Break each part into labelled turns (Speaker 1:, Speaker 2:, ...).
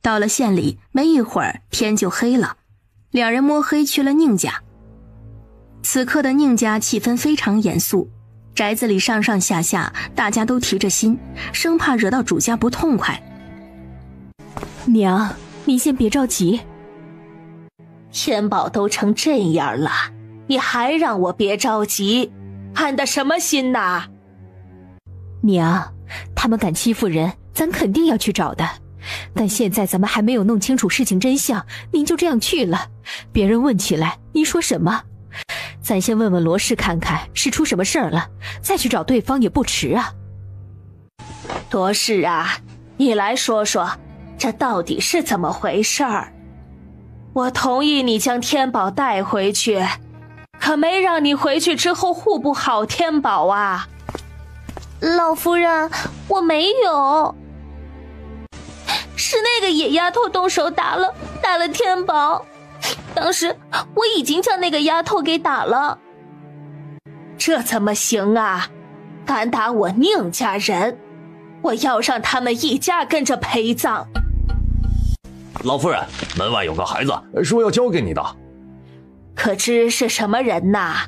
Speaker 1: 到了县里，没一会儿天就黑了，两人摸黑去了宁家。此刻的宁家气氛非常严肃，宅子里上上下下大家都提着心，生怕惹到主家不痛快。
Speaker 2: 娘，您先别着急。
Speaker 3: 天宝都成这样了，你还让我别着急，安的什么心呐？
Speaker 2: 娘，他们敢欺负人，咱肯定要去找的。但现在咱们还没有弄清楚事情真相，您就这样去了，别人问起来，您说什么？咱先问问罗氏看看是出什么事儿了，再去找对方也不迟啊。
Speaker 3: 罗氏啊，你来说说，这到底是怎么回事儿？我同意你将天宝带回去，可没让你回去之后护不好天宝啊。
Speaker 4: 老夫人，我没有，是那个野丫头动手打了天宝，当时我已经将那个丫头给打了。
Speaker 3: 这怎么行啊？敢打我宁家人，我要让他们一家跟着陪葬。
Speaker 5: 老夫人，门外有个孩子说要交给你的，
Speaker 3: 可知是什么人呐？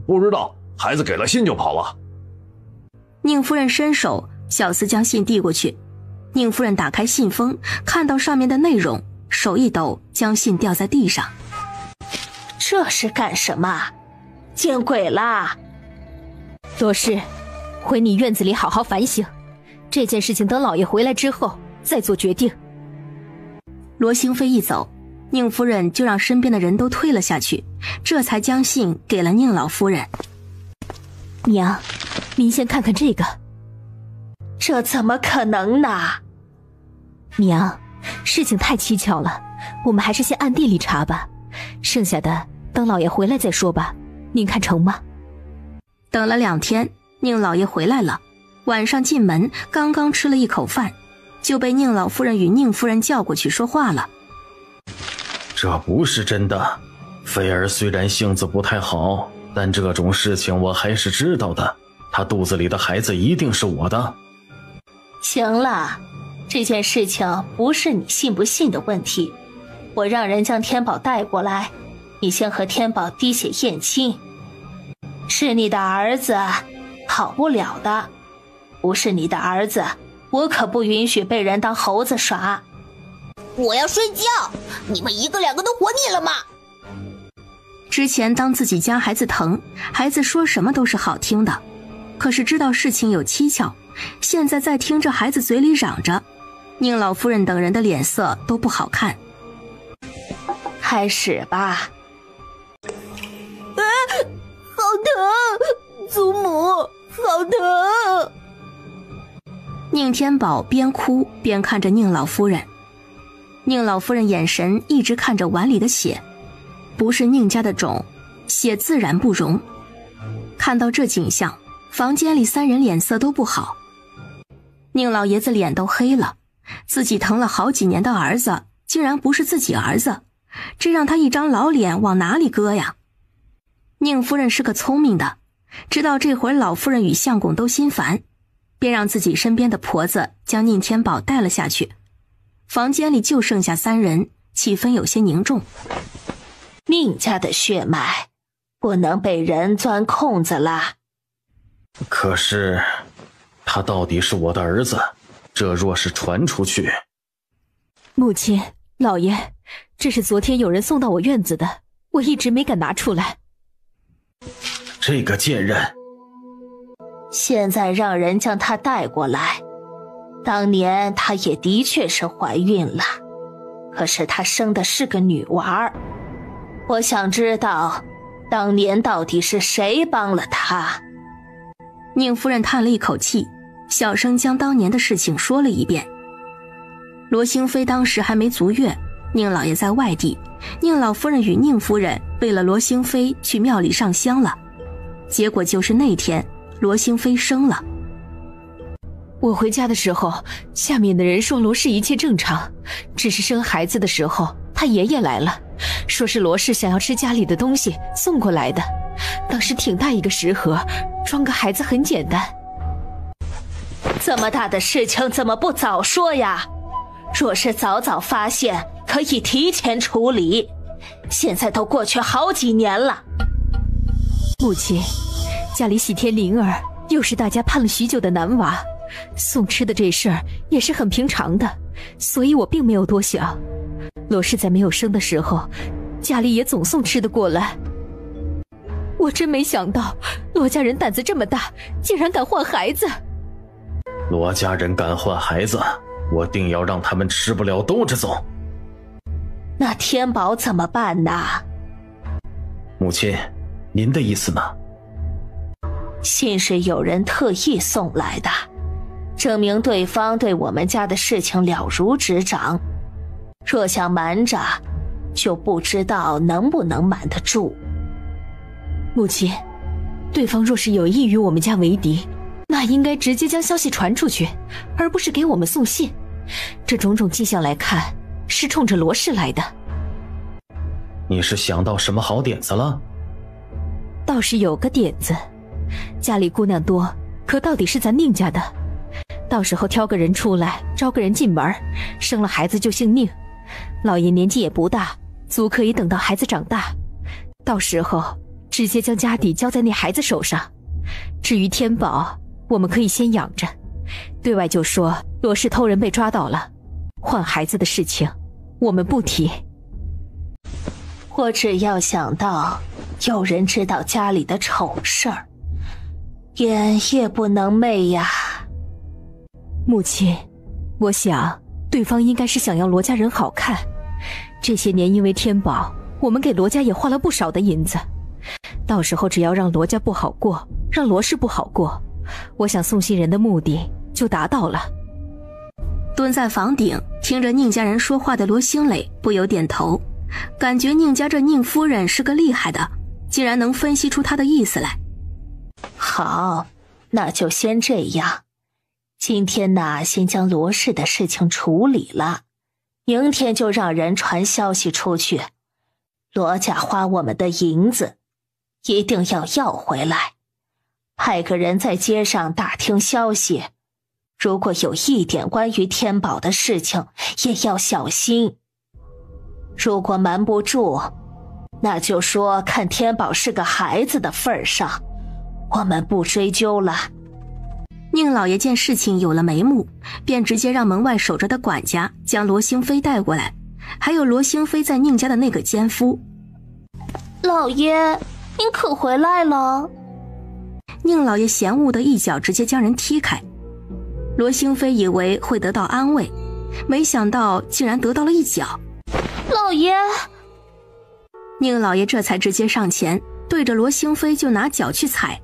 Speaker 5: 不知道，孩子给了信就跑了。
Speaker 1: 宁夫人伸手，小厮将信递过去。宁夫人打开信封，看到上面的内容，手一抖，将信掉在地上。
Speaker 3: 这是干什么？见鬼啦！
Speaker 2: 罗氏，回你院子里好好反省，这件事情等老爷回来之后再做决定。
Speaker 1: 罗兴飞一走，宁夫人就让身边的人都退了下去，这才将信给了宁老夫人。
Speaker 2: 娘，您先看看这个。
Speaker 3: 这怎么可能呢？
Speaker 2: 娘，事情太蹊跷了，我们还是先暗地里查吧，剩下的等老爷回来再说吧，您看成吗？
Speaker 1: 等了2天，宁老爷回来了，晚上进门刚刚吃了一口饭，就被宁老夫人与宁夫人叫过去说话了。
Speaker 6: 这不是真的，菲儿虽然性子不太好，但这种事情我还是知道的，她肚子里的孩子一定是我的。
Speaker 3: 行了，这件事情不是你信不信的问题，我让人将天宝带过来，你先和天宝滴血验亲。是你的儿子，好不了的；不是你的儿子，我可不允许被人当猴子耍。
Speaker 4: 我要睡觉，你们一个两个都活腻了吗？
Speaker 1: 之前当自己家孩子疼，孩子说什么都是好听的，可是知道事情有蹊跷，现在再听着孩子嘴里嚷着，宁老夫人等人的脸色都不好看。
Speaker 3: 开始吧。
Speaker 4: 好疼，祖母，好疼。
Speaker 1: 宁天宝边哭边看着宁老夫人，宁老夫人眼神一直看着碗里的血，不是宁家的种，血自然不容。看到这景象，房间里3人脸色都不好。宁老爷子脸都黑了，自己疼了好几年的儿子竟然不是自己儿子，这让他一张老脸往哪里搁呀？宁夫人是个聪明的，知道这会儿老夫人与相公都心烦，便让自己身边的婆子将宁天宝带了下去。房间里就剩下3人，气氛有些凝重。
Speaker 3: 宁家的血脉不能被人钻空子啦。
Speaker 6: 可是他到底是我的儿子，这若是传出去……
Speaker 2: 母亲，老爷，这是昨天有人送到我院子的，我一直没敢拿出来。
Speaker 6: 这个贱人！
Speaker 3: 现在让人将她带过来，当年她也的确是怀孕了，可是她生的是个女娃。我想知道当年到底是谁帮了她。
Speaker 1: 宁夫人叹了一口气，小声将当年的事情说了一遍。罗兴飞当时还没足月，宁老爷在外地，宁老夫人与宁夫人为了罗兴飞去庙里上香了，结果就是那天罗兴飞生了。
Speaker 2: 我回家的时候，下面的人说罗氏一切正常，只是生孩子的时候他爷爷来了，说是罗氏想要吃家里的东西送过来的，当时挺大一个食盒，装个孩子很简单。
Speaker 3: 这么大的事情怎么不早说呀？若是早早发现，可以提前处理。现在都过去好几年了。
Speaker 2: 母亲，家里喜天灵儿又是大家盼了许久的男娃，送吃的这事儿也是很平常的，所以我并没有多想。罗氏在没有生的时候，家里也总送吃的过来。我真没想到罗家人胆子这么大，竟然敢换孩子。
Speaker 6: 罗家人敢换孩子，我定要让他们吃不了兜着走。
Speaker 3: 那天宝怎么办呢？
Speaker 6: 母亲，您的意思呢？
Speaker 3: 信是有人特意送来的，证明对方对我们家的事情了如指掌。若想瞒着，就不知道能不能瞒得住。
Speaker 2: 母亲，对方若是有意与我们家为敌，那应该直接将消息传出去，而不是给我们送信。这种种迹象来看，是冲着罗氏来的。
Speaker 6: 你是想到什么好点子了？
Speaker 2: 倒是有个点子，家里姑娘多，可到底是咱宁家的。到时候挑个人出来，招个人进门，生了孩子就姓宁。老爷年纪也不大，足可以等到孩子长大，到时候直接将家底交在那孩子手上。至于天宝，我们可以先养着，对外就说罗氏偷人被抓到了，换孩子的事情我们不提。
Speaker 3: 我只要想到有人知道家里的丑事儿，眼也不能昧呀。
Speaker 2: 母亲，我想对方应该是想要罗家人好看。这些年因为天宝，我们给罗家也花了不少的银子，到时候只要让罗家不好过，让罗氏不好过，我想送信人的目的就达到了。
Speaker 1: 蹲在房顶听着宁家人说话的罗兴磊不由点头，感觉宁家这宁夫人是个厉害的，竟然能分析出他的意思来。
Speaker 3: 好，那就先这样。今天呢，先将罗氏的事情处理了，明天就让人传消息出去。罗家花我们的银子，一定要回来。派个人在街上打听消息，如果有一点关于天宝的事情，也要小心。如果瞒不住，那就说看天宝是个孩子的份上，我们不追究了。
Speaker 1: 宁老爷见事情有了眉目，便直接让门外守着的管家将罗兴飞带过来，还有罗兴飞在宁家的那个奸夫。
Speaker 4: 老爷，您可回来了？
Speaker 1: 宁老爷嫌恶的一脚直接将人踢开。罗兴飞以为会得到安慰，没想到竟然得到了一脚。
Speaker 4: 老爷！
Speaker 1: 宁老爷这才直接上前，对着罗兴飞就拿脚去踩。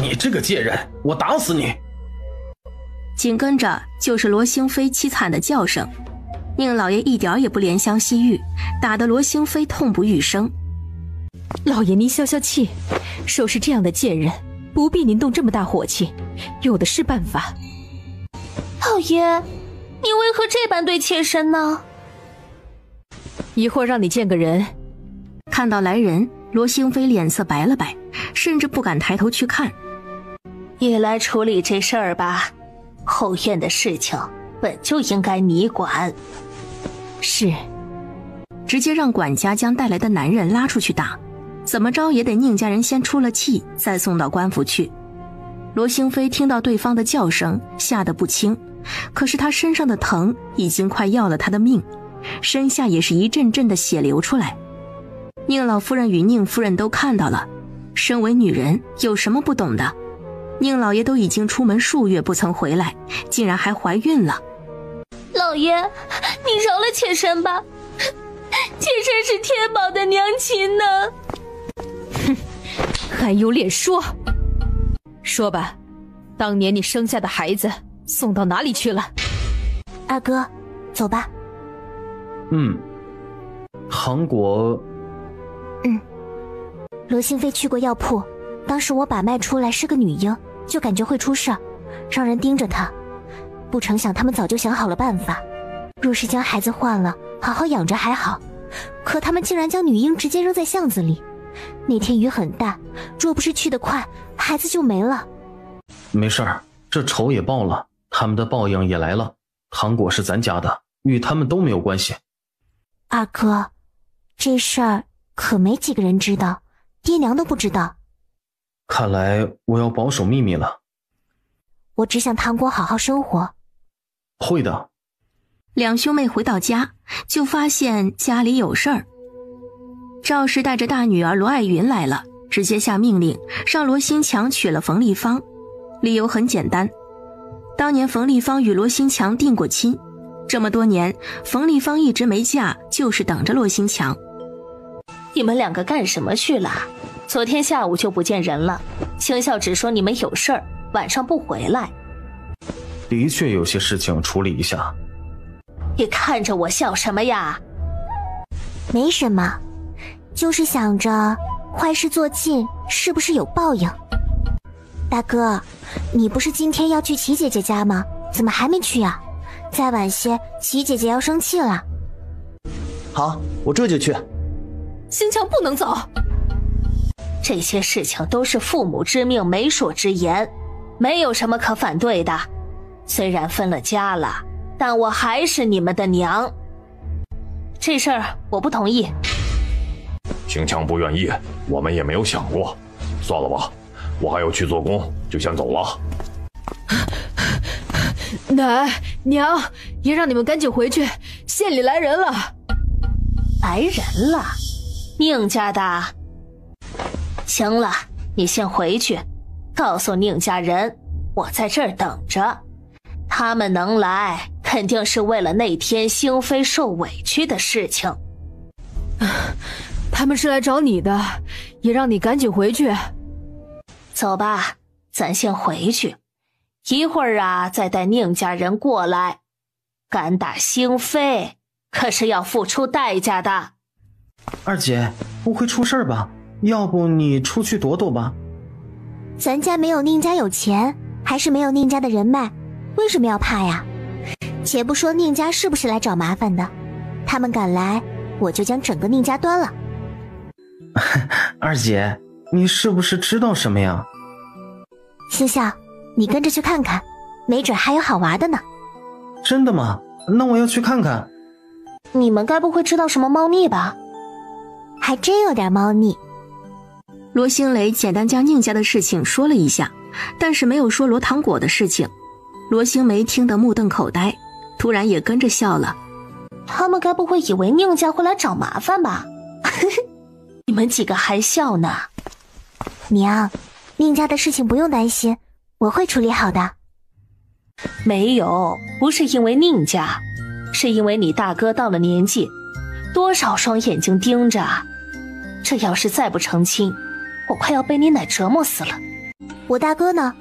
Speaker 6: 你这个贱人，我打死你！
Speaker 1: 紧跟着就是罗兴飞凄惨的叫声。宁老爷一点也不怜香惜玉，打得罗兴飞痛不欲生。
Speaker 2: 老爷您消消气，收拾这样的贱人，不必您动这么大火气，有的是办法。
Speaker 4: 老爷，你为何这般对妾身呢？
Speaker 2: 一会儿让你见个人。
Speaker 1: 看到来人，罗兴飞脸色白了白，甚至不敢抬头去看。
Speaker 3: 你来处理这事儿吧，后院的事情本就应该你管。
Speaker 2: 是。
Speaker 1: 直接让管家将带来的男人拉出去打，怎么着也得宁家人先出了气，再送到官府去。罗兴飞听到对方的叫声，吓得不轻，可是他身上的疼已经快要了他的命，身下也是一阵阵的血流出来。宁老夫人与宁夫人都看到了，身为女人有什么不懂的？宁老爷都已经出门数月不曾回来，竟然还怀孕了。
Speaker 4: 老爷，你饶了妾身吧，妾身是天宝的娘亲呢。
Speaker 2: 哼，还有脸说？说吧，当年你生下的孩子送到哪里去了？
Speaker 7: 二哥，走吧。
Speaker 6: 糖果。
Speaker 7: 罗兴飞去过药铺，当时我把脉出来是个女婴，就感觉会出事，让人盯着她。不成想他们早就想好了办法，若是将孩子换了，好好养着还好，可他们竟然将女婴直接扔在巷子里。那天雨很大，若不是去得快，孩子就没了。
Speaker 6: 没事儿，这仇也报了，他们的报应也来了。糖果是咱家的，与他们都没有关系。
Speaker 7: 二哥，这事儿可没几个人知道，爹娘都不知道。
Speaker 6: 看来我要保守秘密了。
Speaker 7: 我只想糖果好好生活。
Speaker 6: 会的。
Speaker 1: 两兄妹回到家，就发现家里有事儿。赵氏带着大女儿罗爱云来了，直接下命令让罗新强娶了冯丽芳。理由很简单，当年冯丽芳与罗新强定过亲，这么多年冯丽芳一直没嫁，就是等着罗新强。
Speaker 3: 你们两个干什么去了？昨天下午就不见人了，星校只说你们有事儿，晚上不回来。
Speaker 6: 的确有些事情处理一下。
Speaker 3: 你看着我笑什么呀？
Speaker 7: 没什么，就是想着坏事做尽，是不是有报应？大哥，你不是今天要去齐姐姐家吗？怎么还没去啊？再晚些，齐姐姐要生气了。
Speaker 5: 好，我这就去。
Speaker 2: 星强不能走。
Speaker 3: 这些事情都是父母之命，媒妁之言，没有什么可反对的。虽然分了家了，但我还是你们的娘。这事儿我不同意。
Speaker 5: 星强不愿意，我们也没有想过。算了吧，我还要去做工，就先走了。
Speaker 2: 奶娘，也让你们赶紧回去，县里来人了。
Speaker 3: 来人了？宁家的？行了，你先回去，告诉宁家人，我在这儿等着。他们能来，肯定是为了那天星妃受委屈的事情。
Speaker 2: 他们是来找你的，也让你赶紧回去。
Speaker 3: 走吧，咱先回去，一会儿啊，再带宁家人过来。敢打星妃，可是要付出代价的。
Speaker 6: 二姐，不会出事吧？要不你出去躲躲吧。
Speaker 7: 咱家没有宁家有钱，还是没有宁家的人脉，为什么要怕呀？且不说宁家是不是来找麻烦的，他们敢来，我就将整个宁家端了。
Speaker 6: 二姐，你是不是知道什么呀？
Speaker 7: 星校，你跟着去看看，没准还有好玩的呢。
Speaker 6: 真的吗？那我要去看看。
Speaker 3: 你们该不会知道什么猫腻吧？
Speaker 7: 还真有点猫腻。
Speaker 1: 罗星雷简单将宁家的事情说了一下，但是没有说罗糖果的事情。罗星梅听得目瞪口呆，突然也跟着笑了。
Speaker 3: 他们该不会以为宁家会来找麻烦吧？你们几个还笑呢？
Speaker 7: 娘，宁家的事情不用担心，我会处理好的。
Speaker 3: 没有，不是因为宁家，是因为你大哥到了年纪，多少双眼睛盯着，这要是再不成亲，我快要被你奶折磨死了。
Speaker 7: 我大哥呢？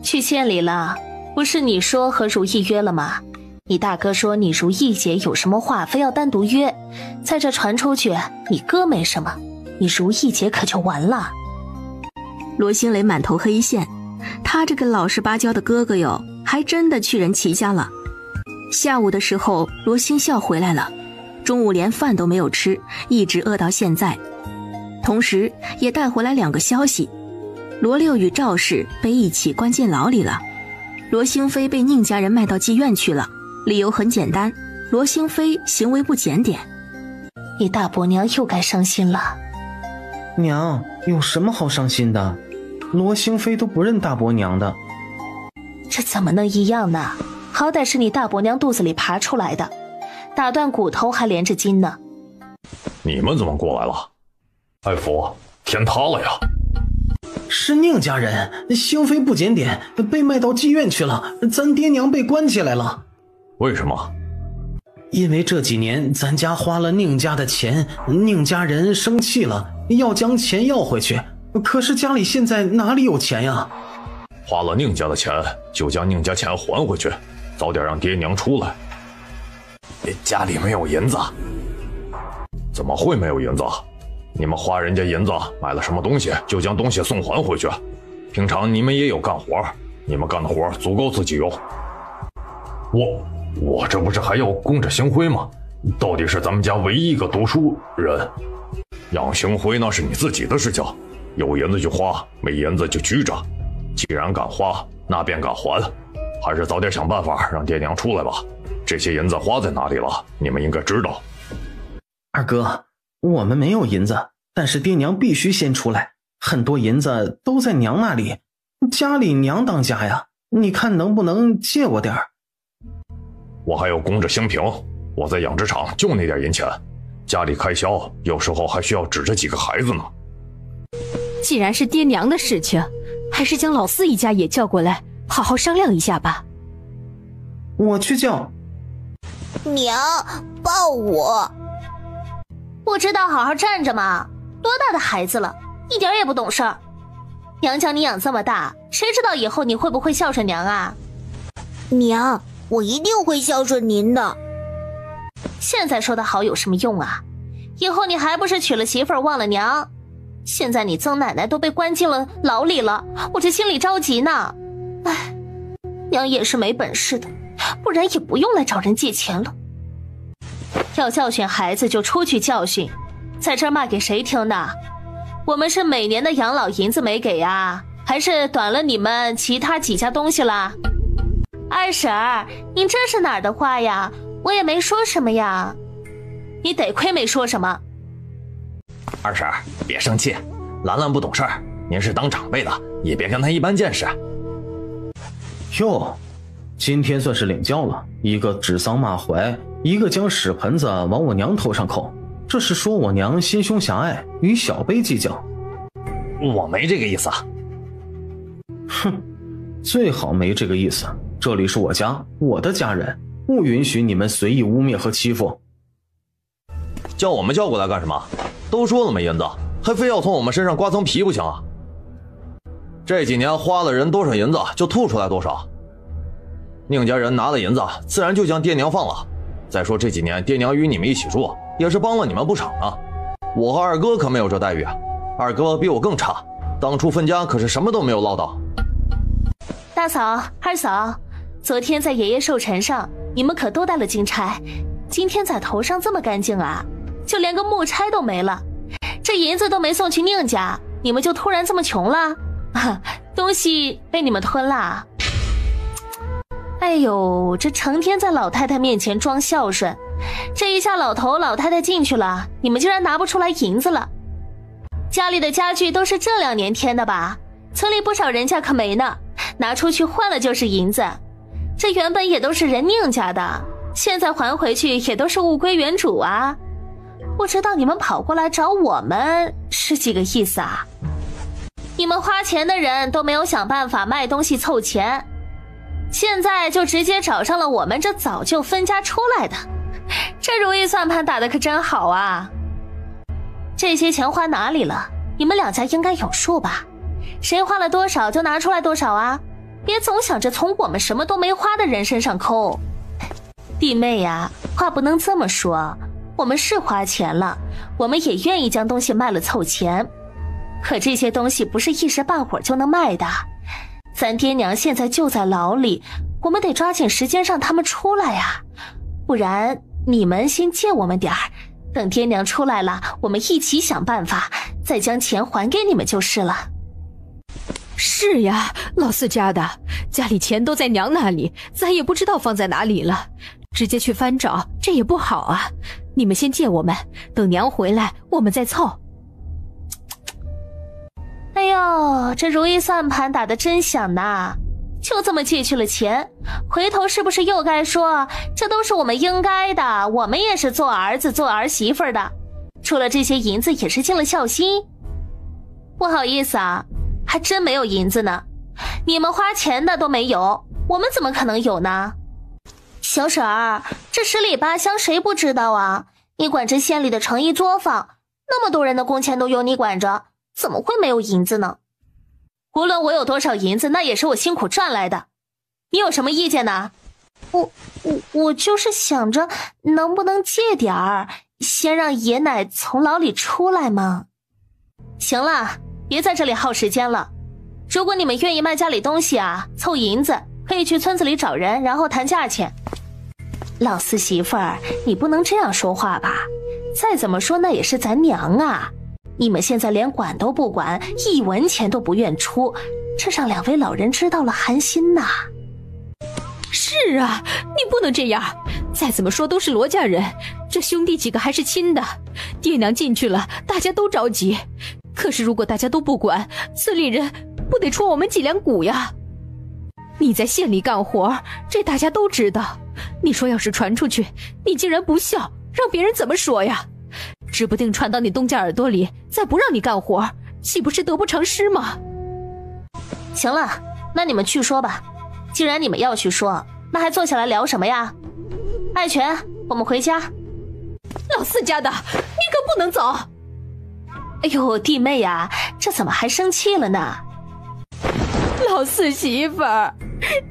Speaker 3: 去县里了，不是你说和如意约了吗？你大哥说你如意姐有什么话非要单独约，在这传出去，你哥没什么，你如意姐可就完了。
Speaker 1: 罗星雷满头黑线，他这个老实巴交的哥哥哟，还真的去人齐家了。下午的时候，罗星笑回来了，中午连饭都没有吃，一直饿到现在。同时也带回来2个消息，罗六与赵氏被一起关进牢里了，罗星飞被宁家人卖到妓院去了，理由很简单，罗星飞行为不检点。
Speaker 3: 你大伯娘又该伤心了。
Speaker 6: 娘，有什么好伤心的？罗星飞都不认大伯娘的。
Speaker 3: 这怎么能一样呢？好歹是你大伯娘肚子里爬出来的，打断骨头还连着筋呢。
Speaker 5: 你们怎么过来了？爱福，天塌了呀！
Speaker 6: 是宁家人，星飞不检点，被卖到妓院去了，咱爹娘被关起来了。
Speaker 5: 为什么？
Speaker 6: 因为这几年咱家花了宁家的钱，宁家人生气了，要将钱要回去，可是家里现在哪里有钱呀？
Speaker 5: 花了宁家的钱，就将宁家钱还回去，早点让爹娘出来。家里没有银子。怎么会没有银子？你们花人家银子买了什么东西，就将东西送还回去。平常你们也有干活，你们干的活足够自己用。我这不是还要供着星辉吗？到底是咱们家唯一一个读书人，养星辉那是你自己的事情，有银子就花，没银子就拘着。既然敢花，那便敢还，还是早点想办法让爹娘出来吧。这些银子花在哪里了？你们应该知道。
Speaker 6: 二哥，我们没有银子，但是爹娘必须先出来，很多银子都在娘那里，家里娘当家呀，你看能不能借我点儿？
Speaker 5: 我还有供着兴平，我在养殖场就那点银钱，家里开销有时候还需要指着几个孩子呢。
Speaker 2: 既然是爹娘的事情，还是将老四一家也叫过来，好好商量一下吧。
Speaker 6: 我去叫。
Speaker 4: 娘，抱我！不知道好好站着吗？多大的孩子了，一点也不懂事儿。娘将你养这么大，谁知道以后你会不会孝顺娘啊？
Speaker 7: 娘，我一定会孝顺您的。
Speaker 4: 现在说的好有什么用啊？以后你还不是娶了媳妇儿忘了娘？现在你曾奶奶都被关进了牢里了，我这心里着急呢。唉，娘也是没本事的，不然也不用来找人借钱了。要教训孩子就出去教训，在这儿骂给谁听的？我们是每年的养老银子没给啊，还是短了你们其他几家东西啦？二婶儿，您这是哪儿的话呀？我也没说什么呀。你得亏没说什么。
Speaker 5: 二婶别生气，兰兰不懂事儿，您是当长辈的，也别跟她一般见识。
Speaker 6: 哟，今天算是领教了，一个指桑骂槐，一个将屎盆子往我娘头上扣，这是说我娘心胸狭隘，与小辈计较。
Speaker 5: 我没这个意思。
Speaker 6: 哼，最好没这个意思，这里是我家，我的家人，不允许你们随意污蔑和欺负。
Speaker 5: 叫我们叫过来干什么？都说了没银子，还非要从我们身上刮层皮不行啊？这几年花了人多少银子，就吐出来多少。宁家人拿了银子，自然就将爹娘放了。再说这几年爹娘与你们一起住，也是帮了你们不少呢。我和二哥可没有这待遇，二哥比我更差，当初分家可是什么都没有落到。
Speaker 4: 大嫂、二嫂，昨天在爷爷寿辰上，你们可都带了金钗，今天在头上这么干净啊？就连个木钗都没了，这银子都没送去宁家，你们就突然这么穷了？东西被你们吞了？哎呦，这成天在老太太面前装孝顺，这一下老头老太太进去了，你们竟然拿不出来银子了。家里的家具都是这2年添的吧？村里不少人家可没呢，拿出去换了就是银子。这原本也都是人宁家的，现在还回去也都是物归原主啊。不知道你们跑过来找我们是几个意思啊？你们花钱的人都没有想办法卖东西凑钱，现在就直接找上了我们这早就分家出来的，这如意算盘打得可真好啊！这些钱花哪里了？你们2家应该有数吧？谁花了多少就拿出来多少啊，别总想着从我们什么都没花的人身上抠。弟妹呀，话不能这么说，我们是花钱了，我们也愿意将东西卖了凑钱，可这些东西不是一时半会儿就能卖的。咱爹娘现在就在牢里，我们得抓紧时间让他们出来呀，不然你们先借我们点儿，等爹娘出来了，我们一起想办法再将钱还给你们就是了。
Speaker 2: 是呀，老四家的，家里钱都在娘那里，咱也不知道放在哪里了，直接去翻找，这也不好啊。你们先借我们，等娘回来我们再凑。
Speaker 4: 哎呦，这如意算盘打得真响呐！就这么借去了钱，回头是不是又该说这都是我们应该的，我们也是做儿子做儿媳妇的，出了这些银子也是尽了孝心。不好意思啊，还真没有银子呢，你们花钱的都没有，我们怎么可能有呢？小婶儿，这10里8乡谁不知道啊？你管这县里的成衣作坊，那么多人的工钱都由你管着，怎么会没有银子呢？无论我有多少银子，那也是我辛苦赚来的，你有什么意见呢？我就是想着能不能借点儿，先让爷奶从牢里出来嘛。行了，别在这里耗时间了，如果你们愿意卖家里东西啊，凑银子，可以去村子里找人，然后谈价钱。老四媳妇儿，你不能这样说话吧？再怎么说那也是咱娘啊，你们现在连管都不管，1文钱都不愿出，这让2位老人知道了寒心呐。
Speaker 2: 是啊，你不能这样，再怎么说都是罗家人，这兄弟几个还是亲的。爹娘进去了，大家都着急。可是如果大家都不管，村里人不得戳我们几两骨呀？你在县里干活，这大家都知道。你说要是传出去，你竟然不孝，让别人怎么说呀？指不定传到你东家耳朵里，再不让你干活，岂不是得不偿失吗？
Speaker 3: 行了，那你们去说吧。既然你们要去说，那还坐下来聊什么呀？爱全，我们回家。
Speaker 2: 老四家的，你可不能走！
Speaker 3: 哎呦，弟妹呀，这怎么还生气了呢？
Speaker 2: 老四媳妇儿，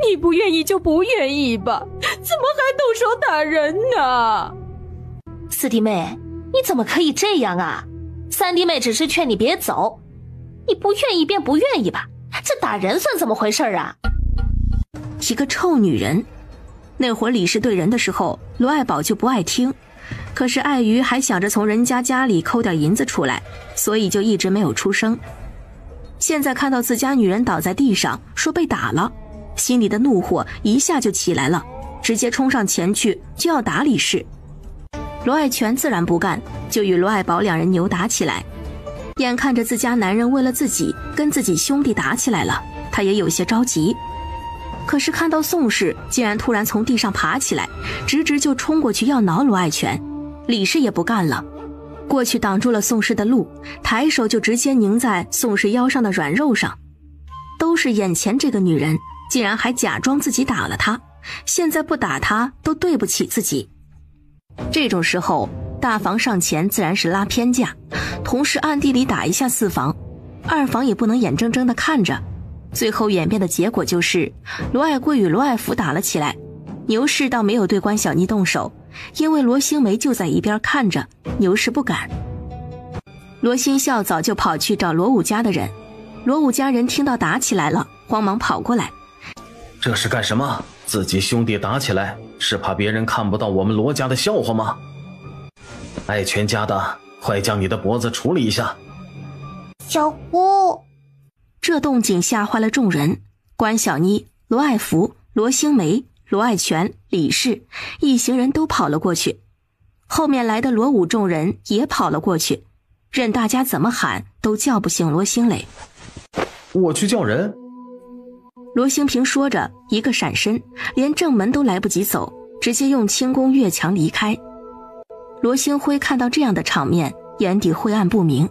Speaker 2: 你不愿意就不愿意吧，怎么还动手打人呢？
Speaker 3: 四弟妹，你怎么可以这样啊？三弟妹只是劝你别走，你不愿意便不愿意吧，这打人算怎么回事啊？
Speaker 1: 一个臭女人！那会儿李氏对人的时候，罗爱宝就不爱听，可是碍于还想着从人家家里抠点银子出来，所以就一直没有出声。现在看到自家女人倒在地上，说被打了，心里的怒火一下就起来了，直接冲上前去就要打李氏。罗爱全自然不干，就与罗爱宝两人扭打起来。眼看着自家男人为了自己跟自己兄弟打起来了，他也有些着急。可是看到宋氏竟然突然从地上爬起来，直直就冲过去要挠罗爱全，李氏也不干了，过去挡住了宋氏的路，抬手就直接拧在宋氏腰上的软肉上。都是眼前这个女人，竟然还假装自己打了她，现在不打她都对不起自己。这种时候，大房上前自然是拉偏架，同时暗地里打一下四房，二房也不能眼睁睁地看着。最后演变的结果就是罗爱贵与罗爱福打了起来。牛氏倒没有对关小妮动手，因为罗星梅就在一边看着，牛氏不敢。罗新孝早就跑去找罗武家的人，罗武家人听到打起来了，慌忙跑过来。
Speaker 6: 这是干什么？自己兄弟打起来，是怕别人看不到我们罗家的笑话吗？爱全家的，快将你的脖子处理一下。
Speaker 7: 小姑，
Speaker 1: 这动静吓坏了众人，关小妮、罗爱福、罗星梅、罗爱全、李氏一行人都跑了过去，后面来的罗武众人也跑了过去，任大家怎么喊都叫不醒罗星磊。
Speaker 6: 我去叫人。
Speaker 1: 罗兴平说着，一个闪身，连正门都来不及走，直接用轻功越墙离开。罗兴辉看到这样的场面，眼底晦暗不明。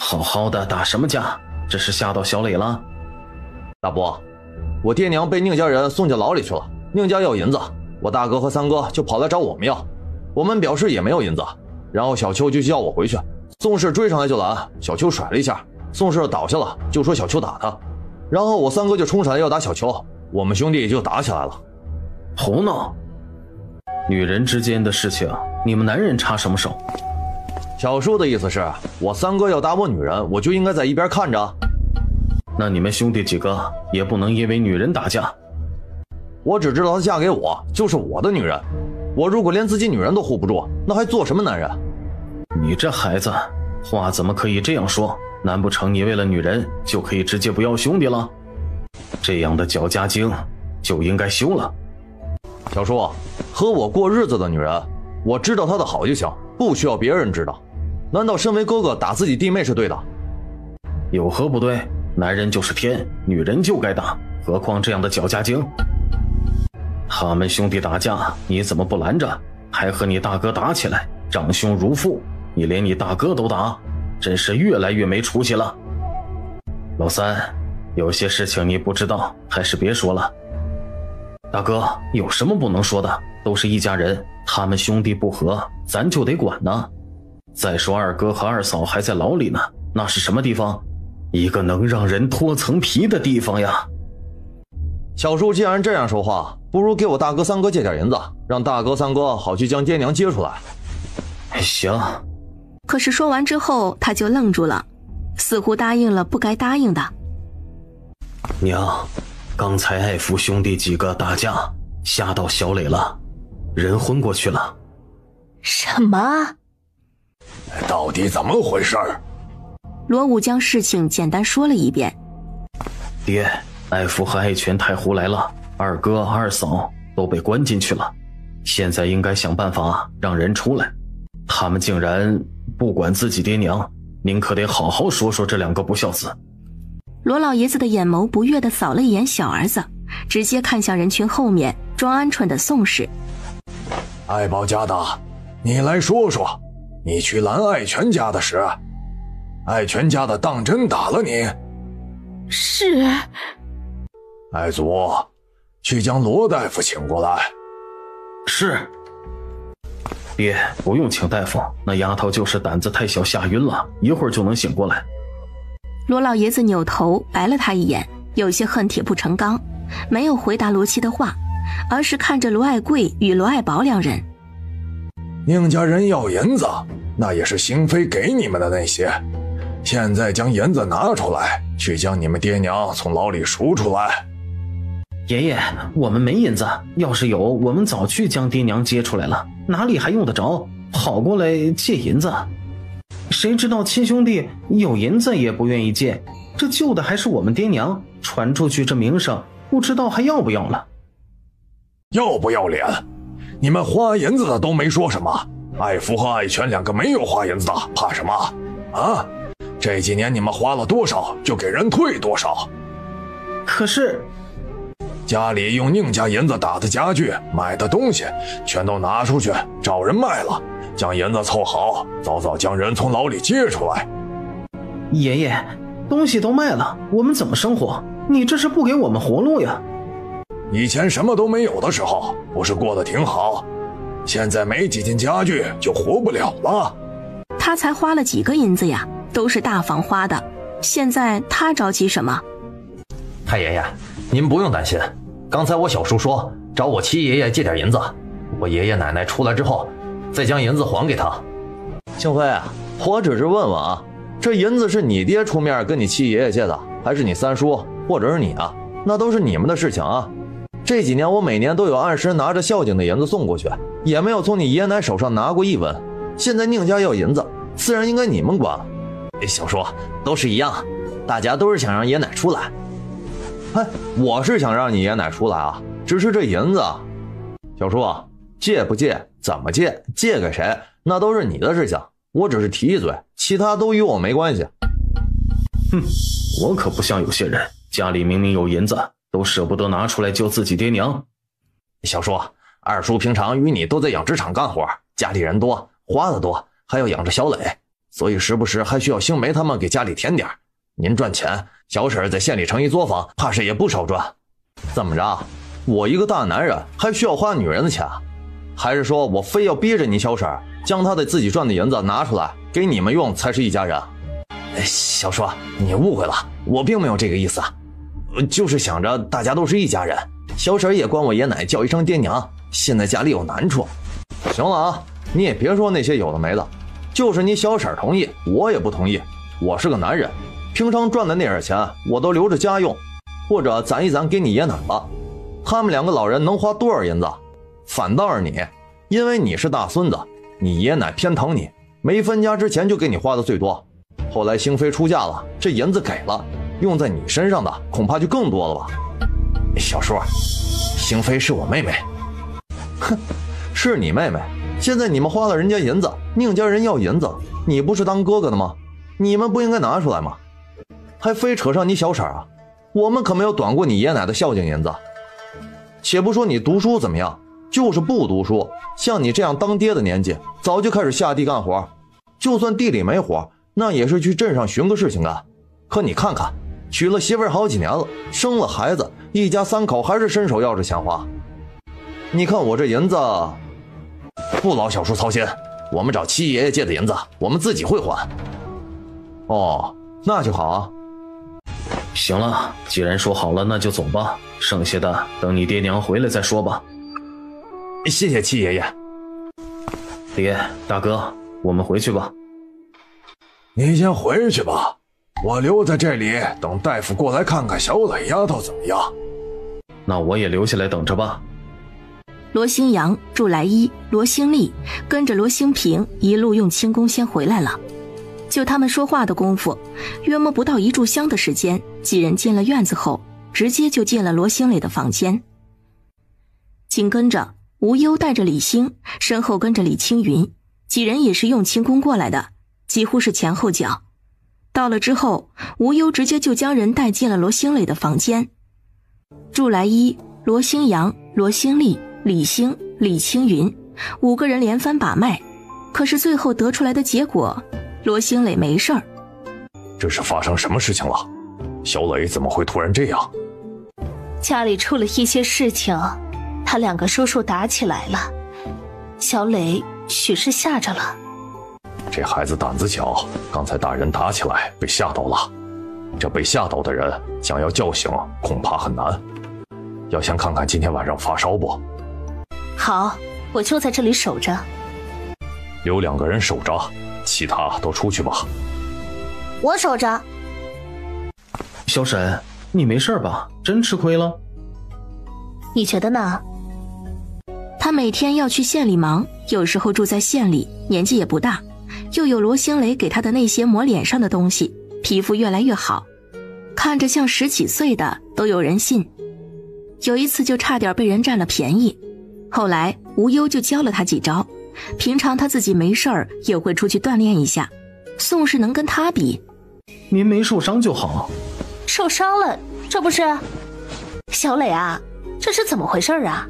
Speaker 6: 好好的打什么架？这是吓到小磊了？
Speaker 5: 大伯，我爹娘被宁家人送进牢里去了，宁家要银子，我大哥和三哥就跑来找我们要，我们表示也没有银子，然后小邱就叫我回去，宋氏追上来就拦，小邱甩了一下，宋氏倒下了，就说小邱打他，然后我三哥就冲上来要打小邱，我们兄弟就打起来了。
Speaker 6: 胡闹！女人之间的事情，你们男人插什么手？
Speaker 5: 小叔的意思是，我三哥要打我女人，我就应该在一边看着。
Speaker 6: 那你们兄弟几个也不能因为女人打架。
Speaker 5: 我只知道她嫁给我，就是我的女人。我如果连自己女人都护不住，那还做什么男人？
Speaker 6: 你这孩子，话怎么可以这样说？难不成你为了女人就可以直接不要兄弟了？这样的绞家经就应该休了。
Speaker 5: 小叔，和我过日子的女人，我知道她的好就行，不需要别人知道。难道身为哥哥打自己弟妹是对的？
Speaker 6: 有何不对？男人就是天，女人就该打，何况这样的绞家经？他们兄弟打架，你怎么不拦着？还和你大哥打起来，长兄如父，你连你大哥都打，真是越来越没出息了。老三，有些事情你不知道，还是别说了。大哥，有什么不能说的？都是一家人，他们兄弟不和，咱就得管呢。再说二哥和二嫂还在牢里呢，那是什么地方？一个能让人脱层皮的地方呀。
Speaker 5: 小叔既然这样说话，不如给我大哥三哥借点银子，让大哥三哥好去将爹娘接出来。
Speaker 6: 行。
Speaker 1: 可是说完之后他就愣住了，似乎答应了不该答应的。
Speaker 6: 娘，刚才爱福兄弟几个打架，吓到小磊了，人昏过去了。
Speaker 3: 什么？
Speaker 5: 到底怎么回事？
Speaker 1: 罗武将事情简单说了一遍。
Speaker 6: 爹，爱福和爱全太湖来了，二哥二嫂都被关进去了。现在应该想办法让人出来。他们竟然不管自己爹娘，您可得好好说说这两个不孝子。
Speaker 1: 罗老爷子的眼眸不悦地扫了一眼小儿子，直接看向人群后面装鹌鹑的宋氏。
Speaker 5: 爱宝家的，你来说说，你去拦爱全家的事，爱全家的当真打了你？
Speaker 2: 是。
Speaker 5: 爱祖，去将罗大夫请过来。
Speaker 6: 是。爹，不用请大夫，那丫头就是胆子太小吓晕了，一会儿就能醒过来。
Speaker 1: 罗老爷子扭头白了他一眼，有些恨铁不成钢，没有回答罗七的话，而是看着罗爱贵与罗爱宝两人。
Speaker 5: 宁家人要银子，那也是兴妃给你们的那些，现在将银子拿出来，去将你们爹娘从牢里赎出来。
Speaker 6: 爷爷，我们没银子，要是有，我们早去将爹娘接出来了，哪里还用得着跑过来借银子？谁知道亲兄弟有银子也不愿意借，这救的还是我们爹娘，传出去这名声，不知道还要不要了。
Speaker 5: 要不要脸？你们花银子的都没说什么，爱福和爱全两个没有花银子的，怕什么啊？这几年你们花了多少，就给人退多少。
Speaker 6: 可是
Speaker 5: 家里用宁家银子打的家具、买的东西，全都拿出去找人卖了，将银子凑好，早早将人从牢里接出来。
Speaker 6: 爷爷，东西都卖了，我们怎么生活？你这是不给我们活路呀！
Speaker 5: 以前什么都没有的时候，不是过得挺好？现在没几件家具就活不了了。
Speaker 1: 他才花了几个银子呀，都是大房花的，现在他着急什么？
Speaker 8: 太爷爷，您不用担心，刚才我小叔说找我七爷爷借点银子，我爷爷奶奶出来之后再将银子还给他。
Speaker 9: 庆辉，我只是问问啊，这银子是你爹出面跟你七爷爷借的，还是你三叔或者是你啊？那都是你们的事情啊。这几年我每年都有按时拿着孝敬的银子送过去，也没有从你爷奶手上拿过一文。现在宁家要银子，自然应该你们管。
Speaker 8: 小叔，都是一样，大家都是想让爷奶出来。
Speaker 9: 哎，我是想让你爷奶出来啊，只是这银子，小叔啊，借不借，怎么借，借给谁，那都是你的事情，我只是提一嘴，其他都与我没关系。
Speaker 6: 哼，我可不像有些人，家里明明有银子，都舍不得拿出来救自己爹娘。
Speaker 8: 小叔，二叔平常与你都在养殖场干活，家里人多，花的多，还要养着小磊，所以时不时还需要星梅他们给家里添点。您赚钱，小婶在县里成一作坊，怕是也不少赚。
Speaker 9: 怎么着？我一个大男人还需要花女人的钱？还是说我非要逼着你小婶将她的自己赚的银子拿出来给你们用才是一家人？
Speaker 8: 小叔，你误会了，我并没有这个意思，就是想着大家都是一家人，小婶也管我爷奶叫一声爹娘，现在家里有难处。
Speaker 9: 行了啊，你也别说那些有的没的，就是你小婶同意，我也不同意。我是个男人，平常赚的那点钱我都留着家用，或者攒一攒给你爷奶了。他们两个老人能花多少银子？反倒是你，因为你是大孙子，你爷奶偏疼你，没分家之前就给你花的最多。后来星妃出嫁了，这银子给了，用在你身上的恐怕就更多了吧。
Speaker 8: 小叔，星妃是我妹妹。
Speaker 9: 哼，是你妹妹，现在你们花了人家银子，宁家人要银子，你不是当哥哥的吗？你们不应该拿出来吗？还非扯上你小婶啊，我们可没有短过你爷奶的孝敬银子。且不说你读书怎么样，就是不读书，像你这样当爹的年纪，早就开始下地干活，就算地里没活，那也是去镇上寻个事情干。可你看看，娶了媳妇好几年了，生了孩子，一家三口还是伸手要着钱花。你看我这银子，
Speaker 8: 不劳小叔操心，我们找七爷爷借的银子，我们自己会还。
Speaker 9: 哦，那就好啊。
Speaker 6: 行了，既然说好了，那就走吧，剩下的等你爹娘回来再说吧。
Speaker 8: 谢谢七爷爷。
Speaker 6: 爹，大哥，我们回去吧。
Speaker 5: 你先回去吧，我留在这里等大夫过来看看小磊丫头怎么样。
Speaker 6: 那我也留下来等着吧。
Speaker 1: 罗新阳、祝来一、罗兴利跟着罗兴平一路用轻功先回来了。就他们说话的功夫，约莫不到1炷香的时间，几人进了院子后，直接就进了罗兴磊的房间。紧跟着，无忧带着李兴，身后跟着李青云，几人也是用轻功过来的，几乎是前后脚。到了之后，无忧直接就将人带进了罗兴磊的房间。祝来一、罗兴阳、罗兴利、李兴、李青云5个人连番把脉，可是最后得出来的结果，罗兴磊没事儿。
Speaker 5: 这是发生什么事情了？小磊怎么会突然这样？
Speaker 3: 家里出了一些事情，他2个叔叔打起来了，小磊许是吓着了。
Speaker 5: 这孩子胆子小，刚才大人打起来被吓到了，这被吓到的人想要叫醒恐怕很难，要先看看今天晚上发烧不？
Speaker 3: 好，我就在这里守着。
Speaker 5: 留2个人守着，其他都出去吧。
Speaker 4: 我守着。
Speaker 6: 小沈，你没事吧？真吃亏了？
Speaker 3: 你觉得呢？
Speaker 1: 他每天要去县里忙，有时候住在县里，年纪也不大，又有罗兴磊给他的那些抹脸上的东西，皮肤越来越好，看着像10几岁的都有人信。有一次就差点被人占了便宜，后来无忧就教了他几招，平常他自己没事儿也会出去锻炼一下，宋氏能跟他比？
Speaker 6: 您没受伤就好。
Speaker 3: 受伤了？这不是小磊啊，这是怎么回事啊？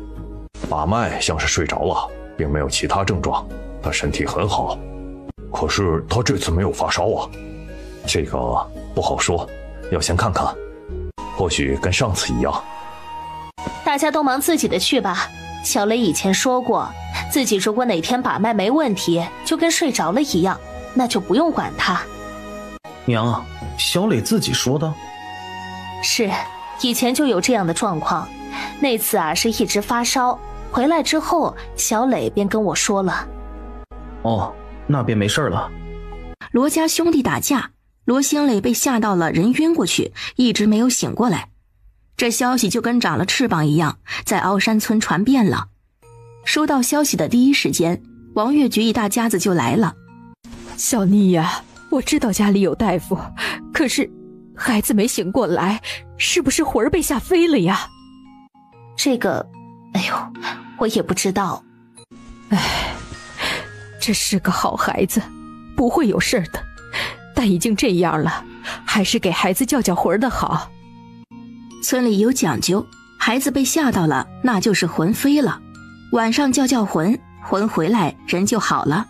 Speaker 5: 把脉像是睡着了，并没有其他症状，他身体很好。可是他这次没有发烧啊，这个不好说，要先看看，或许跟上次一样。
Speaker 3: 大家都忙自己的去吧。小磊以前说过，自己如果哪天把脉没问题，就跟睡着了一样，那就不用管他。
Speaker 6: 娘，小磊自己说的？
Speaker 3: 是，以前就有这样的状况，那次啊是一直发烧，回来之后小磊便跟我说了。
Speaker 6: 哦，那便没事了。
Speaker 1: 罗家兄弟打架，罗兴磊被吓到了，人晕过去，一直没有醒过来。这消息就跟长了翅膀一样，在凹山村传遍了。收到消息的第一时间，王月菊一大家子就来了。
Speaker 2: 小妮呀，我知道家里有大夫，可是孩子没醒过来，是不是魂儿被吓飞了呀？
Speaker 3: 这个，哎呦，我也不知道。
Speaker 2: 哎，这是个好孩子，不会有事的，但已经这样了，还是给孩子叫叫魂的好。
Speaker 1: 村里有讲究，孩子被吓到了，那就是魂飞了，晚上叫叫魂，魂回来人就好了。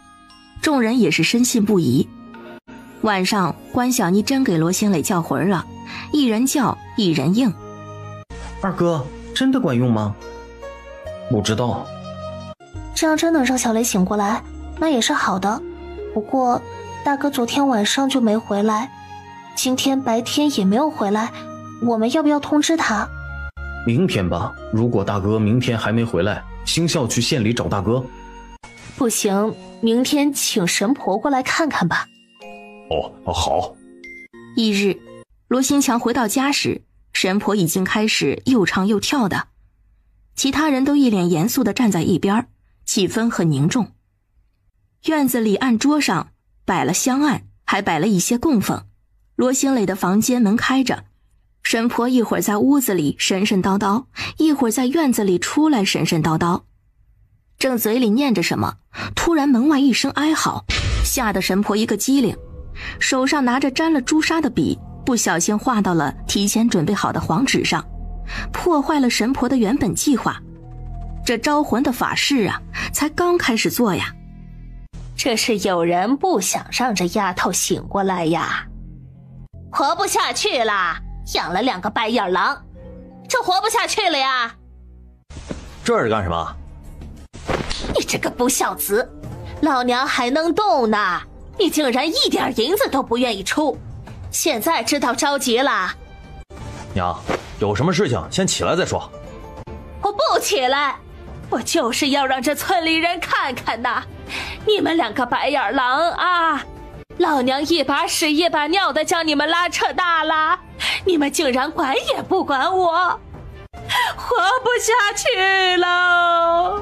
Speaker 1: 众人也是深信不疑。晚上关小妮真给罗兴磊叫魂了，一人叫一人应。
Speaker 6: 二哥，真的管用吗？不知道。
Speaker 4: 这样真能让小磊醒过来，那也是好的。不过大哥昨天晚上就没回来，今天白天也没有回来，我们要不要通知他？
Speaker 6: 明天吧，如果大哥明天还没回来，星校去县里找大哥。
Speaker 3: 不行，明天请神婆过来看看吧。
Speaker 5: 哦，好。
Speaker 1: 翌日，罗兴强回到家时，神婆已经开始又唱又跳的，其他人都一脸严肃地站在一边，气氛很凝重。院子里案桌上摆了香案，还摆了一些供奉。罗兴磊的房间门开着，神婆一会儿在屋子里神神叨叨，一会儿在院子里出来神神叨叨，正嘴里念着什么，突然门外一声哀嚎，吓得神婆一个机灵，手上拿着沾了朱砂的笔，不小心画到了提前准备好的黄纸上，破坏了神婆的原本计划。这招魂的法事啊，才刚开始做呀。
Speaker 3: 这是有人不想让这丫头醒过来呀。活不下去了，养了2个白眼狼，这活不下去了呀。
Speaker 8: 这是干什么？
Speaker 3: 你这个不孝子，老娘还能动呢，你竟然一点银子都不愿意出，现在知道着急了。
Speaker 8: 娘，有什么事情先起来再说。
Speaker 3: 我不起来，我就是要让这村里人看看呐，你们2个白眼狼啊，老娘一把屎一把尿的将你们拉扯大了，你们竟然管也不管我，活不下去了。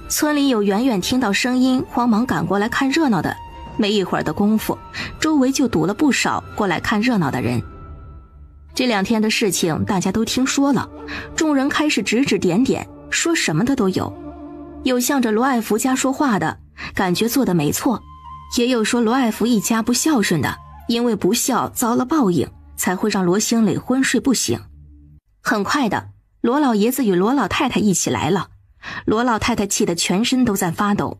Speaker 1: 村里有远远听到声音慌忙赶过来看热闹的，没一会儿的功夫，周围就堵了不少过来看热闹的人。这2天的事情大家都听说了，众人开始指指点点，说什么的都有。有向着罗爱福家说话的，感觉做得没错，也有说罗爱福一家不孝顺的，因为不孝遭了报应，才会让罗兴磊昏睡不醒。很快的，罗老爷子与罗老太太一起来了，罗老太太气得全身都在发抖。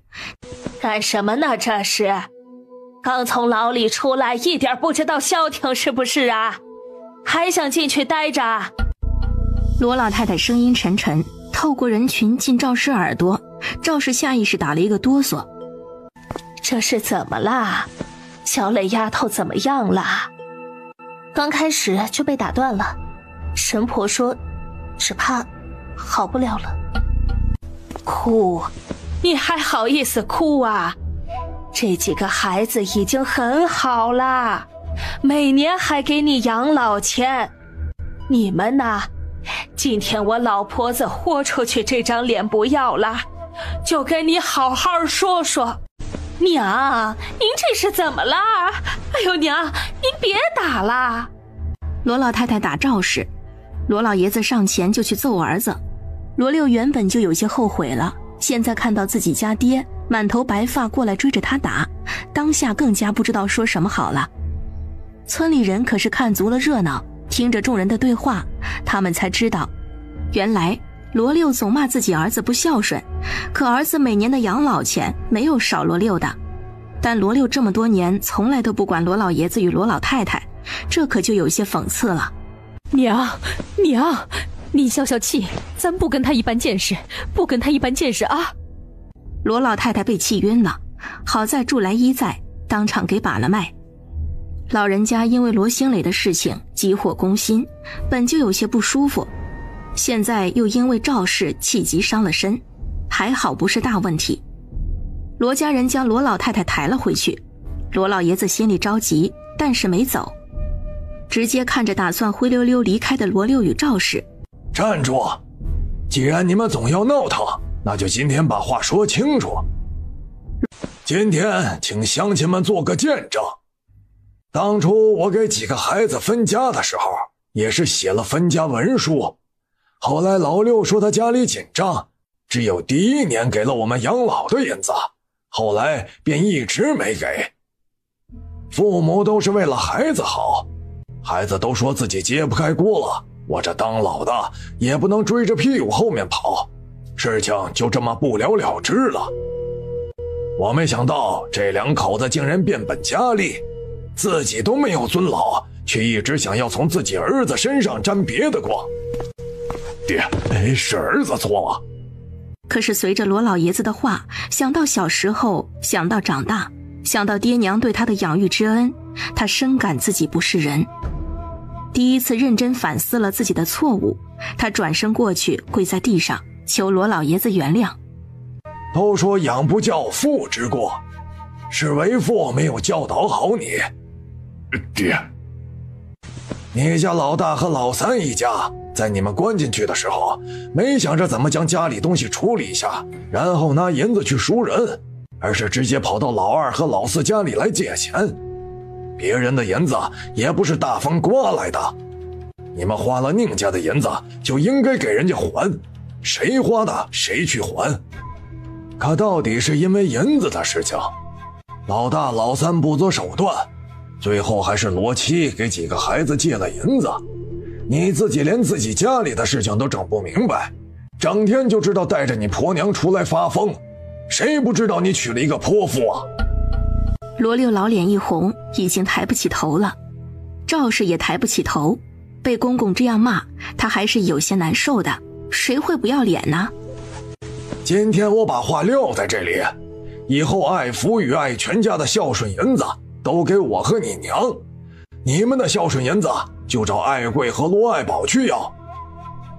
Speaker 3: 干什么呢？这是刚从牢里出来，一点不知道消停是不是啊？还想进去待着？
Speaker 1: 罗老太太声音沉沉，透过人群进赵氏耳朵，赵氏下意识打了一个哆嗦。
Speaker 3: 这是怎么啦？小磊丫头怎么样啦？
Speaker 4: 刚开始就被打断了，神婆说只怕好不了了。
Speaker 3: 哭？你还好意思哭啊？这几个孩子已经很好啦，每年还给你养老钱。你们呢？今天我老婆子豁出去这张脸不要了，就跟你好好说说。
Speaker 4: 娘，您这是怎么啦？哎呦娘，您别打啦！
Speaker 1: 罗老太太打赵氏，罗老爷子上前就去揍儿子。罗六原本就有些后悔了，现在看到自己家爹满头白发过来追着他打，当下更加不知道说什么好了。村里人可是看足了热闹，听着众人的对话，他们才知道，原来罗六总骂自己儿子不孝顺，可儿子每年的养老钱没有少罗六的。但罗六这么多年从来都不管罗老爷子与罗老太太，这可就有些讽刺了。
Speaker 2: 娘，你消消气，咱不跟他一般见识，不跟他一般见识啊！
Speaker 1: 罗老太太被气晕了，好在祝来一在，当场给把了脉。老人家因为罗兴磊的事情急火攻心，本就有些不舒服，现在又因为赵氏气急伤了身，还好不是大问题。罗家人将罗老太太抬了回去，罗老爷子心里着急，但是没走，直接看着打算灰溜溜离开的罗六与赵氏。
Speaker 5: 站住！既然你们总要闹腾，那就今天把话说清楚。今天请乡亲们做个见证，当初我给几个孩子分家的时候，也是写了分家文书。后来老六说他家里紧张，只有第一年给了我们养老的银子，后来便一直没给。父母都是为了孩子好，孩子都说自己揭不开锅了，我这当老的也不能追着屁股后面跑，事情就这么不了了之了。我没想到这两口子竟然变本加厉，自己都没有尊老，却一直想要从自己儿子身上沾别的光。爹，是儿子错了。
Speaker 1: 可是随着罗老爷子的话，想到小时候，想到长大，想到爹娘对他的养育之恩，他深感自己不是人。第一次认真反思了自己的错误，他转身过去跪在地上求罗老爷子原谅。
Speaker 5: 都说养不教父之过，是为父没有教导好你。爹，你家老大和老三一家在你们关进去的时候，没想着怎么将家里东西处理一下，然后拿银子去赎人，而是直接跑到老二和老四家里来借钱。别人的银子也不是大风刮来的，你们花了宁家的银子就应该给人家还，谁花的谁去还。可到底是因为银子的事情，老大老三不择手段，最后还是罗七给几个孩子借了银子。你自己连自己家里的事情都整不明白，整天就知道带着你婆娘出来发疯，谁不知道你娶了一个泼妇啊？
Speaker 1: 罗六老脸一红，已经抬不起头了。赵氏也抬不起头，被公公这样骂，他还是有些难受的，谁会不要脸呢？
Speaker 5: 今天我把话撂在这里，以后爱福与爱全家的孝顺银子都给我和你娘，你们的孝顺银子就找爱贵和罗爱宝去要。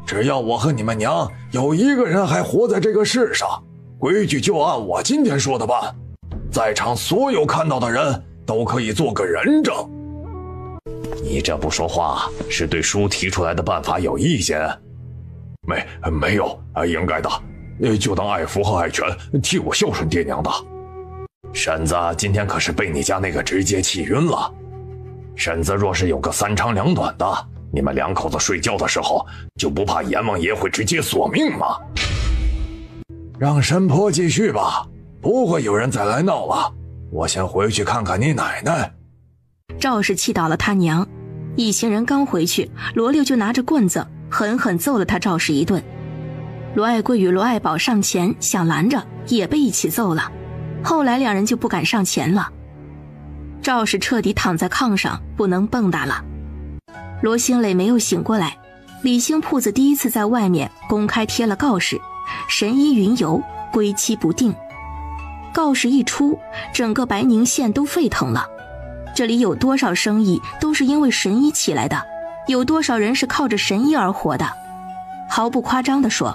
Speaker 5: 只要我和你们娘有一个人还活在这个世上，规矩就按我今天说的办，在场所有看到的人都可以做个人证。
Speaker 8: 你这不说话，是对叔提出来的办法有意见？
Speaker 5: 没有，应该的，就当爱福和爱全替我孝顺爹娘的。
Speaker 8: 婶子今天可是被你家那个直接气晕了。婶子若是有个三长两短的，你们两口子睡觉的时候就不怕阎王爷会直接索命吗？
Speaker 5: 让神婆继续吧，不会有人再来闹了。我先回去看看你奶奶。
Speaker 1: 赵氏气倒了他娘，一行人刚回去，罗六就拿着棍子狠狠揍了他赵氏一顿。罗爱贵与罗爱宝上前想拦着，也被一起揍了。后来两人就不敢上前了。赵氏彻底躺在炕上，不能蹦跶了。罗兴磊没有醒过来，李兴铺子第一次在外面公开贴了告示，神医云游，归期不定。告示一出，整个白宁县都沸腾了。这里有多少生意都是因为神医起来的，有多少人是靠着神医而活的。毫不夸张地说，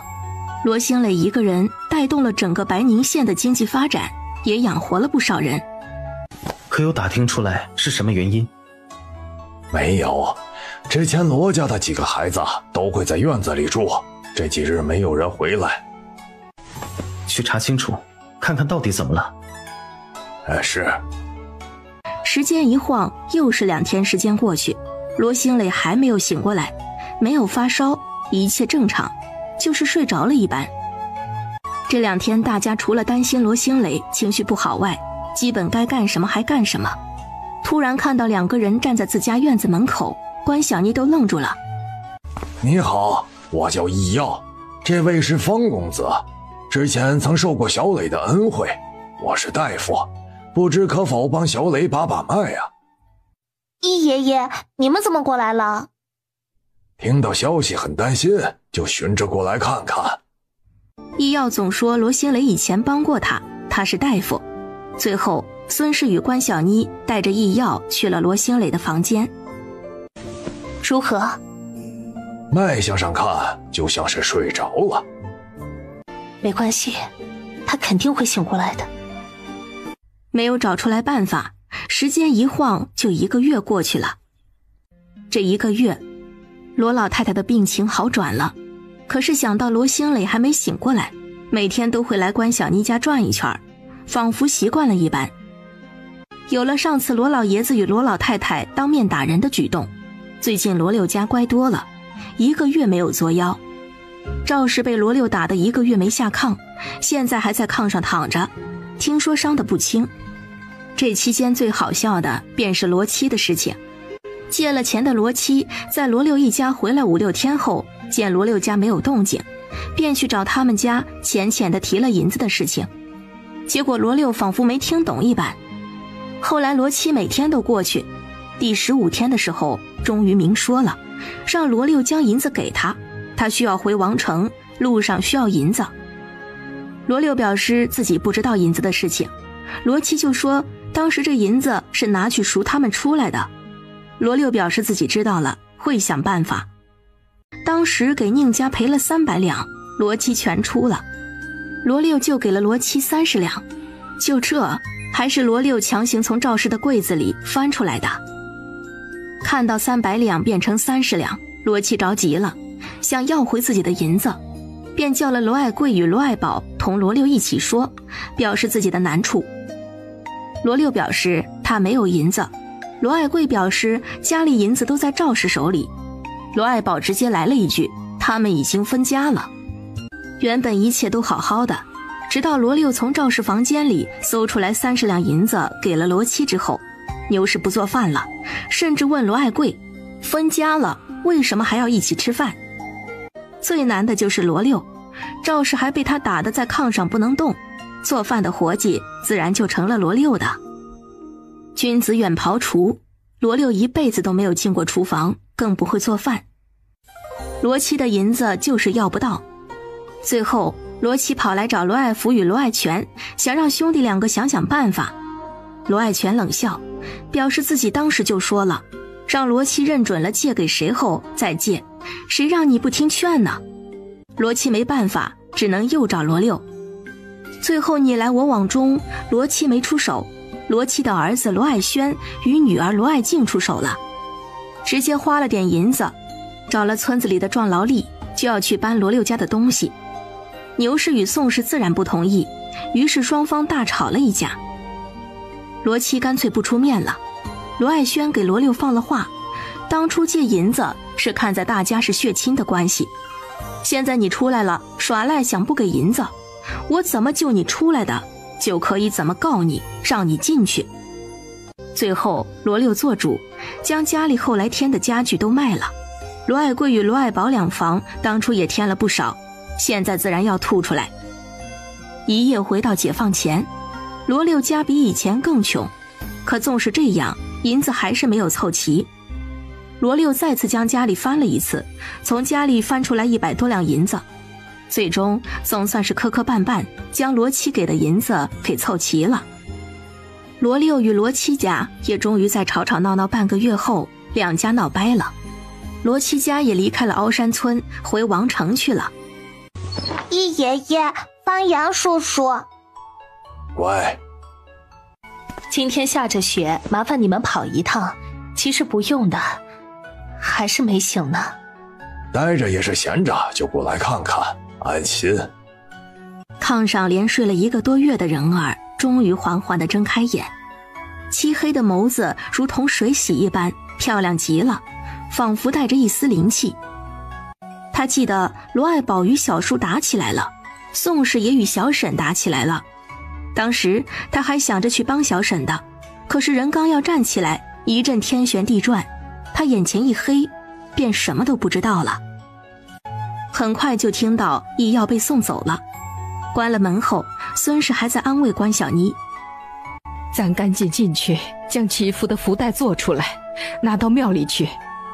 Speaker 1: 罗兴磊一个人带动了整个白宁县的经济发展，也养活了不少人。
Speaker 6: 可有打听出来是什么原因？
Speaker 5: 没有，之前罗家的几个孩子都会在院子里住，这几日没有人回来。
Speaker 6: 去查清楚，看看到底怎么了。
Speaker 5: 是。
Speaker 1: 时间一晃，又是2天时间过去，罗兴磊还没有醒过来，没有发烧，一切正常，就是睡着了一般。这2天大家除了担心罗兴磊情绪不好外，基本该干什么还干什么。突然看到2个人站在自家院子门口，关小妮都愣住了。
Speaker 5: 你好，我叫易耀，这位是方公子，之前曾受过小磊的恩惠，我是大夫，不知可否帮小磊把把脉啊？
Speaker 4: 易爷爷，你们怎么过来了？
Speaker 5: 听到消息很担心，就寻着过来看看。
Speaker 1: 易耀总说罗兴磊以前帮过他，他是大夫。最后孙氏与关小妮带着易耀去了罗兴磊的房间。
Speaker 4: 如何？
Speaker 5: 脉象上看就像是睡着了。
Speaker 3: 没关系，他肯定会醒过来的。
Speaker 1: 没有找出来办法，时间一晃就1个月过去了。这1个月，罗老太太的病情好转了，可是想到罗兴磊还没醒过来，每天都会来关小妮家转一圈，仿佛习惯了一般。有了上次罗老爷子与罗老太太当面打人的举动，最近罗六家乖多了，1个月没有作妖。赵氏被罗六打得1个月没下炕，现在还在炕上躺着，听说伤得不轻。这期间最好笑的便是罗七的事情。借了钱的罗七在罗六一家回来5、6天后，见罗六家没有动静，便去找他们家浅浅地提了银子的事情。结果罗六仿佛没听懂一般。后来罗七每天都过去，第15天的时候终于明说了，让罗六将银子给他，他需要回王城，路上需要银子。罗六表示自己不知道银子的事情，罗七就说当时这银子是拿去赎他们出来的。罗六表示自己知道了，会想办法。当时给宁家赔了300两，罗七全出了，罗六就给了罗七30两，就这还是罗六强行从赵氏的柜子里翻出来的。看到300两变成30两，罗七着急了，想要回自己的银子，便叫了罗爱贵与罗爱宝同罗六一起说，表示自己的难处。罗六表示他没有银子，罗爱贵表示家里银子都在赵氏手里，罗爱宝直接来了一句他们已经分家了。原本一切都好好的，直到罗六从赵氏房间里搜出来30两银子给了罗七之后，牛氏不做饭了，甚至问罗爱贵分家了为什么还要一起吃饭。最难的就是罗六，赵氏还被他打得在炕上不能动，做饭的活计自然就成了罗六的。君子远庖厨，罗六一辈子都没有进过厨房，更不会做饭。罗七的银子就是要不到，最后罗七跑来找罗爱福与罗爱全，想让兄弟2个想想办法。罗爱全冷笑，表示自己当时就说了，让罗七认准了借给谁后再借，谁让你不听劝呢？罗七没办法，只能又找罗六。最后你来我往中，罗七没出手，罗七的儿子罗爱轩与女儿罗爱静出手了，直接花了点银子，找了村子里的壮劳力，就要去搬罗六家的东西。牛氏与宋氏自然不同意，于是双方大吵了一架。罗七干脆不出面了，罗爱轩给罗六放了话，当初借银子是看在大家是血亲的关系，现在你出来了耍赖想不给银子，我怎么救你出来的，就可以怎么告你，让你进去。最后罗六做主，将家里后来添的家具都卖了。罗爱贵与罗爱宝两房当初也添了不少，现在自然要吐出来。一夜回到解放前，罗六家比以前更穷，可纵是这样，银子还是没有凑齐。罗六再次将家里翻了一次，从家里翻出来100多两银子，最终总算是磕磕绊绊将罗七给的银子给凑齐了。罗六与罗七家也终于在吵吵闹闹半个月后，两家闹掰了。罗七家也离开了凹山村，回王城去了。
Speaker 7: 易爷爷，方阳叔叔，
Speaker 5: 乖。
Speaker 3: 今天下着雪，麻烦你们跑一趟。其实不用的，还是没醒呢。
Speaker 5: 待着也是闲着，就过来看看，安心。
Speaker 1: 炕上连睡了1个多月的人儿终于缓缓地睁开眼，漆黑的眸子如同水洗一般漂亮极了，仿佛带着一丝灵气。他记得罗爱宝与小叔打起来了，宋氏也与小沈打起来了。当时他还想着去帮小沈的，可是人刚要站起来，一阵天旋地转，他眼前一黑，便什么都不知道了。很快就听到医药被送走了。关了门后，孙氏还在安慰关小妮：
Speaker 2: 咱赶紧进去，将祈福的福袋做出来，拿到庙里去，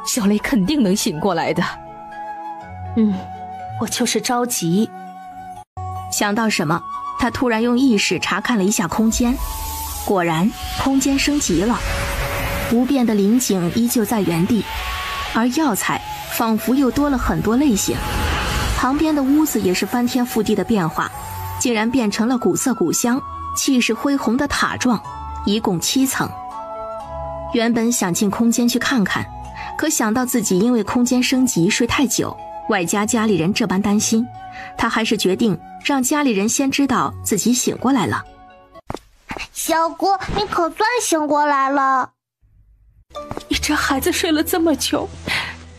Speaker 2: 小雷肯定能醒过来的。
Speaker 3: 我就是着急。
Speaker 1: 想到什么，他突然用意识查看了一下空间，果然空间升级了，不变的灵景依旧在原地，而药材仿佛又多了很多类型。旁边的屋子也是翻天覆地的变化，竟然变成了古色古香、气势恢宏的塔状，一共7层。原本想进空间去看看，可想到自己因为空间升级睡太久，外加家里人这般担心，他还是决定让家里人先知道自己醒过来了。
Speaker 7: 小姑，你可算醒过来了。
Speaker 4: 你这孩子睡了这么久，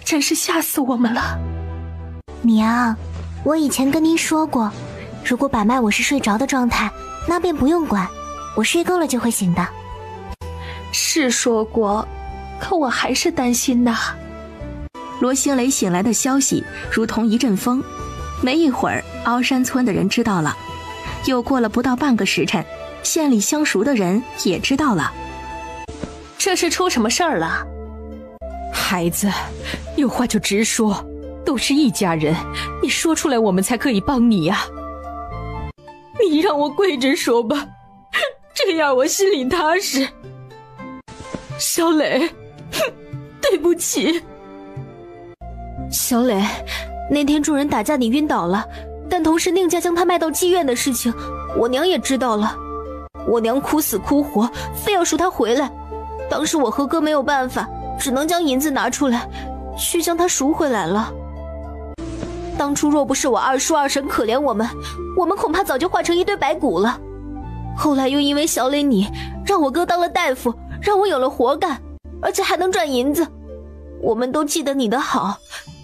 Speaker 4: 真是吓死我们了。
Speaker 7: 娘，我以前跟您说过，如果把脉我是睡着的状态，那便不用管，我睡够了就会醒的。
Speaker 4: 是说过，可我还是担心呐。
Speaker 1: 罗星雷醒来的消息如同一阵风，没一会儿凹山村的人知道了，又过了不到半个时辰，县里相熟的人也知道了。
Speaker 3: 这是出什么事儿了？
Speaker 2: 孩子，有话就直说，都是一家人，你说出来我们才可以帮你呀。
Speaker 4: 你让我跪着说吧，这样我心里踏实。小磊，对不起。
Speaker 7: 小磊，那天众人打架你晕倒了，但同时宁家将他卖到妓院的事情，我娘也知道了。我娘哭死哭活，非要赎他回来。当时我和哥没有办法，只能将银子拿出来，去将他赎回来了。当初若不是我二叔二婶可怜我们恐怕早就化成一堆白骨了。后来又因为小磊你，让我哥当了大夫，让我有了活干，而且还能赚银子。我们都记得你的好，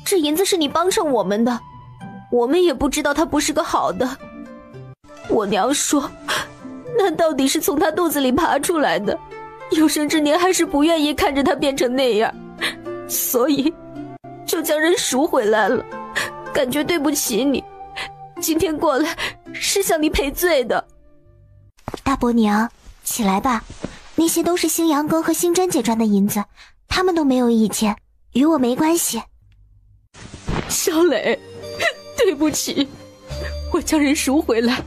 Speaker 7: 这银子是你帮上我们的，我们也不知道他不是个好的。我娘说，那到底是从他肚子里爬出来的，有生之年还是不愿意看着他变成那样，所以就将人赎回来了。感觉对不起你，今天过来是向你赔罪的。大伯娘，起来吧，那些都是星阳哥和星珍姐赚的银子，他们都没有意见，与我没关系。
Speaker 4: 小磊，对不起，我将人赎回来，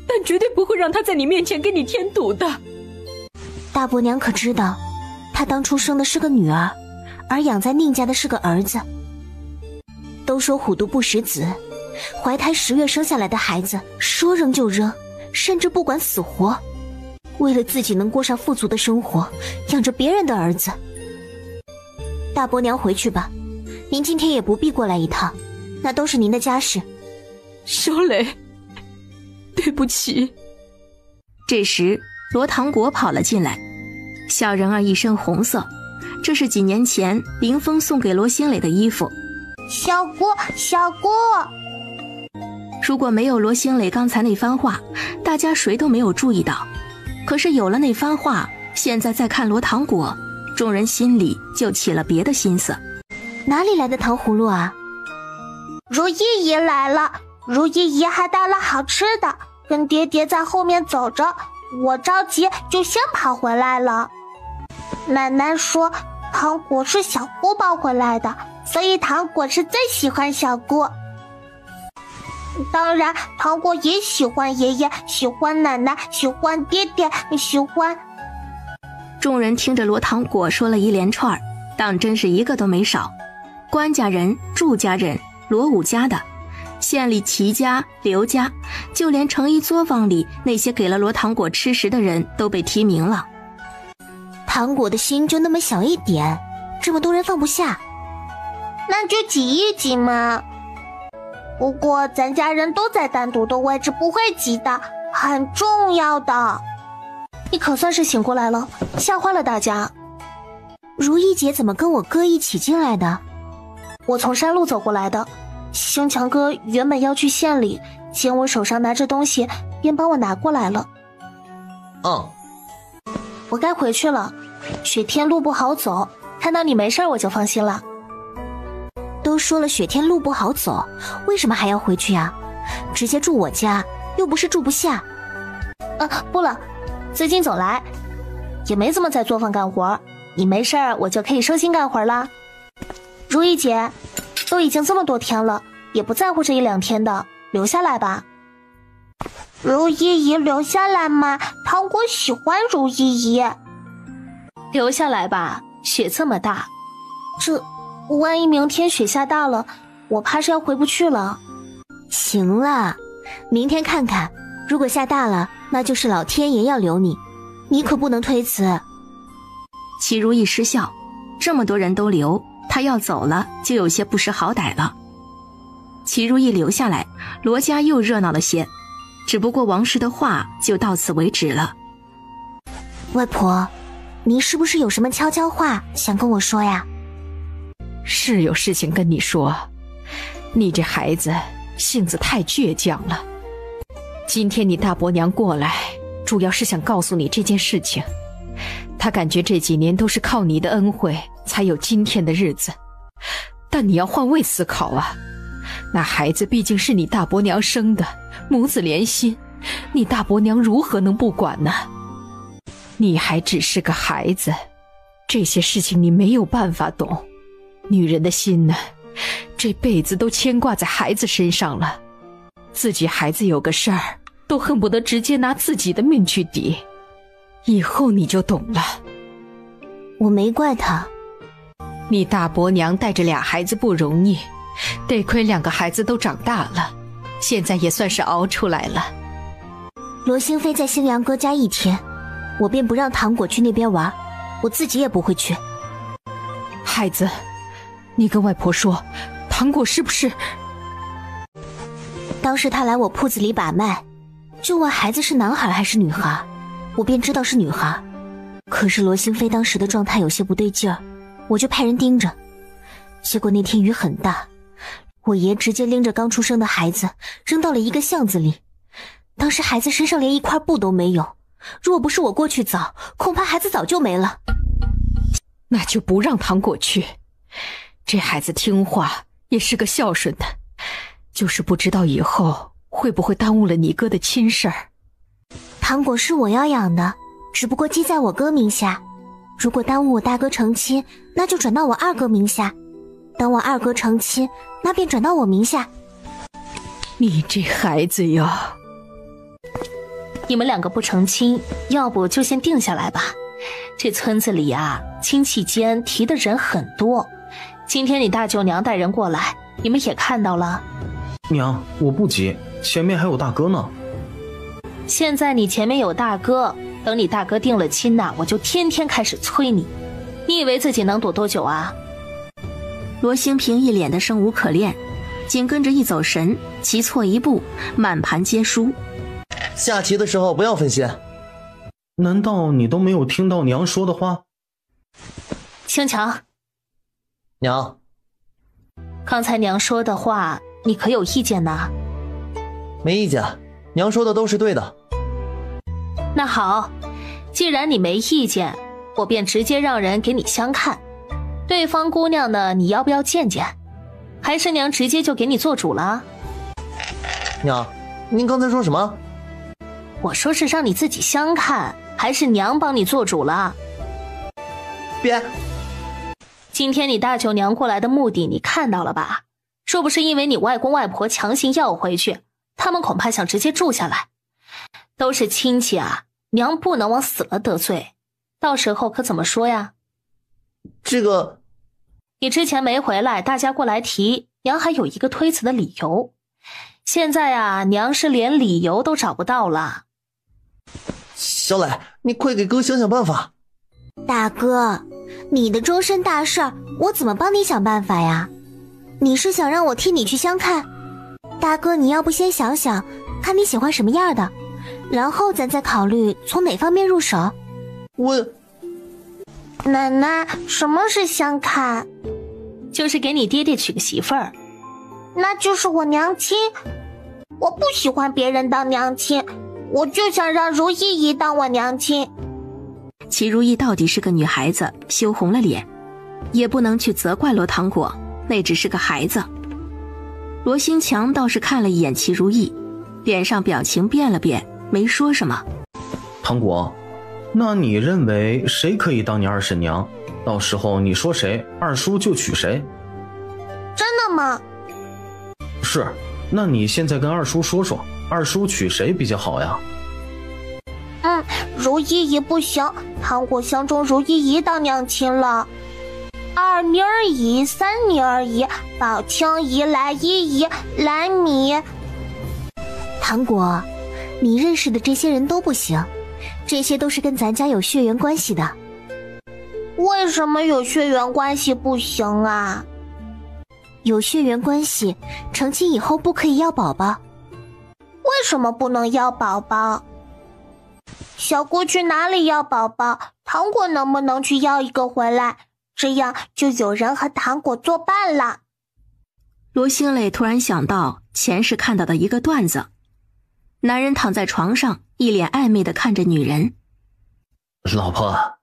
Speaker 4: 但绝对不会让他在你面前给你添堵的。
Speaker 7: 大伯娘可知道，她当初生的是个女儿，而养在宁家的是个儿子。都说虎毒不食子，怀胎10月生下来的孩子，说扔就扔，甚至不管死活。为了自己能过上富足的生活，养着别人的儿子。大伯娘回去吧，您今天也不必过来一趟，那都是您的家事。
Speaker 4: 小磊，对不起。
Speaker 1: 这时罗唐国跑了进来，小人儿一身红色，这是几年前林峰送给罗星磊的衣服。
Speaker 7: 小姑，小姑！
Speaker 1: 如果没有罗兴磊刚才那番话，大家谁都没有注意到。可是有了那番话，现在再看罗糖果，众人心里就起了别的心思。
Speaker 7: 哪里来的糖葫芦啊？
Speaker 4: 如意姨来了，如意姨还带了好吃的，跟爹爹在后面走着，我着急就先跑回来了。奶奶说糖果是小姑抱回来的，所以糖果是最喜欢小姑。当然糖果也喜欢爷爷，喜欢奶奶，喜欢爹爹，喜欢……
Speaker 1: 众人听着罗糖果说了一连串，当真是一个都没少。关家人、祝家人、罗武家的，县里齐家、刘家，就连城一作坊里那些给了罗糖果吃食的人都被提名了。
Speaker 7: 糖果的心就那么小一点，这么多人放不下，
Speaker 4: 那就挤一挤嘛。不过咱家人都在单独的位置，不会挤的，很重要的。
Speaker 3: 你可算是醒过来了，吓坏了大家。
Speaker 7: 如意姐怎么跟我哥一起进来的？
Speaker 3: 我从山路走过来的，兴强哥原本要去县里，见我手上拿着东西，便帮我拿过来了。我该回去了，雪天路不好走，看到你没事我就放心了。
Speaker 7: 都说了雪天路不好走，为什么还要回去呀？直接住我家，又不是住不下。
Speaker 3: 不了，最近总来，也没怎么在作坊干活，你没事我就可以收心干活啦。如意姐，都已经这么多天了，也不在乎这一两天的，留下来吧。
Speaker 4: 如意姨留下来嘛，糖果喜欢如意姨。
Speaker 3: 留下来吧，雪这么大，万一明天雪下大了，我怕是要回不去了。
Speaker 7: 行了，明天看看，如果下大了，那就是老天爷要留你，你可不能推辞。
Speaker 1: 齐如意失笑，这么多人都留，他要走了就有些不识好歹了。齐如意留下来，罗家又热闹了些，只不过王氏的话就到此为止了。
Speaker 7: 外婆，您是不是有什么悄悄话想跟我说呀？
Speaker 2: 是有事情跟你说，你这孩子性子太倔强了。今天你大伯娘过来，主要是想告诉你这件事情。她感觉这几年都是靠你的恩惠才有今天的日子，但你要换位思考啊，那孩子毕竟是你大伯娘生的，母子连心，你大伯娘如何能不管呢？你还只是个孩子，这些事情你没有办法懂。女人的心呢，这辈子都牵挂在孩子身上了，自己孩子有个事儿，都恨不得直接拿自己的命去抵。以后你就懂了。
Speaker 7: 我没怪他，
Speaker 2: 你大伯娘带着俩孩子不容易，得亏2个孩子都长大了，现在也算是熬出来了。
Speaker 7: 罗兴飞在星阳哥家1天，我便不让糖果去那边玩，我自己也不会去。
Speaker 2: 孩子，你跟外婆说，糖果是不是？
Speaker 7: 当时他来我铺子里把脉，就问孩子是男孩还是女孩，我便知道是女孩。可是罗兴飞当时的状态有些不对劲儿，我就派人盯着。结果那天雨很大，我爷直接拎着刚出生的孩子扔到了一个巷子里，当时孩子身上连一块布都没有，若不是我过去早，恐怕孩子早就没了。
Speaker 2: 那就不让糖果去，这孩子听话，也是个孝顺的，就是不知道以后会不会耽误了你哥的亲事儿。
Speaker 7: 糖果是我要养的，只不过记在我哥名下，如果耽误我大哥成亲，那就转到我二哥名下，等我二哥成亲，那便转到我名下。
Speaker 2: 你这孩子哟，
Speaker 3: 你们2个不成亲，要不就先定下来吧。这村子里啊，亲戚间提的人很多，今天你大舅娘带人过来，你们也看到了。
Speaker 6: 娘，我不急，前面还有大哥呢。
Speaker 3: 现在你前面有大哥，等你大哥定了亲呐，我就天天开始催你。你以为自己能躲多久啊？
Speaker 1: 罗兴平一脸的生无可恋，紧跟着一走神，棋错一步，满盘皆输。
Speaker 8: 下棋的时候不要分心。
Speaker 6: 难道你都没有听到娘说的话？
Speaker 3: 兴强，
Speaker 8: 娘，
Speaker 3: 刚才娘说的话，你可有意见呢？
Speaker 8: 没意见，娘说的都是对的。
Speaker 3: 那好，既然你没意见，我便直接让人给你相看。对方姑娘呢，你要不要见见？还是娘直接就给你做主了？
Speaker 8: 娘，您刚才说什么？
Speaker 3: 我说是让你自己相看，还是娘帮你做主了？
Speaker 8: 别！
Speaker 3: 今天你大舅娘过来的目的你看到了吧？若不是因为你外公外婆强行要回去，他们恐怕想直接住下来。都是亲戚啊，娘不能往死了得罪，到时候可怎么说呀？
Speaker 8: 这个，
Speaker 3: 你之前没回来，大家过来提，娘还有一个推辞的理由。现在啊，娘是连理由都找不到了。
Speaker 8: 小磊，你快给哥想想办法。
Speaker 7: 大哥，你的终身大事我怎么帮你想办法呀？你是想让我替你去相看？大哥，你要不先想想，看你喜欢什么样的，然后咱再考虑从哪方面入手。
Speaker 4: 奶奶，什么是相看？
Speaker 3: 就是给你爹爹娶个媳妇儿。
Speaker 4: 那就是我娘亲。我不喜欢别人当娘亲，我就想让如意姨当我娘亲。
Speaker 1: 齐如意到底是个女孩子，羞红了脸，也不能去责怪罗糖果，那只是个孩子。罗新强倒是看了一眼齐如意，脸上表情变了变，没说什么。
Speaker 6: 糖果，那你认为谁可以当你二婶娘？到时候你说谁，二叔就娶谁。
Speaker 4: 真的吗？
Speaker 6: 是，那你现在跟二叔说说，二叔娶谁比较好呀？
Speaker 4: 如意姨不行，糖果相中如意姨当娘亲了。二妮儿姨、三妮儿姨、宝清姨、来依姨、来米。
Speaker 7: 糖果，你认识的这些人都不行，这些都是跟咱家有血缘关系的。
Speaker 4: 为什么有血缘关系不行啊？
Speaker 7: 有血缘关系，成亲以后不可以要宝宝。
Speaker 4: 为什么不能要宝宝？小姑去哪里要宝宝？糖果能不能去要一个回来？这样就有人和糖果作伴了。
Speaker 1: 罗新磊突然想到前世看到的一个段子，男人躺在床上，一脸暧昧地看着女人。
Speaker 6: 老婆，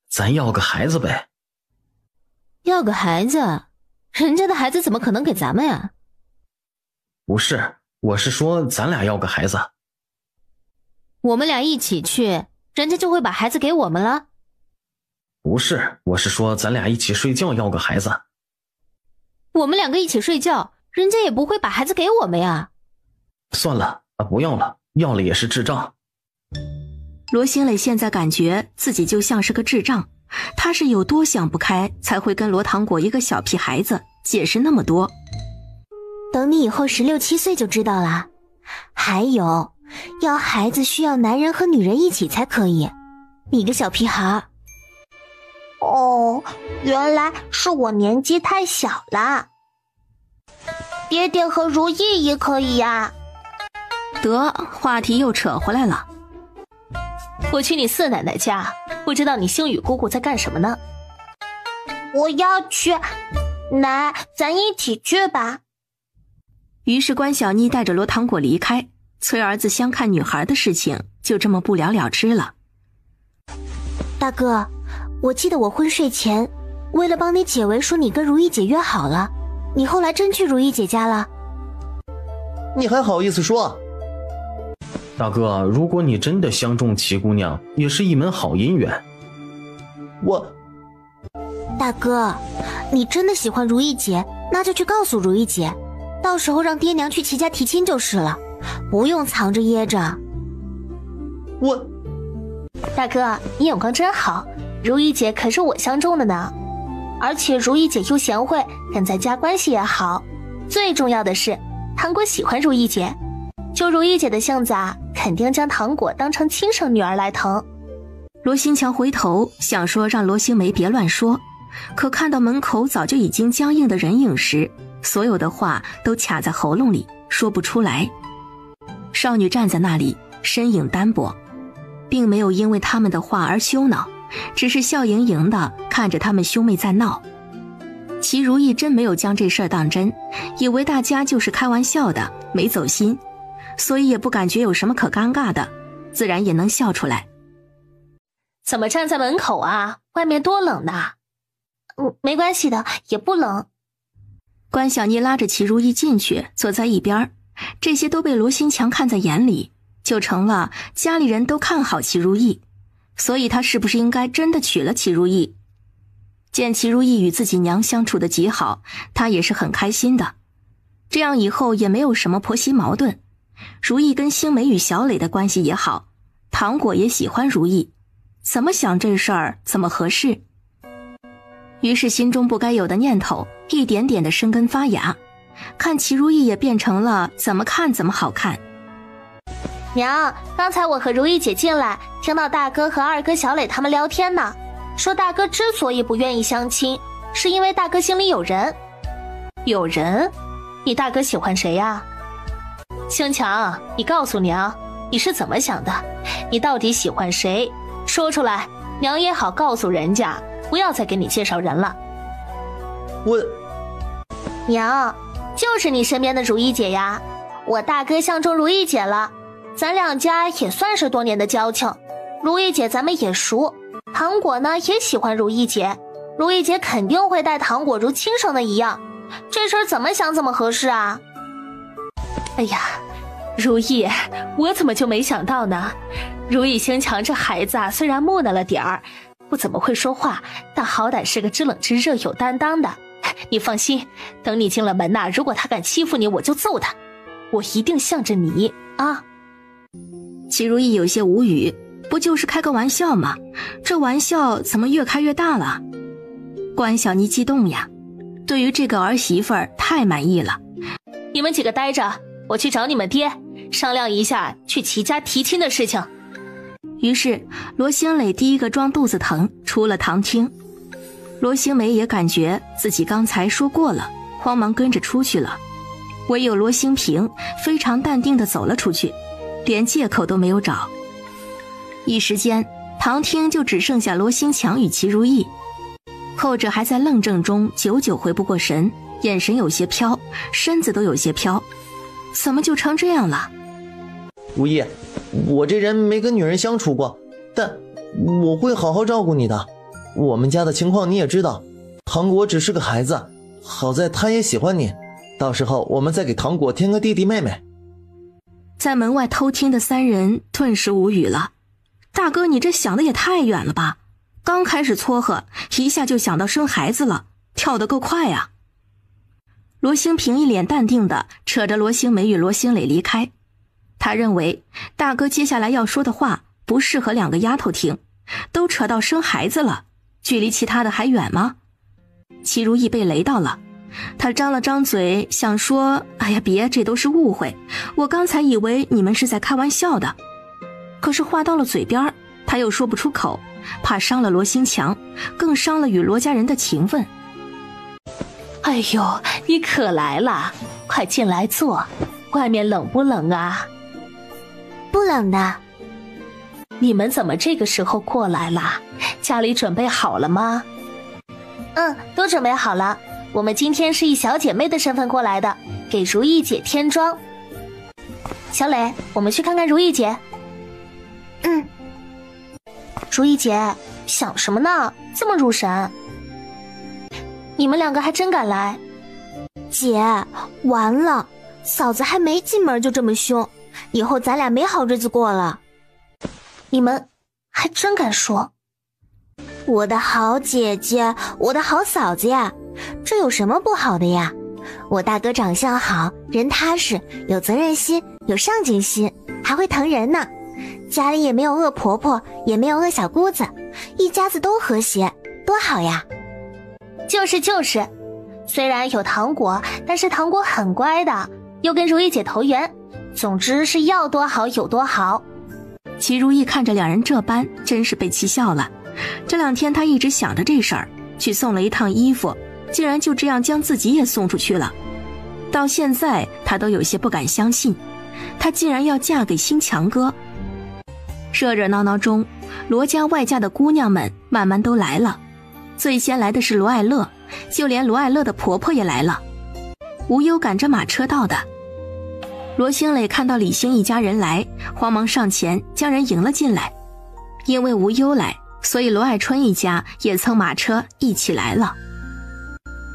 Speaker 6: 咱要个孩子呗。
Speaker 2: 要个孩子？人家的孩子怎么可能给咱们呀？
Speaker 6: 不是，我是说咱俩要个孩子。
Speaker 2: 我们俩一起去，人家就会把孩子给我们了？
Speaker 6: 不是，我是说咱俩一起睡觉要个孩子。
Speaker 2: 我们两个一起睡觉，人家也不会把孩子给我们呀。
Speaker 6: 算了，不要了，要了也是智障。
Speaker 1: 罗新磊现在感觉自己就像是个智障，他是有多想不开才会跟罗糖果一个小屁孩子解释那么多。
Speaker 7: 等你以后16、17岁就知道啦。还有，要孩子需要男人和女人一起才可以。你个小屁孩。
Speaker 4: 哦，原来是我年纪太小了。爹爹和如意姨可以呀。
Speaker 1: 得，话题又扯回来了。
Speaker 3: 我去你四奶奶家，不知道你星宇姑姑在干什么呢？
Speaker 4: 我要去，奶，咱一起去吧。
Speaker 1: 于是关小妮带着罗糖果离开，催儿子相看女孩的事情就这么不了了之了。
Speaker 7: 大哥，我记得我昏睡前为了帮你解围说你跟如意姐约好了，你后来真去如意姐家了？
Speaker 8: 你还好意思说？
Speaker 6: 大哥，如果你真的相中齐姑娘，也是一门好姻缘。
Speaker 7: 大哥，你真的喜欢如意姐，那就去告诉如意姐，到时候让爹娘去齐家提亲就是了，不用藏着掖着。
Speaker 3: 大哥，你眼光真好，如意姐可是我相中的呢。而且如意姐又贤惠，跟咱家关系也好，最重要的是糖果喜欢如意姐，就如意姐的性子啊，肯定将糖果当成亲生女儿来疼。
Speaker 1: 罗新强回头想说让罗星梅别乱说，可看到门口早就已经僵硬的人影时，所有的话都卡在喉咙里，说不出来。少女站在那里，身影单薄，并没有因为他们的话而羞恼，只是笑盈盈地看着他们兄妹在闹。齐如意真没有将这事儿当真，以为大家就是开玩笑的，没走心。所以也不感觉有什么可尴尬的，自然也能笑出来。
Speaker 3: 怎么站在门口啊？外面多冷呐！
Speaker 4: 没关系的，也不冷。
Speaker 1: 关小妮拉着齐如意进去，坐在一边，这些都被罗新强看在眼里，就成了家里人都看好齐如意，所以他是不是应该真的娶了齐如意？见齐如意与自己娘相处得极好，他也是很开心的，这样以后也没有什么婆媳矛盾。如意跟星梅与小磊的关系也好，糖果也喜欢如意，怎么想这事儿怎么合适。于是心中不该有的念头一点点的生根发芽，看齐如意也变成了怎么看怎么好看。
Speaker 4: 娘，刚才我和如意姐进来，听到大哥和二哥小磊他们聊天呢，说大哥之所以不愿意相亲，是因为大哥心里有人。
Speaker 3: 有人？你大哥喜欢谁呀？星强，你告诉娘，你是怎么想的？你到底喜欢谁？说出来，娘也好告诉人家，不要再给你介绍人了。
Speaker 4: 娘，就是你身边的如意姐呀，我大哥相中如意姐了，咱两家也算是多年的交情，如意姐咱们也熟，糖果呢也喜欢如意姐，如意姐肯定会待糖果如亲生的一样，这事儿怎么想怎么合适啊。
Speaker 3: 哎呀，如意，我怎么就没想到呢？如意星强这孩子啊，虽然木讷了点儿，不怎么会说话，但好歹是个知冷知热有担当的。你放心，等你进了门呐，如果他敢欺负你，我就揍他，我一定向着你啊。
Speaker 1: 齐如意有些无语，不就是开个玩笑吗？这玩笑怎么越开越大了？关小妮激动呀，对于这个儿媳妇儿太满意了。
Speaker 3: 你们几个待着，我去找你们爹，商量一下去齐家提亲的事情。
Speaker 1: 于是罗星磊第一个装肚子疼出了堂厅，罗星梅也感觉自己刚才说过了，慌忙跟着出去了。唯有罗星平非常淡定地走了出去，连借口都没有找。一时间堂厅就只剩下罗星强与齐如意，后者还在愣怔中久久回不过神，眼神有些飘，身子都有些飘，怎么就成这样了？
Speaker 9: 如意，我这人没跟女人相处过，但我会好好照顾你的。我们家的情况你也知道，糖果只是个孩子，好在他也喜欢你，到时候我们再给糖果添个弟弟妹妹。
Speaker 1: 在门外偷听的三人顿时无语了。大哥，你这想的也太远了吧，刚开始撮合，一下就想到生孩子了，跳得够快啊。罗星平一脸淡定地扯着罗星梅与罗星磊离开，他认为大哥接下来要说的话不适合两个丫头听，都扯到生孩子了，距离其他的还远吗？齐如意被雷到了，他张了张嘴想说，哎呀别，这都是误会，我刚才以为你们是在开玩笑的，可是话到了嘴边他又说不出口，怕伤了罗星强，更伤了与罗家人的情分。
Speaker 3: 哎呦，你可来了，快进来坐，外面冷不冷啊？
Speaker 7: 不冷的。
Speaker 3: 你们怎么这个时候过来了？家里准备好了吗？
Speaker 4: 都准备好了，我们今天是以小姐妹的身份过来的，给如意姐添妆。小磊，我们去看看如意姐。如意姐，想什么呢？这么入神。你们两个还真敢来。
Speaker 7: 姐，完了，嫂子还没进门就这么凶，以后咱俩没好日子过了。
Speaker 4: 你们还真敢说。
Speaker 7: 我的好姐姐，我的好嫂子呀，这有什么不好的呀？我大哥长相好，人踏实，有责任心，有上进心，还会疼人呢。家里也没有恶婆婆，也没有恶小姑子，一家子都和谐，多好呀。
Speaker 4: 就是，虽然有糖果，但是糖果很乖的，又跟如意姐投缘，总之是要多好有多好。
Speaker 1: 齐如意看着两人这般，真是被气笑了。这2天她一直想着这事儿，去送了一趟衣服，竟然就这样将自己也送出去了。到现在她都有些不敢相信，她竟然要嫁给新强哥。热热闹闹中，罗家外嫁的姑娘们慢慢都来了，最先来的是罗爱乐，就连罗爱乐的婆婆也来了。无忧赶着马车到的。罗兴磊看到李兴一家人来，慌忙上前将人迎了进来。因为无忧来，所以罗爱春一家也蹭马车一起来了。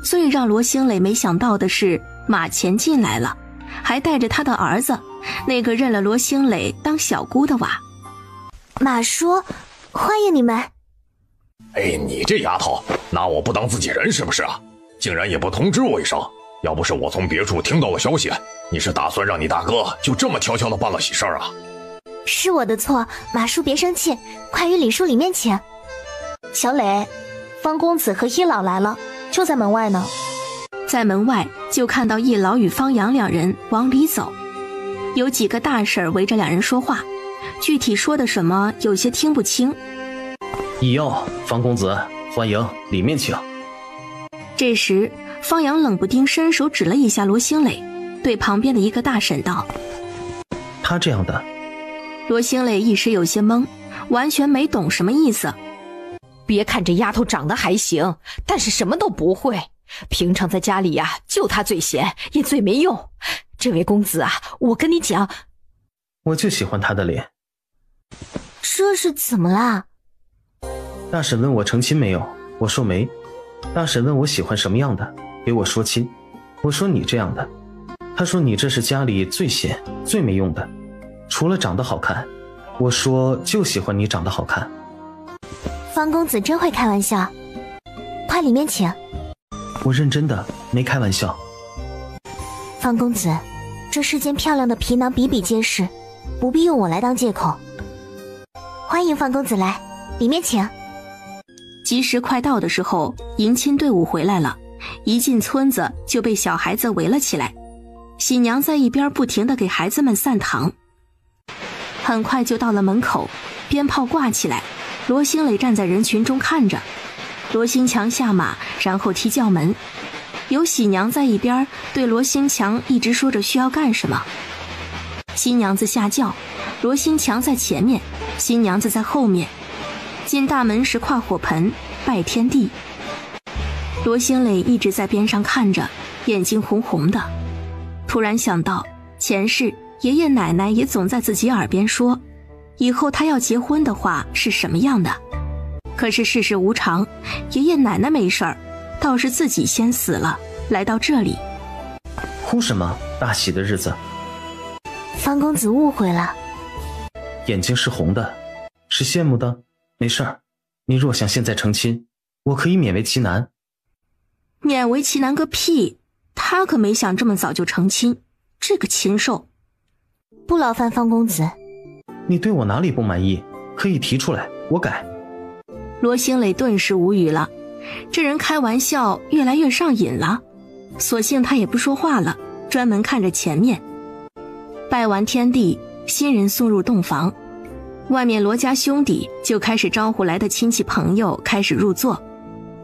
Speaker 1: 最让罗兴磊没想到的是，马前进来了，还带着他的儿子，那个认了罗兴磊当小姑的娃。
Speaker 7: 马叔，欢迎你们。
Speaker 5: 哎，你这丫头，拿我不当自己人是不是啊？竟然也不通知我一声。要不是我从别处听到了消息，你是打算让你大哥就这么悄悄地办了喜事啊？
Speaker 7: 是我的错，马叔别生气，快与李叔里面请。
Speaker 4: 小磊，方公子和一老来了，就在门外呢。
Speaker 1: 在门外就看到一老与方阳两人往里走，有几个大婶围着两人说话，具体说的什么有些听不清。
Speaker 6: 医药，方公子，欢迎，里面请。
Speaker 1: 这时方阳冷不丁伸手指了一下罗兴磊，对旁边的一个大婶道：
Speaker 6: 他这样的。
Speaker 1: 罗兴磊一时有些懵，完全没懂什么意思。
Speaker 2: 别看这丫头长得还行，但是什么都不会。平常在家里呀，就她最闲，也最没用。这位公子啊，我跟你讲，
Speaker 6: 我就喜欢她的脸。
Speaker 7: 这是怎么啦？
Speaker 6: 大婶问我成亲没有，我说没。大婶问我喜欢什么样的，给我说亲。我说你这样的。她说你这是家里最闲最没用的，除了长得好看。我说就喜欢你长得好看。
Speaker 7: 方公子真会开玩笑，快里面请。
Speaker 6: 我认真的，没开玩笑。
Speaker 7: 方公子，这世间漂亮的皮囊比比皆是，不必用我来当借口。欢迎方公子来，里面请。
Speaker 1: 吉时快到的时候，迎亲队伍回来了，一进村子就被小孩子围了起来。喜娘在一边不停地给孩子们散糖。很快就到了门口，鞭炮挂起来，罗兴磊站在人群中看着。罗兴强下马，然后踢轿门。有喜娘在一边对罗兴强一直说着需要干什么。新娘子下轿，罗兴强在前面，新娘子在后面。进大门时跨火盆拜天地。罗兴磊一直在边上看着，眼睛红红的。突然想到前世爷爷奶奶也总在自己耳边说，以后他要结婚的话是什么样的。可是世事无常，爷爷奶奶没事儿，倒是自己先死了，来到这里。
Speaker 6: 哭什么？大喜的日子。
Speaker 7: 方公子误会了。
Speaker 6: 眼睛是红的，是羡慕的。没事儿，你若想现在成亲，我可以勉为其难。
Speaker 1: 勉为其难个屁，他可没想这么早就成亲，这个禽兽。
Speaker 7: 不劳烦方公子。
Speaker 6: 你对我哪里不满意，可以提出来，我改。
Speaker 1: 罗兴磊顿时无语了，这人开玩笑越来越上瘾了，索性他也不说话了，专门看着前面。拜完天地，新人送入洞房，外面罗家兄弟就开始招呼来的亲戚朋友开始入座，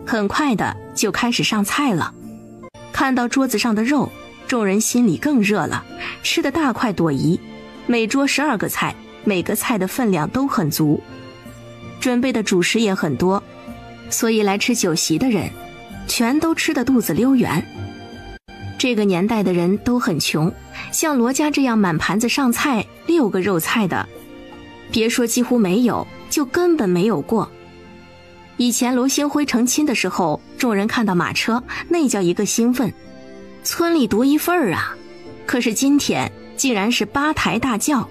Speaker 1: 很快的就开始上菜了。看到桌子上的肉，众人心里更热了，吃得大快朵颐。每桌12个菜，每个菜的分量都很足，准备的主食也很多，所以来吃酒席的人全都吃得肚子溜圆。这个年代的人都很穷，像罗家这样满盘子上菜6个肉菜的，别说几乎没有，就根本没有过。以前罗兴辉成亲的时候，众人看到马车那叫一个兴奋，村里独一份啊。可是今天竟然是8台大轿，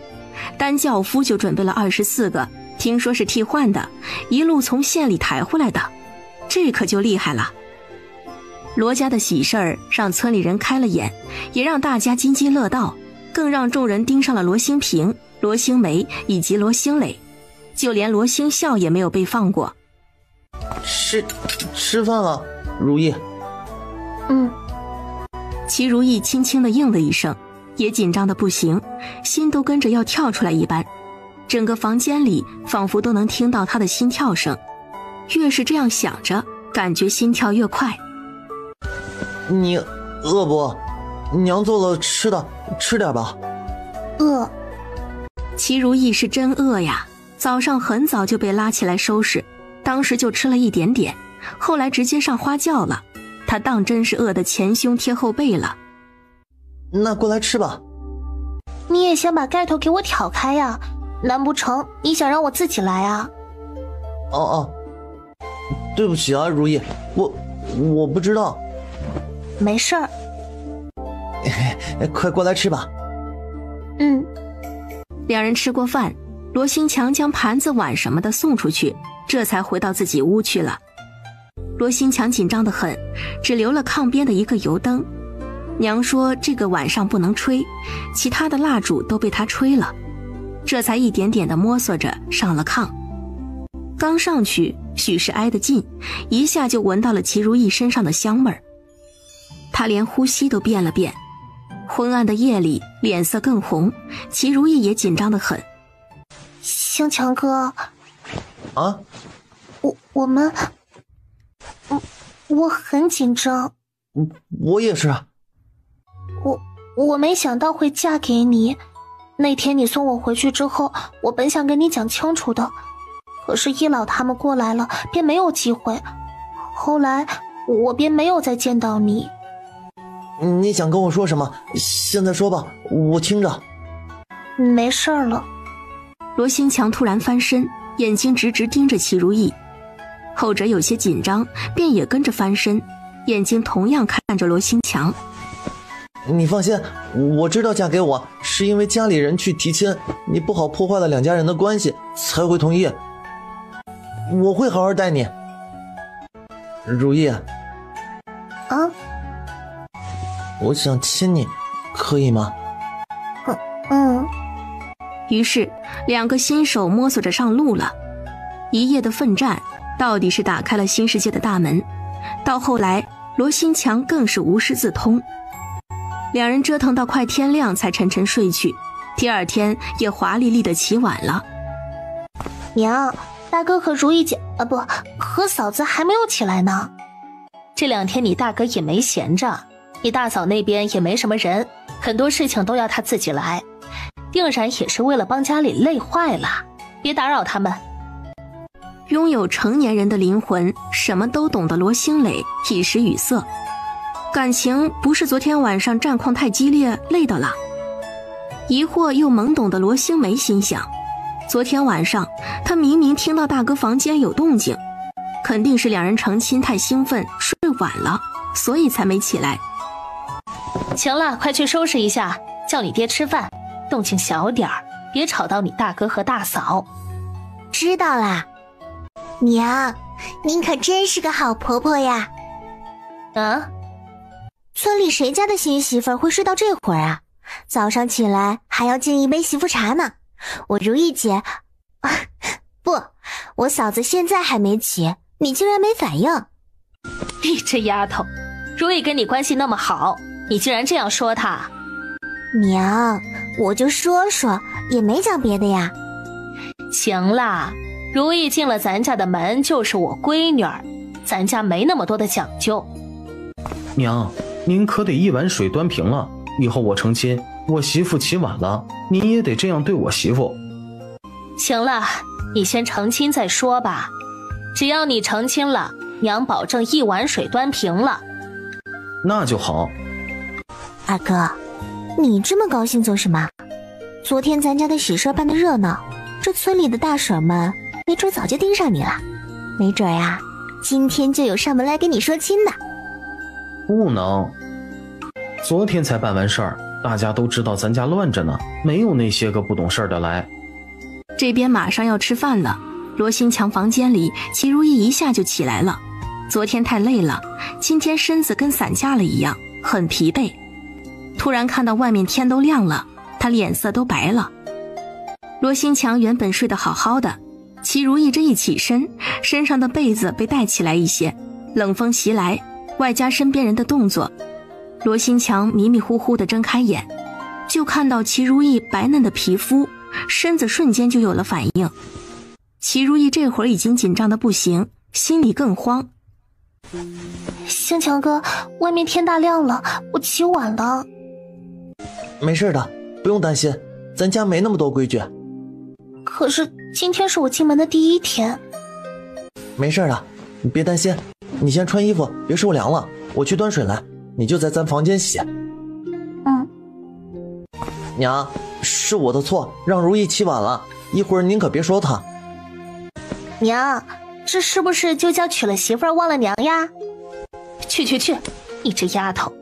Speaker 1: 单轿夫就准备了24个，听说是替换的，一路从县里抬回来的，这可就厉害了。罗家的喜事儿让村里人开了眼，也让大家津津乐道，更让众人盯上了罗兴平、罗兴梅以及罗兴磊，就连罗兴孝也没有被放过。
Speaker 9: 吃饭了，如意。
Speaker 1: 齐如意轻轻地应了一声，也紧张得不行，心都跟着要跳出来一般。整个房间里仿佛都能听到她的心跳声，越是这样想着，感觉心跳越快。
Speaker 9: 你饿不？娘做了吃的，吃点吧。
Speaker 7: 饿。
Speaker 1: 齐如意是真饿呀，早上很早就被拉起来收拾，当时就吃了一点点，后来直接上花轿了。她当真是饿得前胸贴后背了。
Speaker 9: 那过来吃吧。
Speaker 4: 你也先把盖头给我挑开呀，难不成你想让我自己来啊？
Speaker 9: 哦，对不起啊，如意，我不知道。
Speaker 4: 没事儿。
Speaker 9: 快过来吃吧。
Speaker 1: 两人吃过饭，罗新强将盘子碗什么的送出去，这才回到自己屋去了。罗新强紧张得很，只留了炕边的一个油灯。娘说这个晚上不能吹，其他的蜡烛都被他吹了，这才一点点地摸索着上了炕。刚上去，许是挨得近，一下就闻到了齐如意身上的香味儿。他连呼吸都变了变，昏暗的夜里脸色更红，齐如意也紧张得很。
Speaker 4: 兴强哥，
Speaker 9: 啊，
Speaker 4: 我很紧张。
Speaker 9: 我也是啊。
Speaker 4: 我没想到会嫁给你。那天你送我回去之后，我本想跟你讲清楚的，可是一老他们过来了，便没有机会。后来我便没有再见到你。
Speaker 9: 你想跟我说什么？现在说吧，我听着。
Speaker 4: 没事了。
Speaker 1: 罗新强突然翻身，眼睛直直盯着齐如意，后者有些紧张，便也跟着翻身，眼睛同样看着罗新强。
Speaker 9: 你放心，我知道嫁给我是因为家里人去提亲，你不好破坏了两家人的关系，才会同意。我会好好待你。如意。我想亲你，可以吗？
Speaker 1: 于是两个新手摸索着上路了。一夜的奋战到底是打开了新世界的大门，到后来罗新强更是无师自通。两人折腾到快天亮才沉沉睡去，第二天也华丽丽的起晚了。
Speaker 4: 娘，大哥和如意姐和嫂子还没有起来呢。
Speaker 3: 这2天你大哥也没闲着，你大嫂那边也没什么人，很多事情都要他自己来，定然也是为了帮家里累坏了，别打扰他们。
Speaker 1: 拥有成年人的灵魂，什么都懂的罗兴磊一时语塞。感情不是昨天晚上战况太激烈累的了？疑惑又懵懂的罗兴梅心想，昨天晚上他明明听到大哥房间有动静，肯定是两人成亲太兴奋睡晚了，所以才没起来。
Speaker 3: 行了，快去收拾一下，叫你爹吃饭，动静小点儿，别吵到你大哥和大嫂。
Speaker 7: 知道啦。娘，您可真是个好婆婆呀。村里谁家的新媳妇会睡到这会儿啊？早上起来还要敬一杯媳妇茶呢。我如意姐，不，我嫂子现在还没起，你竟然没反应。
Speaker 3: 你这丫头，如意跟你关系那么好，你竟然这样说她。
Speaker 7: 娘，我就说说，也没讲别的呀。
Speaker 3: 行啦，如意进了咱家的门就是我闺女儿，咱家没那么多的讲究。
Speaker 6: 娘，您可得一碗水端平了，以后我成亲，我媳妇起晚了，您也得这样对我媳妇。
Speaker 3: 行了，你先成亲再说吧，只要你成亲了，娘保证一碗水端平了。
Speaker 6: 那就好。
Speaker 7: 二哥，你这么高兴做什么？昨天咱家的喜事办得热闹，这村里的大婶们没准早就盯上你了，没准呀，今天就有上门来跟你说亲的。
Speaker 6: 不能，昨天才办完事儿，大家都知道咱家乱着呢，没有那些个不懂事儿的来。
Speaker 1: 这边马上要吃饭了，罗新强房间里，齐如意一下就起来了。昨天太累了，今天身子跟散架了一样，很疲惫。突然看到外面天都亮了，他脸色都白了。罗新强原本睡得好好的，齐如意这一起身，身上的被子被带起来一些，冷风袭来，外加身边人的动作，罗新强迷迷糊糊地睁开眼，就看到齐如意白嫩的皮肤，身子瞬间就有了反应。齐如意这会儿已经紧张得不行，心里更慌。
Speaker 4: 兴强哥，外面天大亮了，我起晚了。
Speaker 9: 没事的，不用担心，咱家没那么多规矩。
Speaker 4: 可是今天是我进门的第一天。
Speaker 9: 没事的，你别担心，你先穿衣服，别受凉了，我去端水来，你就在咱房间洗。
Speaker 4: 嗯。
Speaker 9: 娘，
Speaker 8: 是我的错，让如意起晚了，一会儿您可别说她。
Speaker 4: 娘，这是不是就叫娶了媳妇儿忘了娘呀？
Speaker 3: 去，你这丫头！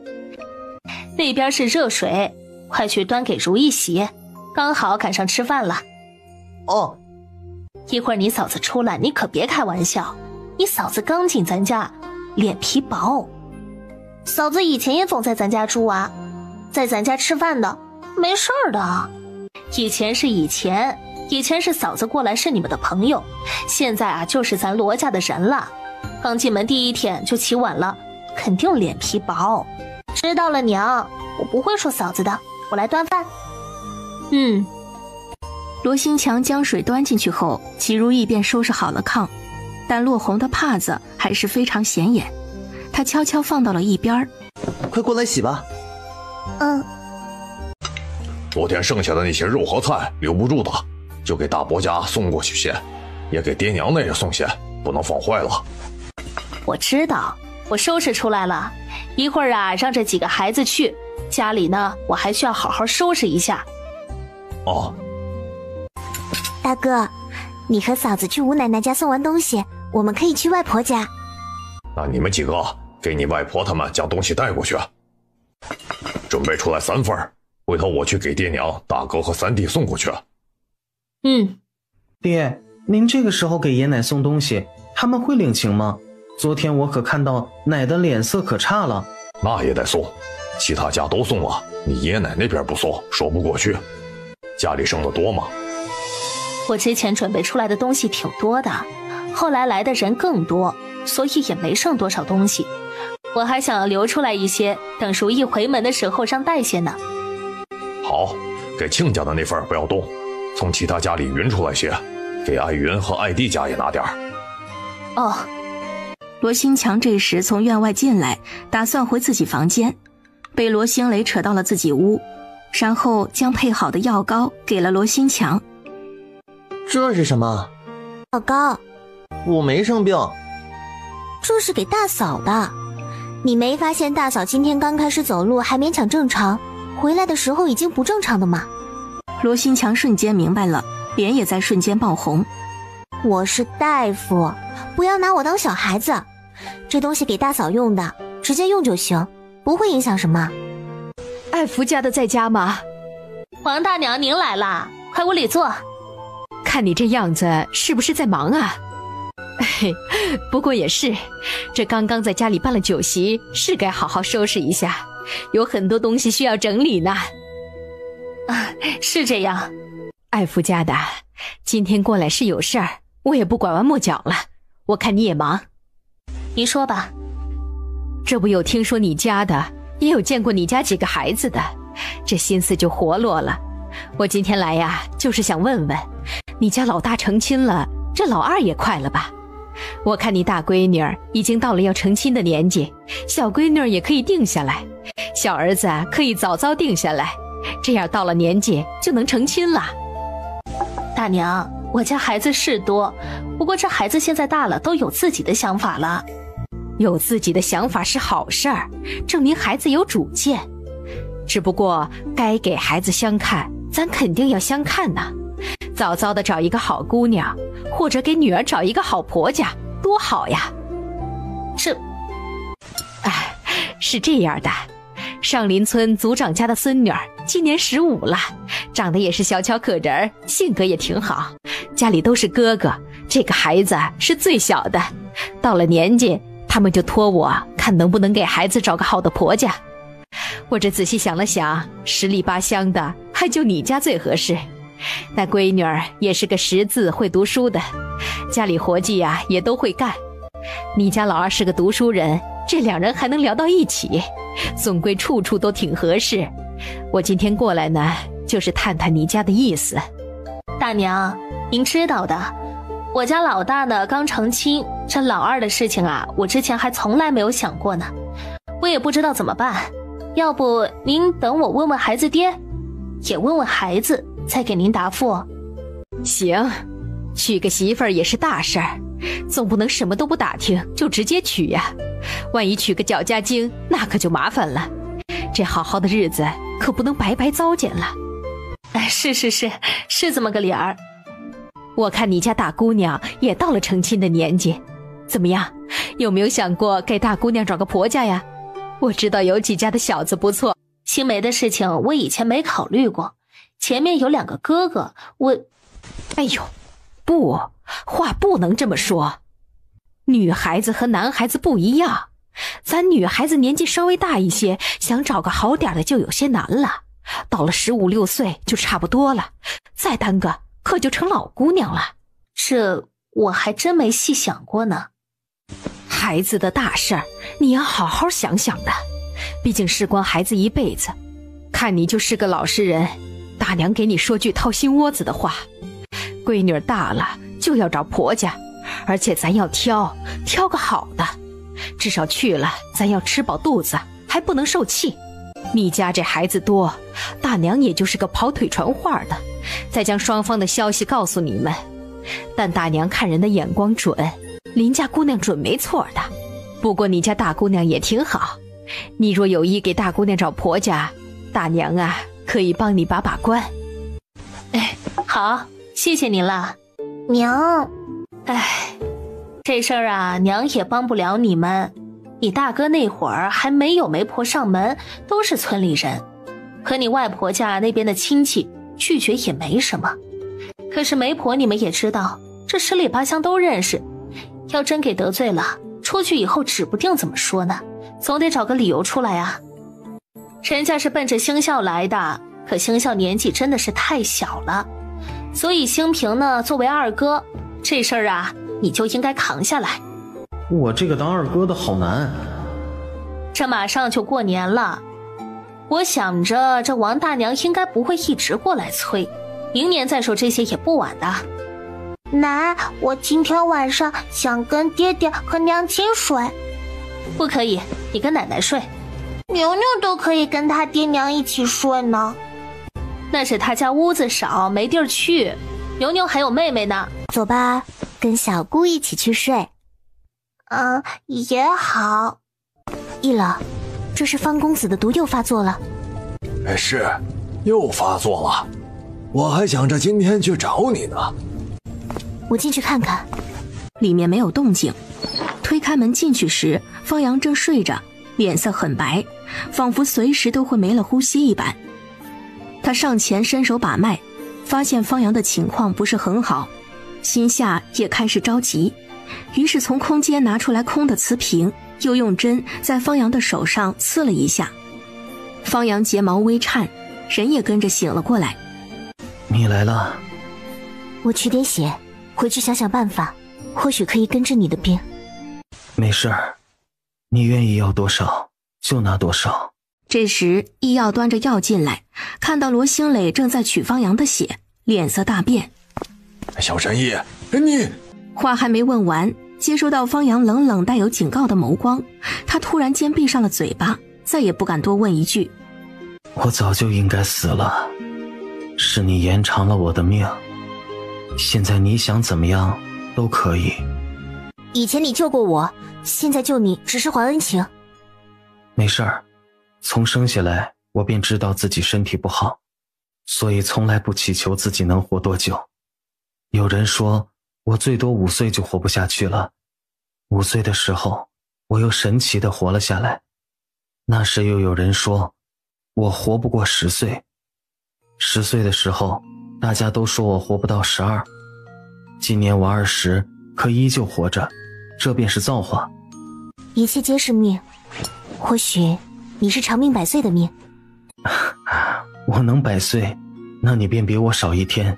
Speaker 3: 那边是热水，快去端给如意洗，刚好赶上吃饭了。
Speaker 8: 哦。
Speaker 3: 一会儿你嫂子出来，你可别开玩笑。你嫂子刚进咱家，脸皮薄。
Speaker 4: 嫂子以前也总在咱家住啊，在咱家吃饭的，没事儿的。
Speaker 3: 以前是嫂子过来是你们的朋友，现在啊就是咱罗家的人了。刚进门第一天就起晚了，肯定脸皮薄。
Speaker 4: 知道了娘，我不会说嫂子的，我来端饭。
Speaker 1: 罗新强将水端进去后，齐如意便收拾好了炕，但落红的帕子还是非常显眼，他悄悄放到了一边。
Speaker 8: 快过来洗吧。
Speaker 5: 昨天剩下的那些肉和菜留不住的，就给大伯家送过去些，也给爹娘那也送些，不能放坏了。
Speaker 3: 我知道，我收拾出来了，一会儿啊让这几个孩子去，家里呢我还需要好好收拾一下。
Speaker 5: 哦。
Speaker 7: 大哥，你和嫂子去吴奶奶家送完东西，我们可以去外婆家。
Speaker 5: 那你们几个给你外婆他们将东西带过去，准备出来3份，回头我去给爹娘、大哥和三弟送过去。
Speaker 6: 爹，您这个时候给爷奶送东西，他们会领情吗？昨天我可看到奶的脸色可差了。
Speaker 5: 那也得送，其他家都送了，你爷奶那边不送，说不过去。家里剩的多吗？
Speaker 3: 我之前准备出来的东西挺多的，后来来的人更多，所以也没剩多少东西。我还想要留出来一些，等如意回门的时候让带些呢。
Speaker 5: 好，给亲家的那份不要动，从其他家里匀出来些，给艾云和艾弟家也拿点儿。
Speaker 3: 哦。
Speaker 1: 罗新强这时从院外进来，打算回自己房间，被罗兴雷扯到了自己屋，然后将配好的药膏给了罗新强。
Speaker 8: 这是什么？
Speaker 7: 药膏。
Speaker 8: 我没生病。
Speaker 7: 这是给大嫂的。你没发现大嫂今天刚开始走路还勉强正常，回来的时候已经不正常的吗？
Speaker 1: 罗新强瞬间明白了，脸也在瞬间爆红。
Speaker 7: 我是大夫，不要拿我当小孩子。这东西给大嫂用的，直接用就行，不会影响什么。
Speaker 2: 艾福家的在家吗？
Speaker 3: 王大娘您来啦，快屋里坐。
Speaker 2: 看你这样子是不是在忙啊？嘿，不过也是，这刚刚在家里办了酒席，是该好好收拾一下，有很多东西需要整理呢。
Speaker 3: 是这样。
Speaker 2: 艾福家的今天过来是有事儿，我也不拐弯抹角了，我看你也忙。
Speaker 3: 你说吧。
Speaker 2: 这不有听说你家的，也有见过你家几个孩子的，这心思就活络了。我今天来呀，就是想问问，你家老大成亲了，这老二也快了吧？我看你大闺女儿已经到了要成亲的年纪，小闺女儿也可以定下来，小儿子可以早早定下来，这样到了年纪就能成亲了。
Speaker 3: 大娘，我家孩子是多，不过这孩子现在大了，都有自己的想法了。
Speaker 2: 有自己的想法是好事儿，证明孩子有主见。只不过该给孩子相看，咱肯定要相看呐。早早的找一个好姑娘，或者给女儿找一个好婆家，多好呀。是这样的，上林村族长家的孙女儿今年15了，长得也是小巧可人，性格也挺好，家里都是哥哥，这个孩子是最小的，到了年纪他们就托我看能不能给孩子找个好的婆家。我这仔细想了想，十里八乡的还就你家最合适。那闺女儿也是个识字会读书的，家里活计呀也都会干。你家老二是个读书人，这两人还能聊到一起，总归处处都挺合适。我今天过来呢，就是探探你家的意思。
Speaker 3: 大娘，您知道的，我家老大呢刚成亲，这老二的事情啊，我之前还从来没有想过呢，我也不知道怎么办。要不您等我问问孩子爹，也问问孩子，再给您答复。
Speaker 2: 行，娶个媳妇儿也是大事儿，总不能什么都不打听就直接娶呀，万一娶个脚家精，那可就麻烦了。这好好的日子可不能白白糟践了。
Speaker 3: 是这么个理儿。
Speaker 2: 我看你家大姑娘也到了成亲的年纪，怎么样？有没有想过给大姑娘找个婆家呀？我知道有几家的小子不错。
Speaker 3: 青梅的事情我以前没考虑过，前面有2个哥哥，
Speaker 2: 哎呦，不，话不能这么说。女孩子和男孩子不一样，咱女孩子年纪稍微大一些，想找个好点的就有些难了，到了15、16岁就差不多了，再耽搁可就成老姑娘了。
Speaker 3: 这我还真没细想过呢。
Speaker 2: 孩子的大事儿你要好好想想的，毕竟事关孩子一辈子。看你就是个老实人，大娘给你说句掏心窝子的话，闺女大了就要找婆家，而且咱要挑个好的，至少去了咱要吃饱肚子，还不能受气。你家这孩子多，大娘也就是个跑腿传话的，再将双方的消息告诉你们。但大娘看人的眼光准，邻家姑娘准没错的。不过你家大姑娘也挺好，你若有意给大姑娘找婆家，大娘啊可以帮你把把关。
Speaker 3: 好，谢谢您了。
Speaker 4: 娘，
Speaker 3: 这事儿啊，娘也帮不了你们。你大哥那会儿还没有媒婆上门，都是村里人，和你外婆家那边的亲戚拒绝也没什么。可是媒婆你们也知道，这十里八乡都认识，要真给得罪了，出去以后指不定怎么说呢，总得找个理由出来啊。人家是奔着星校来的，可星校年纪真的是太小了，所以兴平呢作为二哥，这事儿啊你就应该扛下来。
Speaker 6: 我这个当二哥的好难。
Speaker 3: 这马上就过年了，我想着这王大娘应该不会一直过来催，明年再说这些也不晚的。
Speaker 4: 奶，我今天晚上想跟爹爹和娘亲睡。
Speaker 3: 不可以，你跟奶奶睡。
Speaker 4: 牛牛都可以跟他爹娘一起睡呢。
Speaker 3: 那是他家屋子少，没地儿去。牛牛还有妹妹呢。
Speaker 7: 走吧，跟小姑一起去睡。
Speaker 4: 也好。
Speaker 7: 一老，这是方公子的毒又发作了。
Speaker 5: 是，又发作了。我还想着今天去找你呢。
Speaker 7: 我进去看看。
Speaker 1: 里面没有动静。推开门进去时，方阳正睡着，脸色很白，仿佛随时都会没了呼吸一般。他上前伸手把脉，发现方阳的情况不是很好，心下也开始着急，于是从空间拿出来空的瓷瓶，又用针在方阳的手上刺了一下。方阳睫毛微颤，人也跟着醒了过来。
Speaker 6: 你来了。
Speaker 7: 我取点血，回去想想办法，或许可以根治你的病。
Speaker 6: 没事儿，你愿意要多少就拿多少。
Speaker 1: 这时医药端着药进来，看到罗兴磊正在取方阳的血，脸色大变。
Speaker 5: 小神医，你……
Speaker 1: 话还没问完，接收到方阳冷冷带有警告的眸光，他突然间闭上了嘴巴，再也不敢多问一句。
Speaker 6: 我早就应该死了，是你延长了我的命，现在你想怎么样都可以。
Speaker 7: 以前你救过我，现在救你只是还恩情。
Speaker 6: 没事儿，从生下来我便知道自己身体不好，所以从来不祈求自己能活多久。有人说我最多5岁就活不下去了，5岁的时候我又神奇地活了下来，那时又有人说我活不过10岁，10岁的时候大家都说我活不到12，今年我20，可依旧活着，这便是造化。
Speaker 7: 一切皆是命，或许你是长命100岁的命。
Speaker 6: 我能100岁，那你便比我少1天。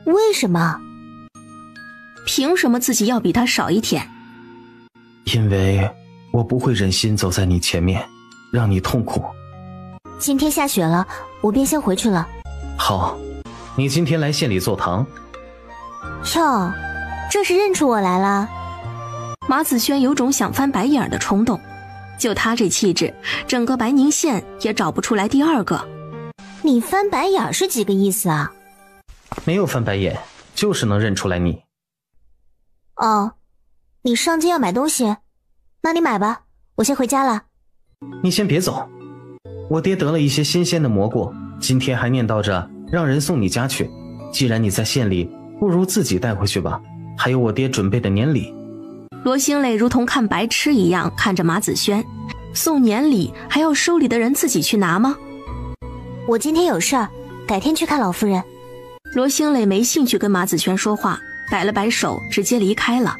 Speaker 7: 为什么？
Speaker 1: 凭什么自己要比他少1天？
Speaker 6: 因为我不会忍心走在你前面，让你痛苦。
Speaker 7: 今天下雪了，我便先回去了。
Speaker 6: 好，你今天来县里坐堂。
Speaker 7: 哟，这是认出我来了。
Speaker 1: 马子轩有种想翻白眼的冲动，就他这气质，整个白宁县也找不出来第二个。
Speaker 7: 你翻白眼是几个意思啊？
Speaker 6: 没有翻白眼，就是能认出来你。
Speaker 7: 哦，你上街要买东西，那你买吧，我先回家了。
Speaker 6: 你先别走，我爹得了一些新鲜的蘑菇，今天还念叨着让人送你家去，既然你在县里，不如自己带回去吧，还有我爹准备的年礼。
Speaker 1: 罗兴磊如同看白痴一样看着马子轩，送年礼还要收礼的人自己去拿吗？
Speaker 7: 我今天有事儿，改天去看老夫人。
Speaker 1: 罗兴磊没兴趣跟马子轩说话，摆了摆手直接离开了。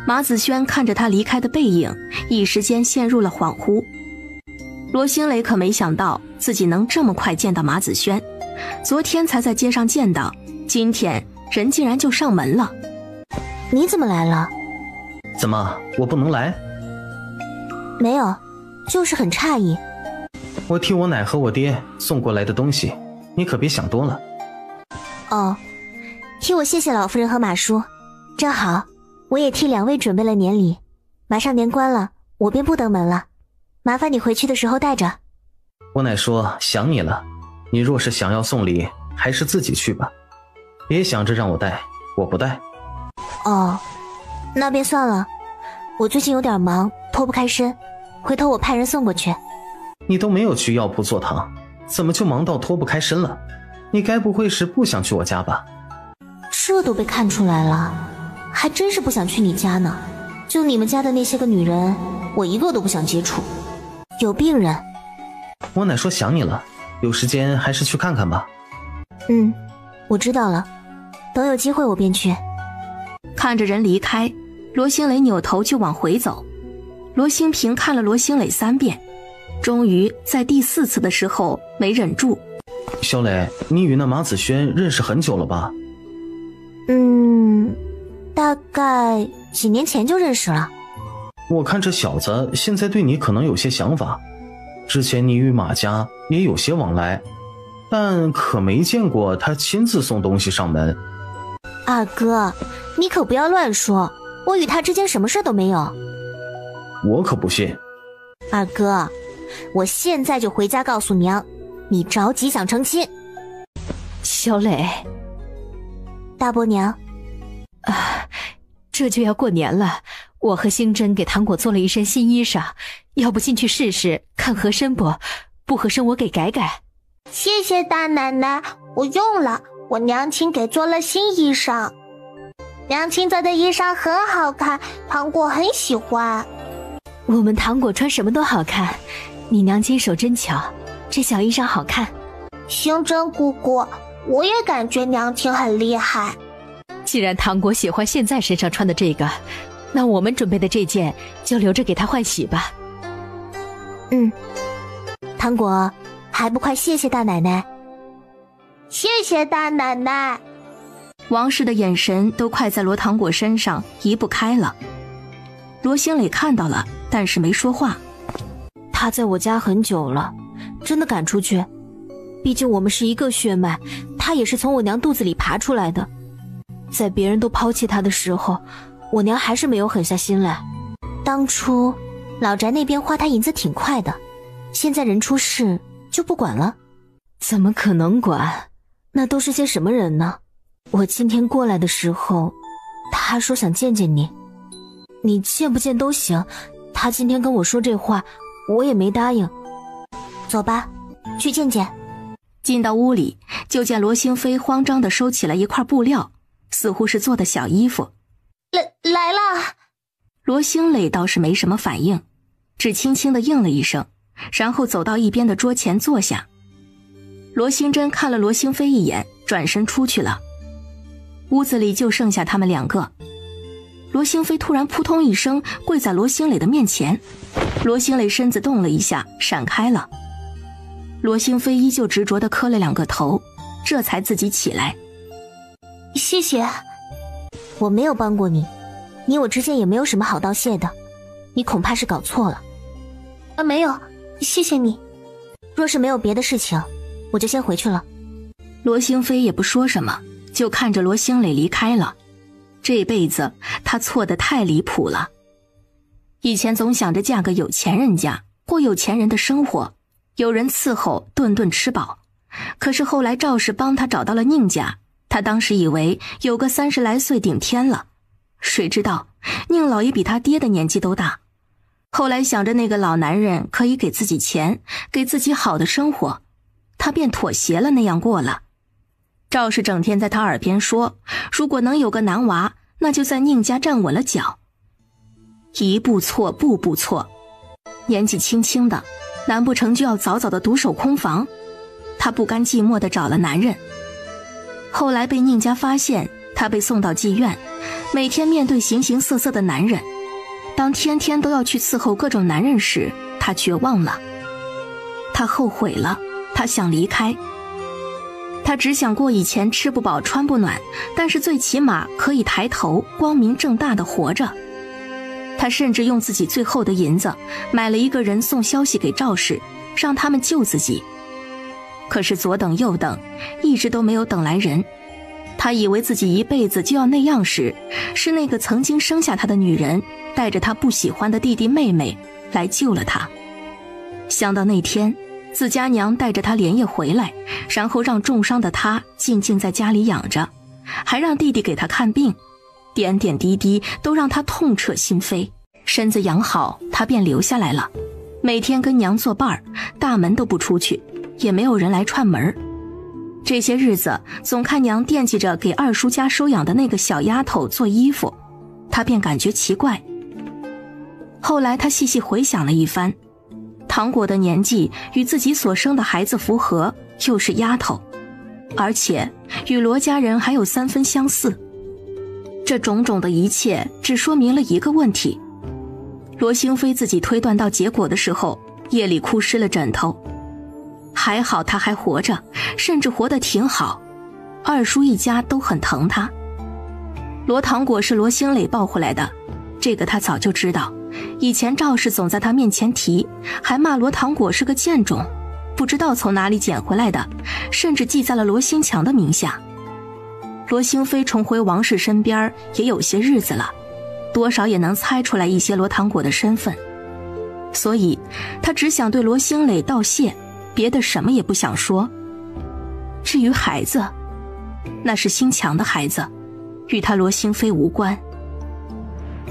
Speaker 1: 马子轩看着他离开的背影，一时间陷入了恍惚。罗兴磊可没想到自己能这么快见到马子轩，昨天才在街上见到，今天人竟然就上门了。
Speaker 7: 你怎么来了？
Speaker 6: 怎么，我不能来？
Speaker 7: 没有，就是很诧异。
Speaker 6: 我替我奶和我爹送过来的东西，你可别想多了。
Speaker 7: 哦，替我谢谢老夫人和马叔，正好我也替两位准备了年礼，马上年关了，我便不登门了，麻烦你回去的时候带着。
Speaker 6: 我奶说想你了，你若是想要送礼，还是自己去吧，别想着让我带，我不带。
Speaker 7: 哦，那便算了，我最近有点忙，脱不开身，回头我派人送过去。
Speaker 6: 你都没有去药铺做汤，怎么就忙到脱不开身了？你该不会是不想去我家吧？
Speaker 7: 这都被看出来了，还真是不想去你家呢。就你们家的那些个女人，我一个都不想接触，有病人。
Speaker 6: 我奶说想你了，有时间还是去看看吧。
Speaker 7: 我知道了，等有机会我便去。
Speaker 1: 看着人离开，罗兴磊扭头就往回走。罗兴平看了罗兴磊3遍，终于在第4次的时候没忍住。
Speaker 6: 小磊，你与那马子轩认识很久了吧？
Speaker 7: 大概几年前就认识了。
Speaker 6: 我看这小子现在对你可能有些想法，之前你与马家也有些往来，但可没见过他亲自送东西上门。
Speaker 7: 二哥，你可不要乱说，我与他之间什么事都没有。
Speaker 6: 我可不信。
Speaker 7: 二哥，我现在就回家告诉娘，你着急想成亲。
Speaker 2: 小磊，
Speaker 7: 大伯娘，
Speaker 2: 这就要过年了，我和星珍给糖果做了一身新衣裳，要不进去试试看合身不？不合身我给改改。
Speaker 4: 谢谢大奶奶，我用了，我娘亲给做了新衣裳。娘亲做的衣裳很好看，糖果很喜欢。
Speaker 2: 我们糖果穿什么都好看，你娘亲手真巧，这小衣裳好看。
Speaker 4: 星珍姑姑，我也感觉娘亲很厉害。
Speaker 2: 既然糖果喜欢现在身上穿的这个，那我们准备的这件就留着给她换洗吧。
Speaker 7: 糖果，还不快谢谢大奶奶。
Speaker 4: 谢谢大奶奶。
Speaker 1: 王氏的眼神都快在罗糖果身上移不开了。罗兴磊看到了，但是没说话。
Speaker 7: 他在我家很久了，真的赶出去？毕竟我们是一个血脉，他也是从我娘肚子里爬出来的。在别人都抛弃他的时候，我娘还是没有狠下心来。当初老宅那边花他银子挺快的，现在人出事就不管了？
Speaker 2: 怎么可能管？
Speaker 7: 那都是些什么人呢？我今天过来的时候，他说想见见你，你见不见都行。他今天跟我说这话，我也没答应。走吧，去见见。
Speaker 1: 进到屋里，就见罗兴飞慌张地收起了一块布料，似乎是做的小衣服。
Speaker 4: 来了。
Speaker 1: 罗兴磊倒是没什么反应，只轻轻地应了一声，然后走到一边的桌前坐下。罗兴珍看了罗兴飞一眼，转身出去了。屋子里就剩下他们2个。罗兴飞突然扑通一声跪在罗兴磊的面前，罗兴磊身子动了一下，闪开了。罗兴飞依旧执着地磕了2个头，这才自己起来。
Speaker 4: 谢谢。
Speaker 7: 我没有帮过你，你我之间也没有什么好道谢的，你恐怕是搞错了。
Speaker 4: 没有，谢谢你。
Speaker 7: 若是没有别的事情，我就先回去了。
Speaker 1: 罗兴飞也不说什么，就看着罗兴磊离开了。这辈子他错得太离谱了。以前总想着嫁个有钱人家，过有钱人的生活，有人伺候，顿顿吃饱。可是后来赵氏帮他找到了宁家，他当时以为有个30来岁顶天了，谁知道宁老爷比他爹的年纪都大。后来想着那个老男人可以给自己钱，给自己好的生活，他便妥协了，那样过了。赵氏整天在他耳边说，如果能有个男娃，那就在宁家站稳了脚。一步错，步步错。年纪轻轻的，难不成就要早早的独守空房？他不甘寂寞地找了男人。后来被宁家发现，他被送到妓院，每天面对形形色色的男人。当天天都要去伺候各种男人时，他绝望了，他后悔了，他想离开。他只想过以前吃不饱穿不暖，但是最起码可以抬头光明正大的活着。他甚至用自己最后的银子买了一个人送消息给赵氏，让他们救自己。可是左等右等，一直都没有等来人。他以为自己一辈子就要那样时，是那个曾经生下他的女人带着他不喜欢的弟弟妹妹来救了他。想到那天自家娘带着他连夜回来，然后让重伤的他静静在家里养着，还让弟弟给他看病，点点滴滴都让他痛彻心扉。身子养好，他便留下来了，每天跟娘作伴儿，大门都不出去，也没有人来串门。这些日子总看娘惦记着给二叔家收养的那个小丫头做衣服，他便感觉奇怪。后来他细细回想了一番，糖果的年纪与自己所生的孩子符合，又是丫头，而且与罗家人还有3分相似。这种种的一切只说明了一个问题：罗兴飞自己推断到结果的时候，夜里哭湿了枕头。还好他还活着，甚至活得挺好，二叔一家都很疼他。罗糖果是罗兴磊抱回来的，这个他早就知道，以前赵氏总在他面前提，还骂罗糖果是个贱种，不知道从哪里捡回来的，甚至记在了罗兴强的名下。罗兴飞重回王氏身边也有些日子了，多少也能猜出来一些罗糖果的身份，所以他只想对罗兴磊道谢，别的什么也不想说。至于孩子，那是兴强的孩子，与他罗兴飞无关，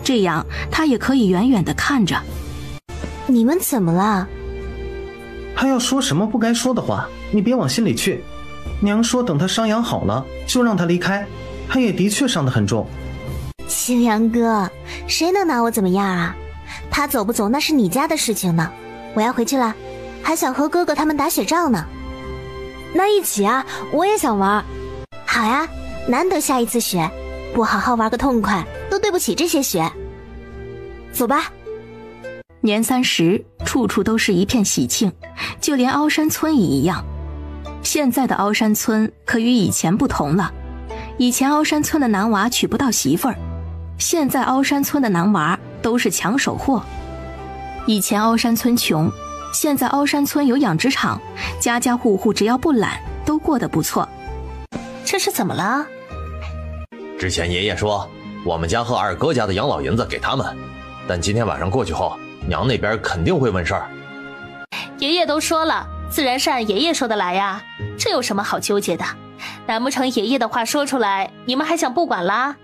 Speaker 1: 这样他也可以远远地看着。
Speaker 7: 你们怎么了？
Speaker 6: 他要说什么不该说的话，你别往心里去。娘说等他伤养好了就让他离开，他也的确伤得很重。
Speaker 7: 青阳哥，谁能拿我怎么样啊？他走不走那是你家的事情呢，我要回去了，还想和哥哥他们打雪仗呢。那一起啊，我也想玩。好呀，难得下一次雪，不好好玩个痛快，都对不起这些雪。走吧。
Speaker 1: 年30，处处都是一片喜庆，就连凹山村也一样。现在的凹山村可与以前不同了，以前凹山村的男娃娶不到媳妇儿，现在凹山村的男娃都是抢手货。以前凹山村穷，现在凹山村有养殖场，家家户户只要不懒都过得不错。
Speaker 3: 这是怎么了？
Speaker 8: 之前爷爷说我们家和二哥家的养老银子给他们，但今天晚上过去后，娘那边肯定会问事儿。
Speaker 3: 爷爷都说了，自然是按爷爷说的来呀，这有什么好纠结的？难不成爷爷的话说出来，你们还想不管啦？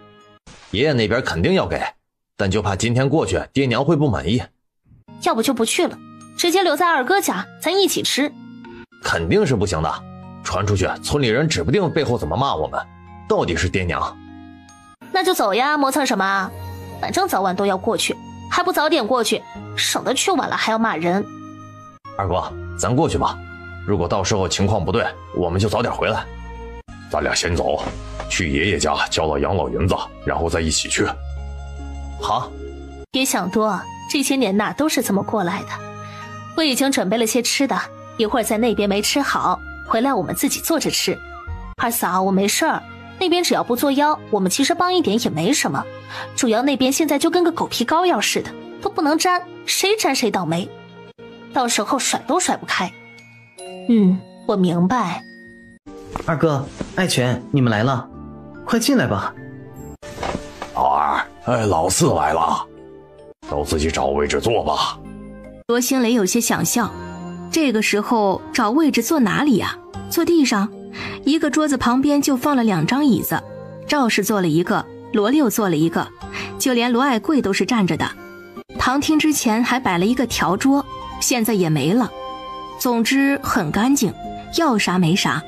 Speaker 8: 爷爷那边肯定要给，但就怕今天过去爹娘会不满意。
Speaker 3: 要不就不去了，直接留在二哥家，咱一起吃。
Speaker 8: 肯定是不行的，传出去村里人指不定背后怎么骂我们，到底是爹娘。
Speaker 3: 那就走呀，磨蹭什么？反正早晚都要过去，还不早点过去，省得去晚了还要骂人。
Speaker 8: 二哥，咱过去吧，如果到时候情况不对，我们就早点回来。
Speaker 5: 咱俩先走，去爷爷家交了养老银子，然后再一起去。
Speaker 8: 好。
Speaker 3: 别想多，这些年呐都是这么过来的。我已经准备了些吃的，一会儿在那边没吃好，回来我们自己做着吃。二嫂，我没事儿，那边只要不作妖，我们其实帮一点也没什么。主要那边现在就跟个狗皮膏药似的，都不能沾，谁沾谁倒霉，到时候甩都甩不开。我明白。
Speaker 6: 二哥、爱犬，你们来了，快进来吧。
Speaker 5: 老二，老四来了，都自己找位置坐吧。
Speaker 1: 罗兴磊有些想笑，这个时候找位置坐哪里呀？坐地上？一个桌子旁边就放了2张椅子，赵氏坐了一个，罗六坐了一个，就连罗爱贵都是站着的。堂厅之前还摆了一个条桌，现在也没了。总之很干净，要啥没啥。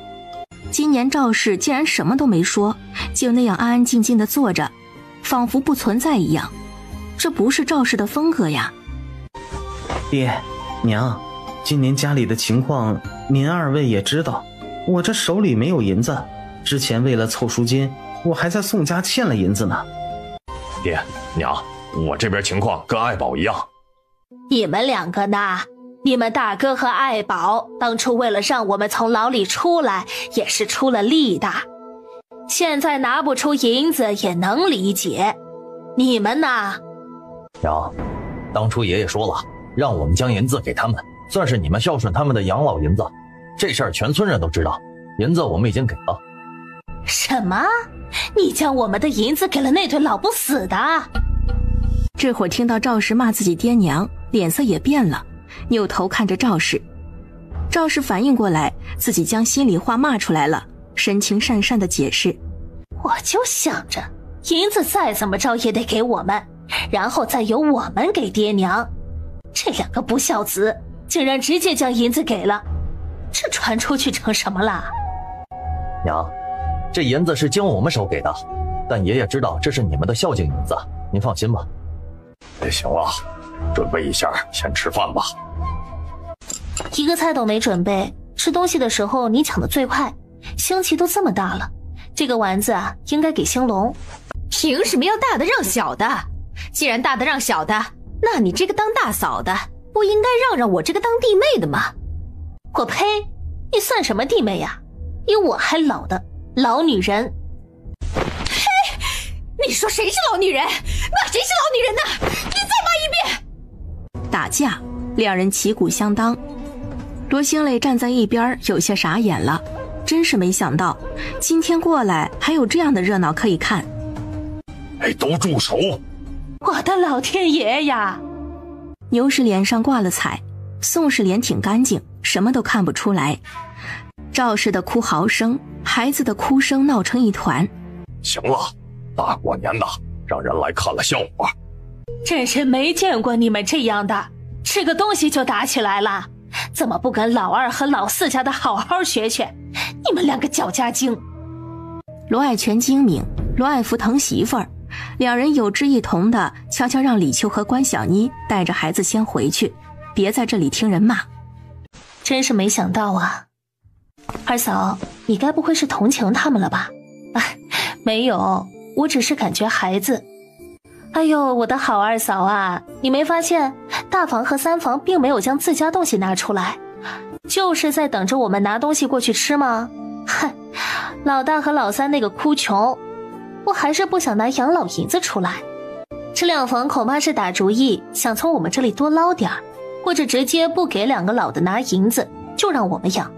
Speaker 1: 今年赵氏竟然什么都没说，就那样安安静静的坐着，仿佛不存在一样。这不是赵氏的风格呀。
Speaker 6: 爹娘，今年家里的情况您二位也知道，我这手里没有银子，之前为了凑赎金，我还在宋家欠了银子呢。
Speaker 5: 爹娘，我这边情况跟爱宝一样。
Speaker 3: 你们两个呢？你们大哥和爱宝当初为了让我们从牢里出来，也是出了力的。现在拿不出银子也能理解。你们呢？
Speaker 8: 娘，当初爷爷说了，让我们将银子给他们，算是你们孝顺他们的养老银子。这事儿全村人都知道，银子我们已经给了。
Speaker 3: 什么？你将我们的银子给了那对老不死的？
Speaker 1: 这会儿听到赵氏骂自己爹娘，脸色也变了，扭头看着赵氏。赵氏反应过来，自己将心里话骂出来了，神情讪讪地解释：
Speaker 3: 我就想着银子再怎么着也得给我们，然后再由我们给爹娘。这两个不孝子竟然直接将银子给了，这传出去成什么了？
Speaker 8: 娘，这银子是经我们手给的，但爷爷知道这是你们的孝敬银子，您放心吧。
Speaker 5: 行了，准备一下，先吃饭吧。
Speaker 4: 一个菜都没准备，吃东西的时候你抢得最快，星期都这么大了，这个丸子啊应该给兴隆。
Speaker 2: 凭什么要大的让小的？既然大的让小的，那你这个当大嫂的不应该让我这个当弟妹的吗？
Speaker 4: 我呸！你算什么弟妹呀？比我还老的老女人。
Speaker 2: 嘿，你说谁是老女人？骂谁是老女人呢？你再骂一遍！
Speaker 1: 打架，两人旗鼓相当。罗兴磊站在一边有些傻眼了，真是没想到今天过来还有这样的热闹可以看。
Speaker 5: 哎，都住手！
Speaker 3: 我的老天爷呀！
Speaker 1: 牛氏脸上挂了彩，宋氏脸挺干净，什么都看不出来。赵氏的哭嚎声，孩子的哭声闹成一团。
Speaker 5: 行了，大过年的让人来看了笑话。
Speaker 3: 真是没见过你们这样的，吃个东西就打起来了，怎么不跟老二和老四家的好好学学？你们两个搅家精。
Speaker 1: 罗爱全精明，罗爱福疼媳妇儿，两人有志一同的悄悄让李秋和关小妮带着孩子先回去，别在这里听人骂。
Speaker 4: 真是没想到啊。二嫂，你该不会是同情他们了吧？
Speaker 3: 没有，我只是感觉孩子。
Speaker 4: 哎呦，我的好二嫂啊，你没发现大房和三房并没有将自家东西拿出来，就是在等着我们拿东西过去吃吗？哼，老大和老三那个哭穷，我还是不想拿养老银子出来。这两房恐怕是打主意，想从我们这里多捞点儿，或者直接不给两个老的拿银子，就让我们养。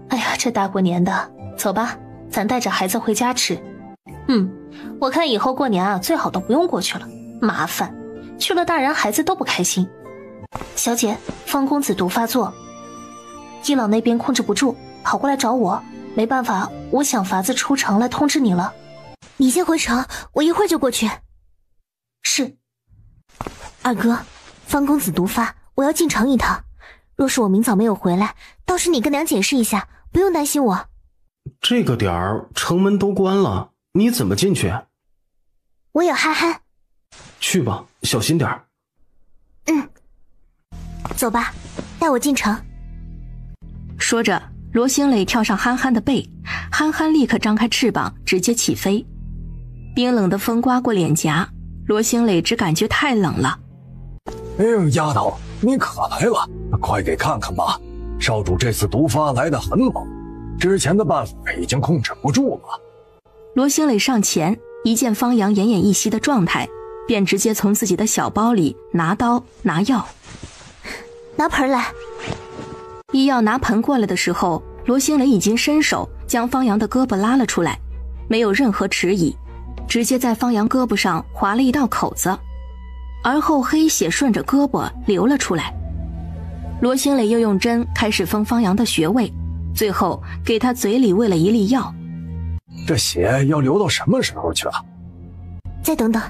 Speaker 4: 哎呀，这大过年的，走吧，咱带着孩子回家吃。我看以后过年啊，最好都不用过去了，麻烦，去了大人孩子都不开心。小姐，方公子毒发作，一老那边控制不住，跑过来找我，没办法，我想法子出城来通知你了。
Speaker 7: 你先回城，我一会儿就过去。
Speaker 4: 是。
Speaker 7: 二哥，方公子毒发，我要进城一趟。若是我明早没有回来，倒是你跟娘解释一下，不用担心我。
Speaker 6: 这个点儿城门都关了，你怎么进去？
Speaker 7: 我有憨憨。
Speaker 6: 去吧，小心点儿。
Speaker 7: 走吧，带我进城。
Speaker 1: 说着，罗兴磊跳上憨憨的背，憨憨立刻张开翅膀，直接起飞。冰冷的风刮过脸颊，罗兴磊只感觉太冷了。
Speaker 5: 哎呦，丫头，你可来了，快给看看吧！少主这次毒发来得很猛，之前的办法已经控制不住了。
Speaker 1: 罗兴磊上前，一见方阳奄奄一息的状态，便直接从自己的小包里拿刀拿药。
Speaker 7: 拿盆来。
Speaker 1: 医药拿盆过来的时候，罗兴磊已经伸手将方阳的胳膊拉了出来，没有任何迟疑，直接在方阳胳膊上划了一道口子，而后黑血顺着胳膊流了出来。罗兴磊又用针开始封方阳的穴位，最后给他嘴里喂了一粒药。
Speaker 5: 这血要流到什么时候去啊？
Speaker 7: 再等等，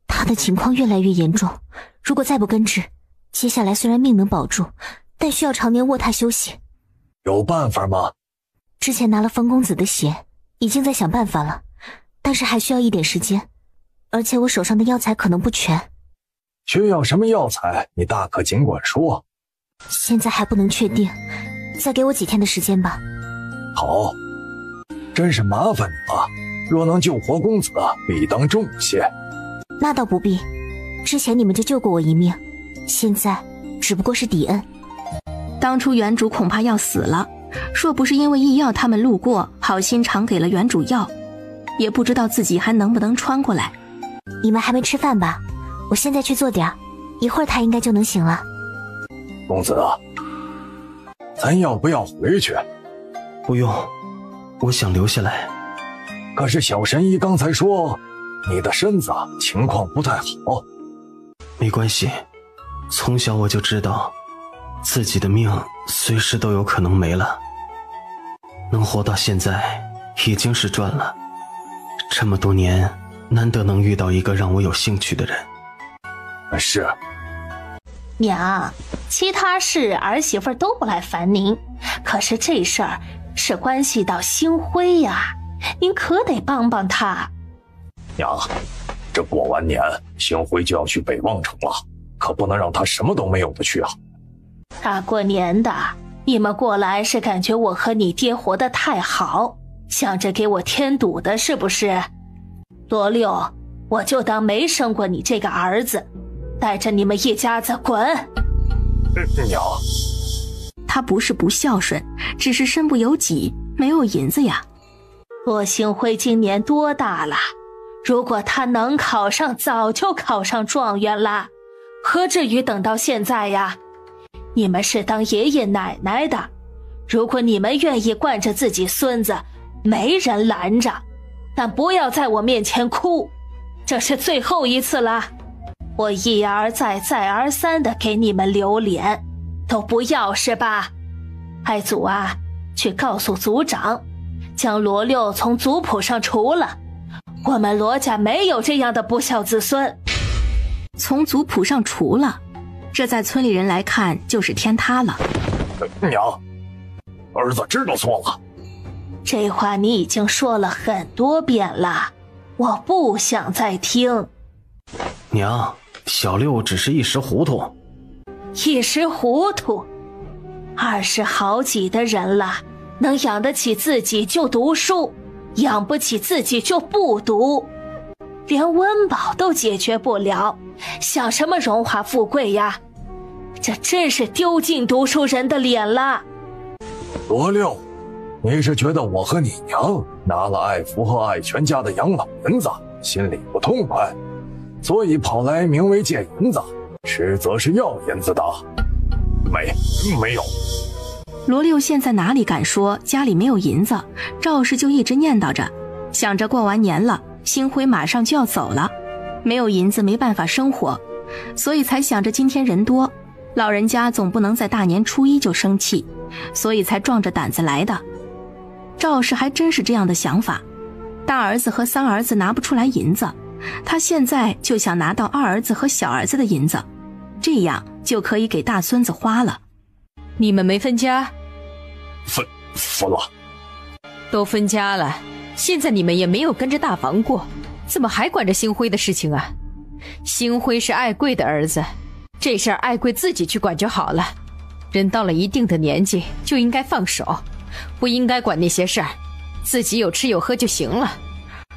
Speaker 7: 他的情况越来越严重，如果再不根治，接下来虽然命能保住，但需要常年卧榻休息。
Speaker 9: 有办法吗？
Speaker 7: 之前拿了方公子的血，已经在想办法了，但是还需要一点时间，而且我手上的药材可能不全。
Speaker 9: 需要什么药材，你大可尽管说。
Speaker 7: 现在还不能确定，再给我几天的时间吧。
Speaker 9: 好，真是麻烦你了。若能救活公子，必当重谢。
Speaker 7: 那倒不必，之前你们就救过我一命，现在只不过是抵恩。
Speaker 1: 当初原主恐怕要死了，若不是因为医药他们路过，好心肠给了原主药，也不知道自己还能不能穿过来。
Speaker 7: 你们还没吃饭吧？我现在去做点，一会儿他应该就能醒了。
Speaker 9: 公子，咱要不要回去？
Speaker 6: 不用，我想留下来。
Speaker 9: 可是小神医刚才说你的身子情况不太好。
Speaker 6: 没关系，从小我就知道自己的命随时都有可能没了，能活到现在已经是赚了。这么多年难得能遇到一个让我有兴趣的人。
Speaker 9: 是
Speaker 3: 娘，其他事儿媳妇都不来烦您，可是这事儿是关系到星辉呀，您可得帮帮他。
Speaker 9: 娘，这过完年星辉就要去北望城了，可不能让他什么都没有的去啊。
Speaker 3: 大过年的，你们过来是感觉我和你爹活得太好，想着给我添堵的是不是？罗六，我就当没生过你这个儿子，带着你们一家子滚！
Speaker 9: 娘，
Speaker 1: 他不是不孝顺，只是身不由己，没有银子呀。
Speaker 3: 骆星辉今年多大了？如果他能考上，早就考上状元了，何至于等到现在呀？你们是当爷爷奶奶的，如果你们愿意惯着自己孙子，没人拦着，但不要在我面前哭，这是最后一次了。我一而再再而三的给你们留脸，都不要是吧？爱祖啊，去告诉族长，将罗六从族谱上除了，我们罗家没有这样的不孝子孙。
Speaker 1: 从族谱上除了，这在村里人来看就是天塌了。
Speaker 9: 娘，儿子知道错了。
Speaker 3: 这话你已经说了很多遍了，我不想再听。
Speaker 6: 娘，小六只是一时糊涂。
Speaker 3: 一时糊涂？20好几的人了，能养得起自己就读书，养不起自己就不读，连温饱都解决不了，想什么荣华富贵呀？这真是丢尽读书人的脸了。
Speaker 9: 罗六，你是觉得我和你娘拿了爱福和爱全家的养老银子，心里不痛快，所以跑来名为借银子，实则是要银子的？没有。
Speaker 1: 罗六现在哪里敢说家里没有银子，赵氏就一直念叨着，想着过完年了，星辉马上就要走了，没有银子没办法生活，所以才想着今天人多，老人家总不能在大年初一就生气，所以才壮着胆子来的。赵氏还真是这样的想法，大儿子和三儿子拿不出来银子，他现在就想拿到二儿子和小儿子的银子，这样就可以给大孙子花了。
Speaker 2: 你们没分家？
Speaker 9: 分了。
Speaker 2: 都分家了，现在你们也没有跟着大房过，怎么还管着星辉的事情啊？星辉是爱贵的儿子，这事儿爱贵自己去管就好了。人到了一定的年纪就应该放手，不应该管那些事儿，自己有吃有喝就行了。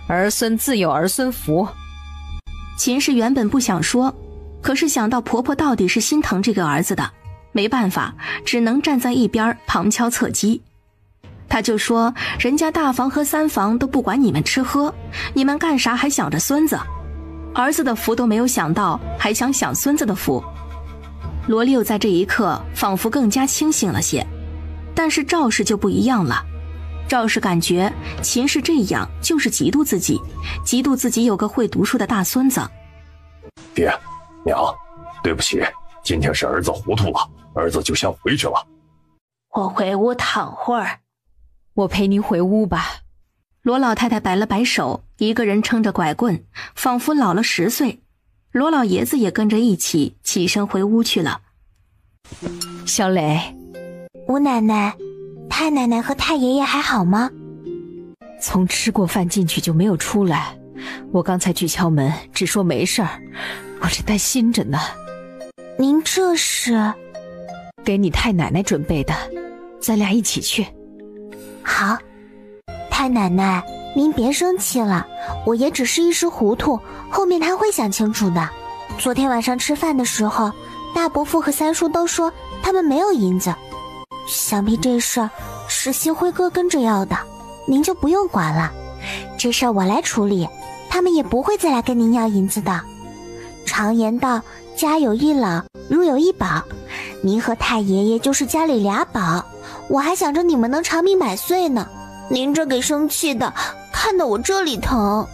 Speaker 2: 儿孙自有儿孙福。
Speaker 1: 秦氏原本不想说，可是想到婆婆到底是心疼这个儿子的，没办法，只能站在一边旁敲侧击。他就说，人家大房和三房都不管你们吃喝，你们干啥还想着孙子？儿子的福都没有想到，还想孙子的福。罗六在这一刻仿佛更加清醒了些，但是赵氏就不一样了。赵氏感觉秦氏这样就是嫉妒自己，嫉妒自己有个会读书的大孙子。
Speaker 9: 爹娘，对不起，今天是儿子糊涂了，儿子就先回去了。
Speaker 3: 我回屋躺会儿。
Speaker 2: 我陪您回屋吧。
Speaker 1: 罗老太太摆了摆手，一个人撑着拐棍，仿佛老了10岁。罗老爷子也跟着一起起身回屋去了。
Speaker 2: 小磊，
Speaker 7: 吴奶奶，太奶奶和太爷爷还好吗？
Speaker 2: 从吃过饭进去就没有出来，我刚才去敲门，只说没事儿，我这担心着呢。
Speaker 7: 您这是？
Speaker 2: 给你太奶奶准备的，咱俩一起去。
Speaker 7: 好，太奶奶，您别生气了，我也只是一时糊涂，后面他会想清楚的。昨天晚上吃饭的时候，大伯父和三叔都说他们没有银子，想必这事儿是新辉哥跟着要的，您就不用管了，这事儿我来处理，他们也不会再来跟您要银子的。常言道，家有一老，如有一宝，您和太爷爷就是家里俩宝，我还想着你们能长命百岁呢，您这给生气的，看得我这里疼。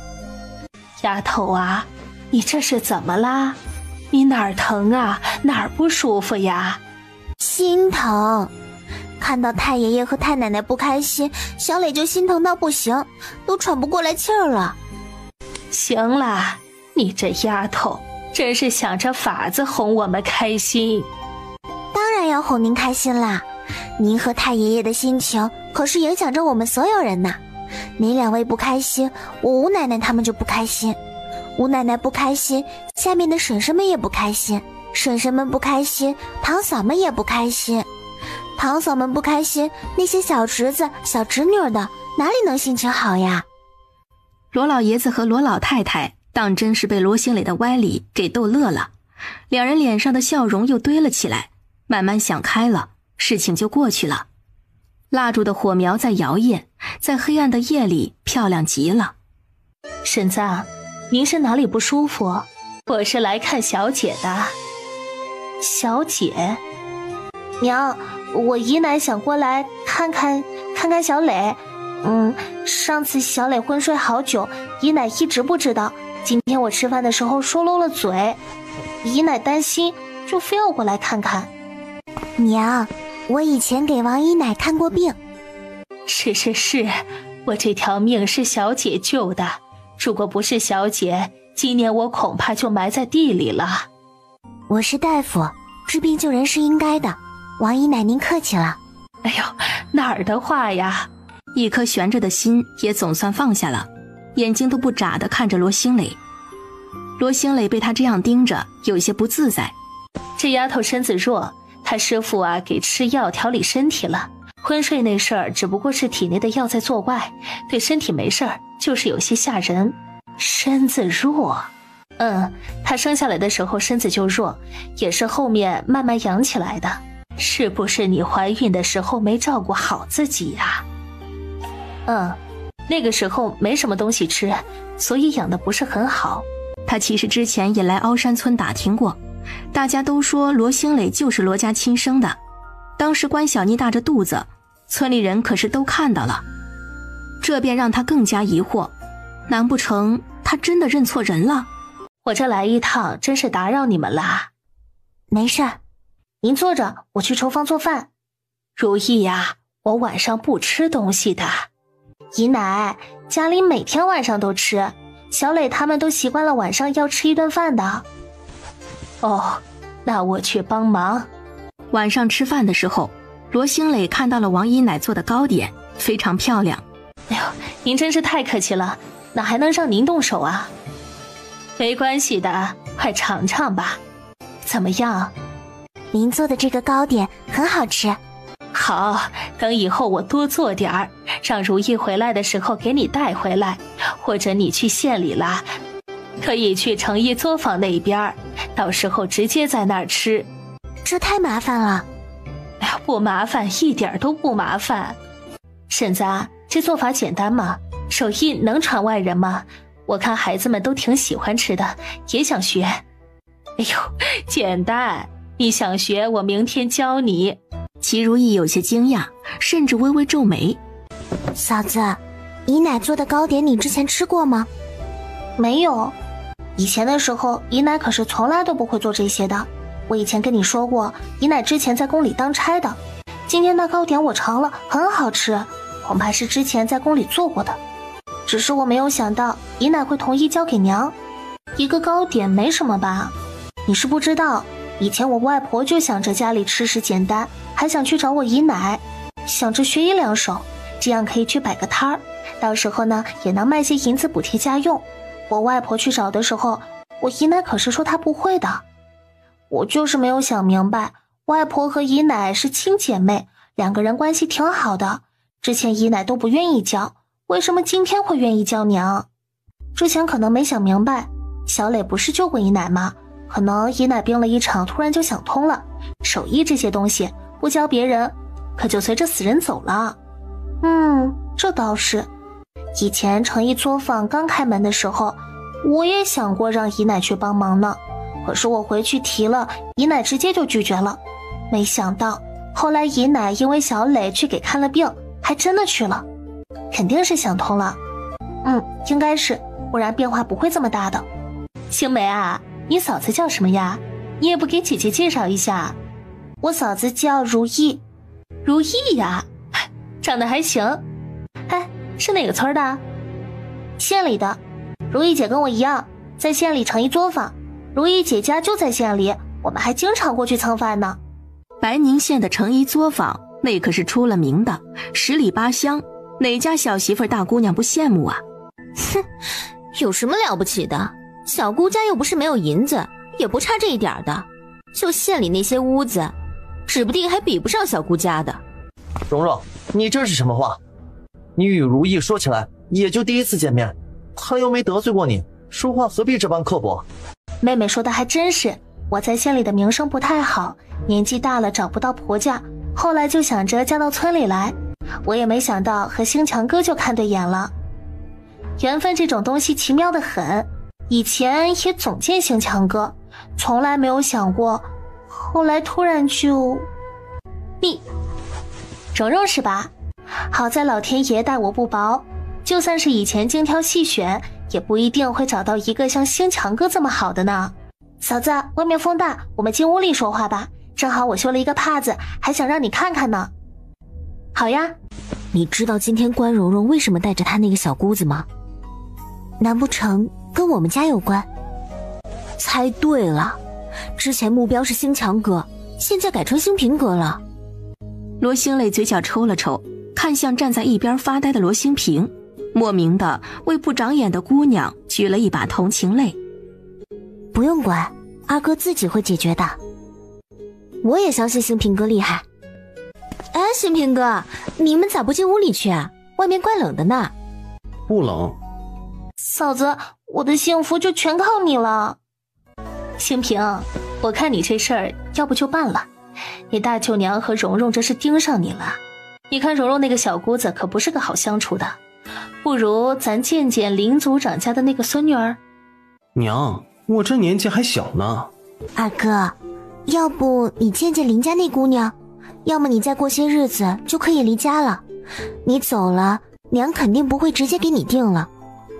Speaker 3: 丫头啊，你这是怎么啦？你哪儿疼啊？哪儿不舒服呀？
Speaker 7: 心疼，看到太爷爷和太奶奶不开心，小磊就心疼到不行，都喘不过来气儿了。
Speaker 3: 行了，你这丫头真是想着法子哄我们开心。
Speaker 7: 当然要哄您开心啦，您和太爷爷的心情可是影响着我们所有人呐。您两位不开心，我吴奶奶他们就不开心，吴奶奶不开心，下面的婶婶们也不开心，婶婶们不开心，堂嫂们也不开心，堂嫂们不开心，那些小侄子小侄女的哪里能心情好呀？
Speaker 1: 罗老爷子和罗老太太当真是被罗新磊的歪理给逗乐了，两人脸上的笑容又堆了起来，慢慢想开了，事情就过去了。蜡烛的火苗在摇曳，在黑暗的夜里漂亮极了。
Speaker 3: 婶子，您是哪里不舒服？我是来看小姐的。小姐？
Speaker 4: 娘，我姨奶想过来看看小磊。上次小磊昏睡好久，姨奶一直不知道，今天我吃饭的时候说漏了嘴，姨奶担心，就非要过来看看。
Speaker 7: 娘，我以前给王姨奶看过病。
Speaker 3: 是，我这条命是小姐救的，如果不是小姐，今年我恐怕就埋在地里了。
Speaker 7: 我是大夫，治病救人是应该的，王姨奶您客气了。
Speaker 3: 哎呦，哪儿的话呀？
Speaker 1: 一颗悬着的心也总算放下了，眼睛都不眨地看着罗兴磊。罗兴磊被他这样盯着，有些不自在。
Speaker 3: 这丫头身子弱，他师傅啊给吃药调理身体了，昏睡那事儿只不过是体内的药在作怪，对身体没事儿，就是有些吓人。身子弱？她生下来的时候身子就弱，也是后面慢慢养起来的。是不是你怀孕的时候没照顾好自己呀？那个时候没什么东西吃，所以养得不是很好。
Speaker 1: 他其实之前也来凹山村打听过，大家都说罗兴磊就是罗家亲生的。当时关小妮大着肚子，村里人可是都看到了，这便让他更加疑惑，难不成他真的认错人了？
Speaker 3: 我这来一趟真是打扰你们啦。
Speaker 7: 没事，
Speaker 4: 您坐着，我去厨房做饭。
Speaker 3: 如意呀，我晚上不吃东西的。
Speaker 4: 姨奶，家里每天晚上都吃，小磊他们都习惯了晚上要吃一顿饭的。
Speaker 3: 哦，那我去帮忙。
Speaker 1: 晚上吃饭的时候，罗兴磊看到了王姨奶做的糕点，非常漂亮。
Speaker 3: 哎呦，您真是太客气了，哪还能让您动手啊？没关系的，快尝尝吧。怎么样？
Speaker 7: 您做的这个糕点很好吃。
Speaker 3: 好，等以后我多做点儿，让如意回来的时候给你带回来，或者你去县里啦，可以去成衣作坊那边，到时候直接在那儿吃。
Speaker 7: 这太麻烦了。
Speaker 3: 哎呀，不麻烦，一点都不麻烦。婶子，这做法简单吗？手艺能传外人吗？我看孩子们都挺喜欢吃的，也想学。哎呦，简单，你想学，我明天教你。
Speaker 1: 齐如意有些惊讶，甚至微微皱眉。
Speaker 7: 嫂子，姨奶做的糕点你之前吃过吗？
Speaker 4: 没有，以前的时候姨奶可是从来都不会做这些的。我以前跟你说过，姨奶之前在宫里当差的。今天那糕点我尝了，很好吃，恐怕是之前在宫里做过的。只是我没有想到姨奶会同意交给娘。一个糕点没什么吧？你是不知道，以前我外婆就想着家里吃食简单，还想去找我姨奶。想着学1-2手，这样可以去摆个摊儿，到时候呢也能卖些银子补贴家用。我外婆去找的时候，我姨奶可是说她不会的。我就是没有想明白，外婆和姨奶是亲姐妹，2个人关系挺好的，之前姨奶都不愿意教，为什么今天会愿意教娘？之前可能没想明白，小磊不是救过姨奶吗？可能姨奶病了一场，突然就想通了，手艺这些东西不教别人，可就随着死人走了。这倒是。以前成衣作坊刚开门的时候，我也想过让姨奶去帮忙呢，可是我回去提了，姨奶直接就拒绝了。没想到后来姨奶因为小磊去给看了病，还真的去了，肯定是想通了。应该是，不然变化不会这么大的。
Speaker 3: 青梅啊，你嫂子叫什么呀？你也不给姐姐介绍一下。
Speaker 4: 我嫂子叫如意。
Speaker 3: 如意呀，长得还行。是哪个村的？
Speaker 4: 县里的。如意姐跟我一样，在县里成衣作坊，如意姐家就在县里，我们还经常过去蹭饭呢。
Speaker 1: 白宁县的成衣作坊那可是出了名的，10里8乡，哪家小媳妇大姑娘不羡慕啊？
Speaker 2: 有什么了不起的？小姑家又不是没有银子，也不差这一点的。就县里那些屋子，指不定还比不上小姑家的。
Speaker 8: 蓉蓉，你这是什么话？你与如意说起来也就第一次见面，她又没得罪过你，说话何必这般刻薄？
Speaker 4: 妹妹说的还真是，我在县里的名声不太好，年纪大了找不到婆家，后来就想着嫁到村里来，我也没想到和星强哥就看对眼了。缘分这种东西奇妙得很，以前也总见星强哥，从来没有想过，后来突然就……
Speaker 3: 你蓉蓉是吧？
Speaker 4: 好在老天爷待我不薄，就算是以前精挑细选，也不一定会找到一个像星强哥这么好的呢。嫂子，外面风大，我们进屋里说话吧，正好我修了一个帕子，还想让你看看呢。
Speaker 3: 好呀。
Speaker 7: 你知道今天关蓉蓉为什么带着她那个小姑子吗？难不成跟我们家有关？猜对了，之前目标是星强哥，现在改成星平哥了。
Speaker 1: 罗星磊嘴角抽了抽，看向站在一边发呆的罗星平，莫名的为不长眼的姑娘举了一把同情泪。
Speaker 7: 不用管，二哥自己会解决的。我也相信星平哥厉害。星平哥，你们咋不进屋里去啊？外面怪冷的呢。
Speaker 6: 不冷。
Speaker 4: 嫂子，我的幸福就全靠你了。
Speaker 3: 星平，我看你这事儿要不就办了，你大舅娘和蓉蓉这是盯上你了。你看蓉蓉那个小姑子可不是个好相处的，不如咱见见林组长家的那个孙女儿。
Speaker 6: 娘，我这年纪还小呢。
Speaker 7: 二哥，要不你见见林家那姑娘，要么你再过些日子就可以离家了。你走了，娘肯定不会直接给你定了，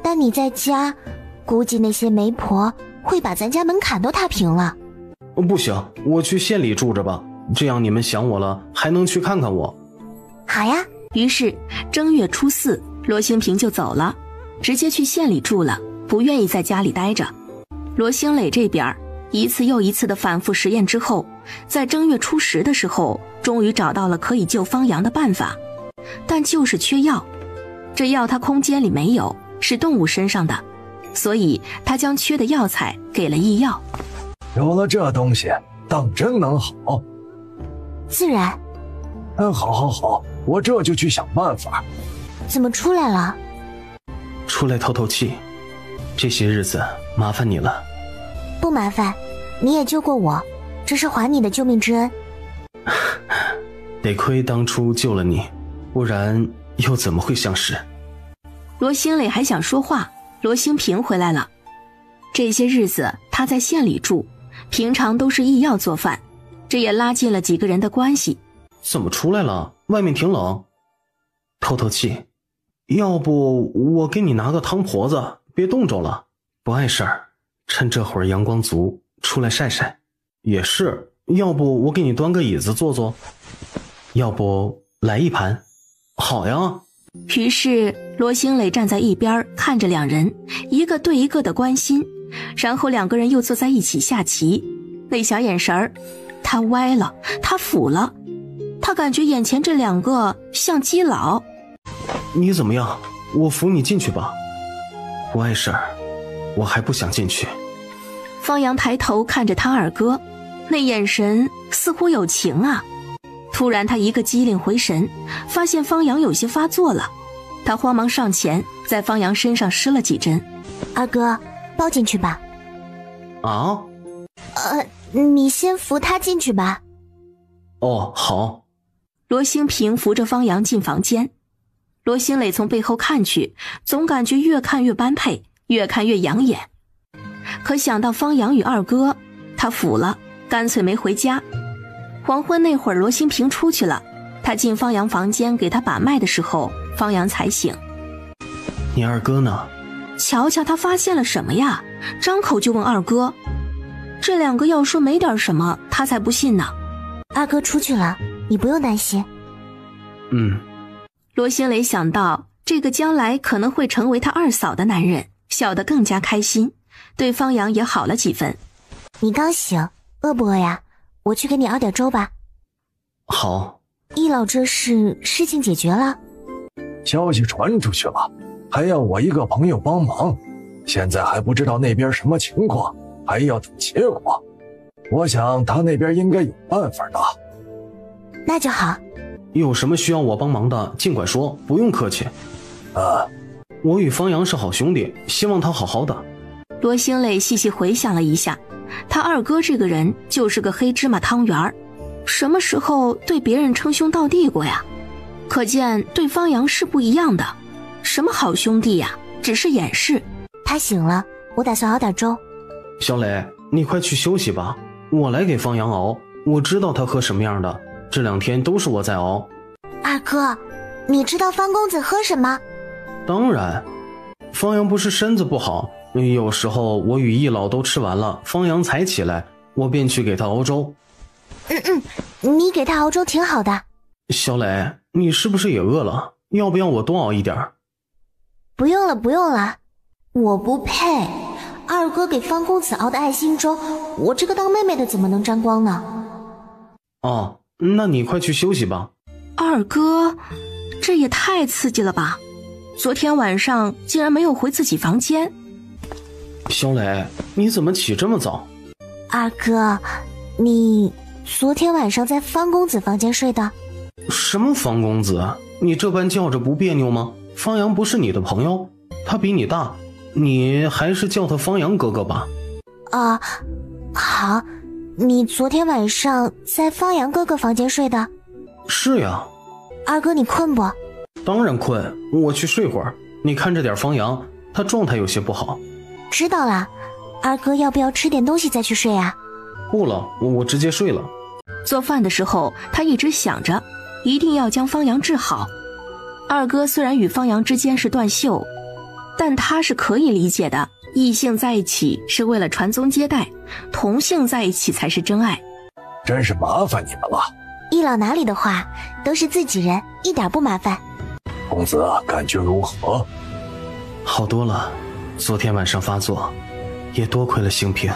Speaker 7: 但你在家，估计那些媒婆会把咱家门槛都踏平了。
Speaker 6: 不行，我去县里住着吧，这样你们想我了还能去看看我。
Speaker 7: 好呀。
Speaker 1: 于是正月初4，罗星平就走了，直接去县里住了，不愿意在家里待着。罗星磊这边一次又一次的反复实验之后，在正月初10的时候，终于找到了可以救方阳的办法，但就是缺药。这药他空间里没有，是动物身上的，所以他将缺的药材给了医药。
Speaker 5: 有了这东西，当真能好？
Speaker 7: 自然。
Speaker 5: 好，我这就去想办法。
Speaker 7: 怎么出来了？
Speaker 6: 出来透透气，这些日子麻烦你了。
Speaker 7: 不麻烦，你也救过我，这是还你的救命之恩。
Speaker 6: 得亏当初救了你，不然又怎么会相识？
Speaker 1: 罗星磊还想说话，罗星平回来了。这些日子他在县里住，平常都是医药做饭，这也拉近了几个人的关系。
Speaker 6: 怎么出来了？外面挺冷，透透气。要不我给你拿个汤婆子，别冻着了。不碍事儿，趁这会儿阳光足，出来晒晒。也是，要不我给你端个椅子坐坐？要不来一盘？好呀。
Speaker 1: 于是罗星磊站在一边看着两人，一个对一个的关心，然后两个人又坐在一起下棋。那小眼神儿，他歪了，他俯了，他感觉眼前这两个像基佬。
Speaker 6: 你怎么样？我扶你进去吧。不碍事儿，我还不想进去。
Speaker 1: 方阳抬头看着他二哥，那眼神似乎有情啊。突然他一个机灵回神，发现方阳有些发作了，他慌忙上前，在方阳身上施了几针。
Speaker 7: 二哥，抱进去吧。
Speaker 6: 啊？
Speaker 7: 你先扶他进去吧。
Speaker 6: 哦，好。
Speaker 1: 罗兴平扶着方阳进房间，罗兴磊从背后看去，总感觉越看越般配，越看越养眼。可想到方阳与二哥，他服了，干脆没回家。黄昏那会儿，罗兴平出去了，他进方阳房间给他把脉的时候，方阳才醒。
Speaker 6: 你二哥呢？
Speaker 1: 瞧瞧他发现了什么呀？张口就问二哥。这两个要说没点什么，他才不信呢。
Speaker 7: 二哥出去了，你不用担心。
Speaker 1: 罗兴磊想到这个将来可能会成为他二嫂的男人，笑得更加开心，对方阳也好了几分。
Speaker 7: 你刚醒，饿不饿呀？我去给你熬点粥吧。
Speaker 6: 好。
Speaker 7: 易老这事情解决了？
Speaker 5: 消息传出去了，还要我一个朋友帮忙，现在还不知道那边什么情况，还要等结果。我想他那边应该有办法的。
Speaker 7: 那就好。
Speaker 6: 有什么需要我帮忙的尽管说，不用客气。我与方阳是好兄弟，希望他好好的。
Speaker 1: 罗兴磊细细回想了一下，他二哥这个人就是个黑芝麻汤圆，什么时候对别人称兄道弟过呀？可见对方阳是不一样的，什么好兄弟呀，只是掩饰。
Speaker 7: 他醒了，我打算熬点粥。
Speaker 6: 小磊，你快去休息吧，我来给方阳熬，我知道他喝什么样的，这2天都是我在熬。
Speaker 7: 二哥，你知道方公子喝什么？
Speaker 6: 当然，方阳不是身子不好，有时候我与易老都吃完了，方阳才起来，我便去给他熬粥。
Speaker 7: 你给他熬粥挺好的。
Speaker 6: 小磊，你是不是也饿了？要不要我多熬一点？
Speaker 7: 不用了，我不配。二哥给方公子熬的爱心粥，我这个当妹妹的怎么能沾光呢？
Speaker 6: 哦，那你快去休息吧。
Speaker 1: 二哥，这也太刺激了吧！昨天晚上竟然没有回自己房间。
Speaker 6: 小磊，你怎么起这么早？
Speaker 7: 二哥，你昨天晚上在方公子房间睡的？
Speaker 6: 什么方公子？你这般叫着不别扭吗？方阳不是你的朋友，他比你大，你还是叫他方阳哥哥吧。
Speaker 7: 好，你昨天晚上在方阳哥哥房间睡的？
Speaker 6: 是呀。
Speaker 7: 二哥，你困不？
Speaker 6: 当然困，我去睡会儿。你看着点方阳，他状态有些不好。
Speaker 7: 知道了，二哥要不要吃点东西再去睡啊？
Speaker 6: 不了，我直接睡了。
Speaker 1: 做饭的时候，他一直想着一定要将方阳治好。二哥虽然与方阳之间是断袖，但他是可以理解的，异性在一起是为了传宗接代，同性在一起才是真爱。
Speaker 5: 真是麻烦你们了。
Speaker 7: 易老哪里的话，都是自己人，一点不麻烦。
Speaker 5: 公子感觉如何？
Speaker 6: 好多了，昨天晚上发作，也多亏了兴平。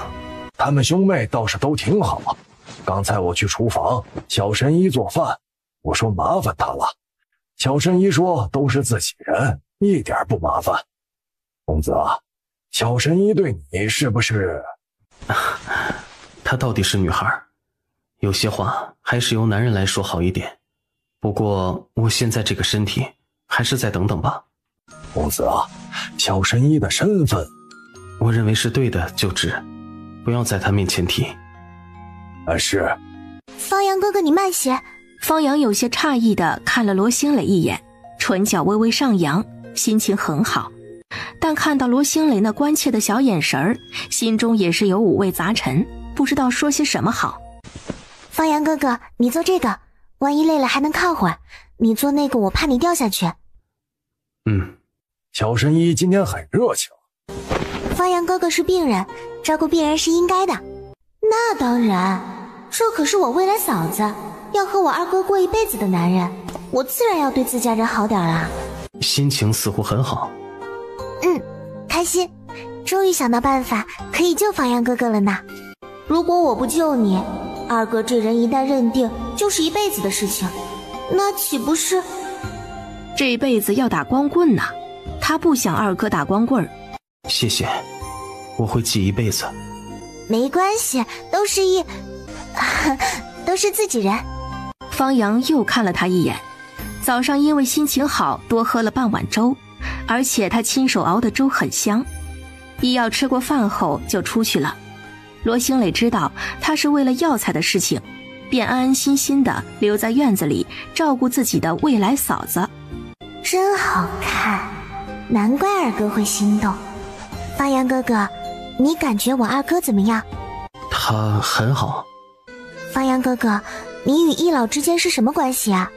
Speaker 5: 他们兄妹倒是都挺好。刚才我去厨房，小神医做饭，我说麻烦他了。小神医说都是自己人，一点不麻烦。公子啊，小神医对你是不是？
Speaker 6: 她到底是女孩，有些话还是由男人来说好一点。不过我现在这个身体，还是再等等吧。
Speaker 5: 公子啊，小神医的身份，
Speaker 6: 我认为是对的就治，不要在他面前提。
Speaker 5: 是。
Speaker 7: 方阳哥哥，你慢些。
Speaker 1: 方阳有些诧异地看了罗兴磊一眼，唇角微微上扬，心情很好。但看到罗兴磊那关切的小眼神儿，心中也是有五味杂陈，不知道说些什么好。
Speaker 7: 方阳哥哥，你做这个，万一累了还能靠会儿。你做那个，我怕你掉下去。
Speaker 5: 小神医今天很热情。
Speaker 7: 方阳哥哥是病人，照顾病人是应该的。那当然，这可是我未来嫂子，要和我二哥过一辈子的男人，我自然要对自家人好点啦。
Speaker 6: 心情似乎很好。
Speaker 7: 开心，终于想到办法可以救方阳哥哥了呢。如果我不救你，二哥这人一旦认定就是一辈子的事情，那岂不是……
Speaker 1: 这辈子要打光棍呢？他不想二哥打光棍儿。
Speaker 6: 谢谢，我会记一辈子。
Speaker 7: 没关系，都是自己人。
Speaker 1: 方阳又看了他一眼。早上因为心情好，多喝了半碗粥，而且他亲手熬的粥很香。医药吃过饭后就出去了。罗兴磊知道他是为了药材的事情，便安安心心的留在院子里照顾自己的未来嫂子。
Speaker 7: 真好看，难怪二哥会心动。方阳哥哥，你感觉我二哥怎么样？
Speaker 6: 他很好。
Speaker 7: 方阳哥哥，你与易老之间是什么关系啊？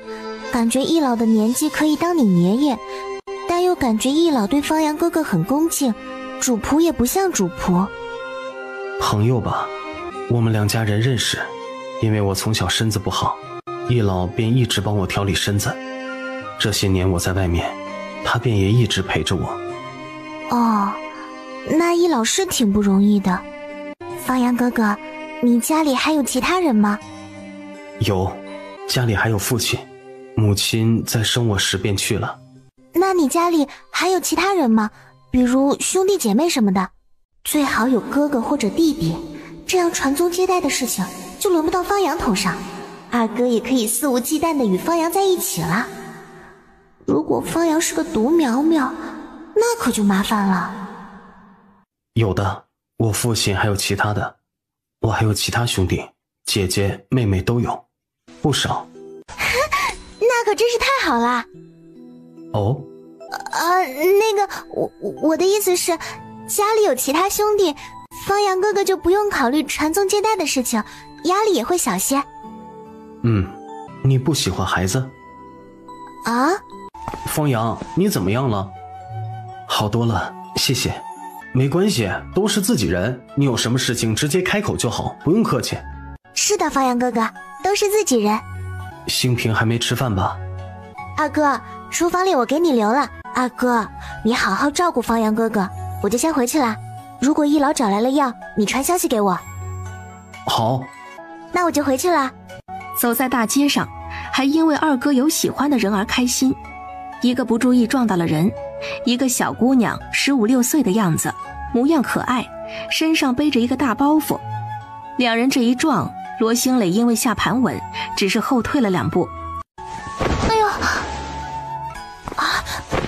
Speaker 7: 感觉易老的年纪可以当你爷爷，但又感觉易老对方阳哥哥很恭敬，主仆也不像主仆。
Speaker 6: 朋友吧，我们两家人认识，因为我从小身子不好，易老便一直帮我调理身子。这些年我在外面，他便也一直陪着我。
Speaker 7: 哦，那易老是挺不容易的。方阳哥哥，你家里还有其他人吗？
Speaker 6: 有，家里还有父亲，母亲在生我时便去了。
Speaker 7: 那你家里还有其他人吗？比如兄弟姐妹什么的？最好有哥哥或者弟弟，这样传宗接代的事情就轮不到方阳头上，二哥也可以肆无忌惮地与方阳在一起了。如果方阳是个独苗苗，那可就麻烦了。
Speaker 6: 有的，我父亲还有其他的，我还有其他兄弟姐姐妹妹都有，不少。
Speaker 7: 那可真是太好了。
Speaker 6: 哦，
Speaker 7: 那个我的意思是，家里有其他兄弟，方阳哥哥就不用考虑传宗接代的事情，压力也会小些。
Speaker 6: 你不喜欢孩子？
Speaker 7: 啊？
Speaker 6: 方阳，你怎么样了？好多了，谢谢。没关系，都是自己人，你有什么事情直接开口就好，不用客气。
Speaker 7: 是的，方阳哥哥，都是自己人。
Speaker 6: 兴平还没吃饭吧？
Speaker 7: 二哥，厨房里我给你留了。二哥，你好好照顾方阳哥哥，我就先回去了。如果易老找来了药，你传消息给我。
Speaker 6: 好，
Speaker 7: 那我就回去了。
Speaker 1: 走在大街上，还因为二哥有喜欢的人而开心。一个不注意撞到了人，一个小姑娘15、16岁的样子，模样可爱，身上背着一个大包袱。两人这一撞，罗兴磊因为下盘稳，只是后退了2步。
Speaker 7: 哎呦！啊，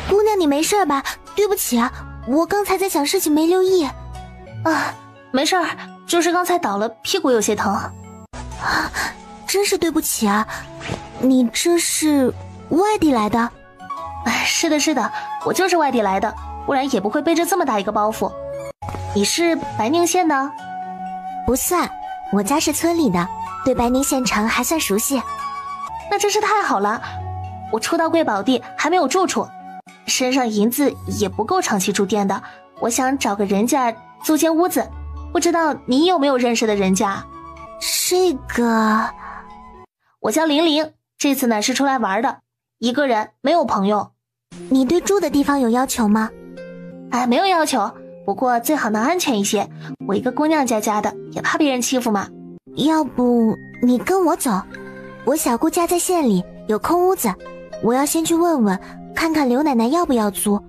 Speaker 7: 姑娘你没事吧？对不起啊，我刚才在想事情没留意。
Speaker 3: 啊，没事儿，就是刚才倒了，屁股有些疼。
Speaker 7: 啊，真是对不起啊！你这是外地来的？
Speaker 3: 是的，是的，我就是外地来的，不然也不会背着这么大一个包袱。你是白宁县的？
Speaker 7: 不算，我家是村里的，对白宁县城还算熟悉。
Speaker 3: 那真是太好了，我初到贵宝地还没有住处，身上银子也不够长期住店的，我想找个人家租间屋子，不知道你有没有认识的人家？
Speaker 7: 这个，
Speaker 3: 我叫玲玲，这次呢是出来玩的，一个人，没有朋友。
Speaker 7: 你对住的地方有要求吗？
Speaker 3: 没有要求，不过最好能安全一些，我一个姑娘家的，也怕别人欺负嘛。
Speaker 7: 要不你跟我走，我小姑家在县里有空屋子，我要先去问问，看看刘奶奶要不要租，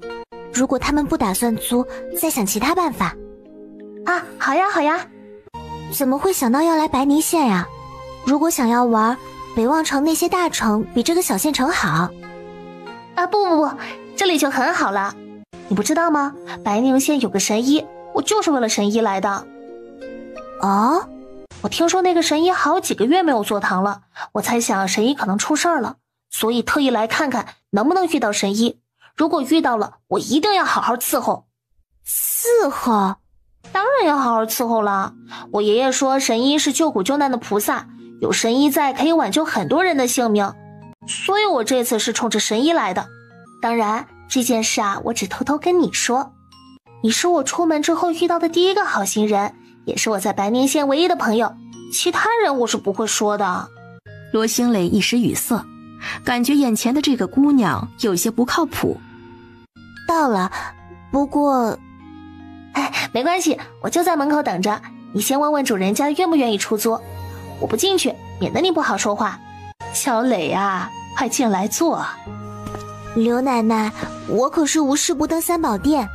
Speaker 7: 如果他们不打算租，再想其他办法。
Speaker 3: 啊，好呀好呀。
Speaker 7: 怎么会想到要来白宁县呀？如果想要玩，北望城那些大城比这个小县城好。
Speaker 3: 啊，不，这里就很好了。你不知道吗？白宁县有个神医，我就是为了神医来的。
Speaker 7: 哦，
Speaker 3: 我听说那个神医好几个月没有坐堂了，我猜想神医可能出事儿了，所以特意来看看能不能遇到神医。如果遇到了，我一定要好好伺候。
Speaker 7: 伺候？
Speaker 3: 当然要好好伺候了。我爷爷说神医是救苦救难的菩萨，有神医在可以挽救很多人的性命，所以我这次是冲着神医来的。当然这件事啊，我只偷偷跟你说。你是我出门之后遇到的第一个好心人，也是我在白宁县唯一的朋友，其他人我是不会说的。
Speaker 1: 罗兴磊一时语塞，感觉眼前的这个姑娘有些不靠谱。
Speaker 7: 到了，不过
Speaker 3: 没关系，我就在门口等着，你先问问主人家愿不愿意出租，我不进去，免得你不好说话。小磊啊，快进来坐。
Speaker 7: 刘奶奶，我可是无事不登三宝殿。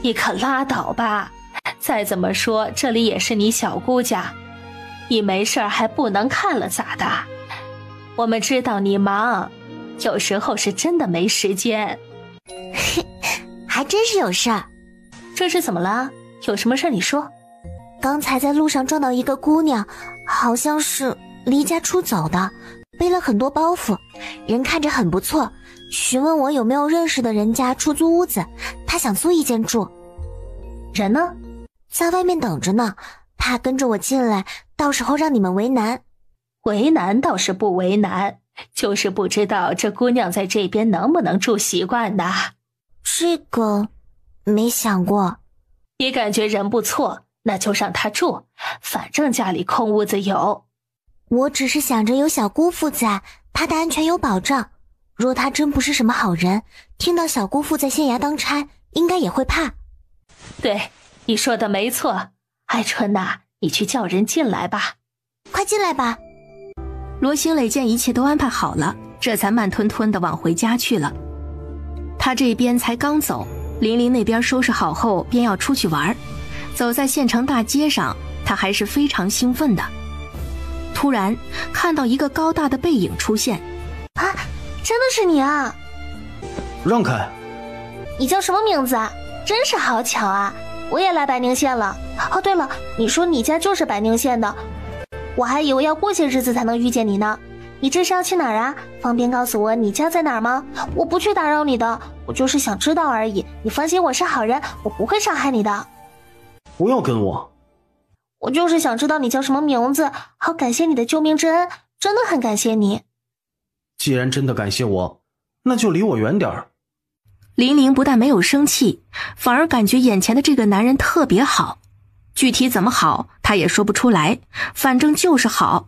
Speaker 3: 你可拉倒吧，再怎么说这里也是你小姑家，你没事还不能看了咋的？我们知道你忙，有时候是真的没时间。
Speaker 7: 还真是有事儿。
Speaker 3: 这是怎么了？有什么事你说。
Speaker 7: 刚才在路上撞到一个姑娘，好像是离家出走的，背了很多包袱，人看着很不错，询问我有没有认识的人家出租屋子，她想租一间住。
Speaker 3: 人呢？
Speaker 7: 在外面等着呢，怕跟着我进来，到时候让你们为难。
Speaker 3: 为难倒是不为难，就是不知道这姑娘在这边能不能住习惯呢？
Speaker 7: 这个没想过。
Speaker 3: 你感觉人不错，那就让她住，反正家里空屋子有。
Speaker 7: 我只是想着有小姑父在，她的安全有保障。若她真不是什么好人，听到小姑父在县衙当差，应该也会怕。
Speaker 3: 对，你说的没错。爱春呐，你去叫人进来吧。
Speaker 7: 快进来吧。
Speaker 1: 罗新磊见一切都安排好了，这才慢吞吞地往回家去了。他这边才刚走，玲玲那边收拾好后便要出去玩。走在县城大街上，他还是非常兴奋的。突然看到一个高大的背影出现。
Speaker 4: 啊，真的是你啊！
Speaker 6: 让开！
Speaker 4: 你叫什么名字啊？真是好巧啊，我也来白宁县了。哦，对了，你说你家就是白宁县的，我还以为要过些日子才能遇见你呢。你这是要去哪儿啊？方便告诉我你家在哪儿吗？我不去打扰你的，我就是想知道而已。你放心，我是好人，我不会伤害你的。
Speaker 6: 不要跟我。
Speaker 4: 我就是想知道你叫什么名字，好感谢你的救命之恩，真的很感谢你。
Speaker 6: 既然真的感谢我，那就离我远点儿。
Speaker 1: 玲玲不但没有生气，反而感觉眼前的这个男人特别好。具体怎么好，她也说不出来，反正就是好。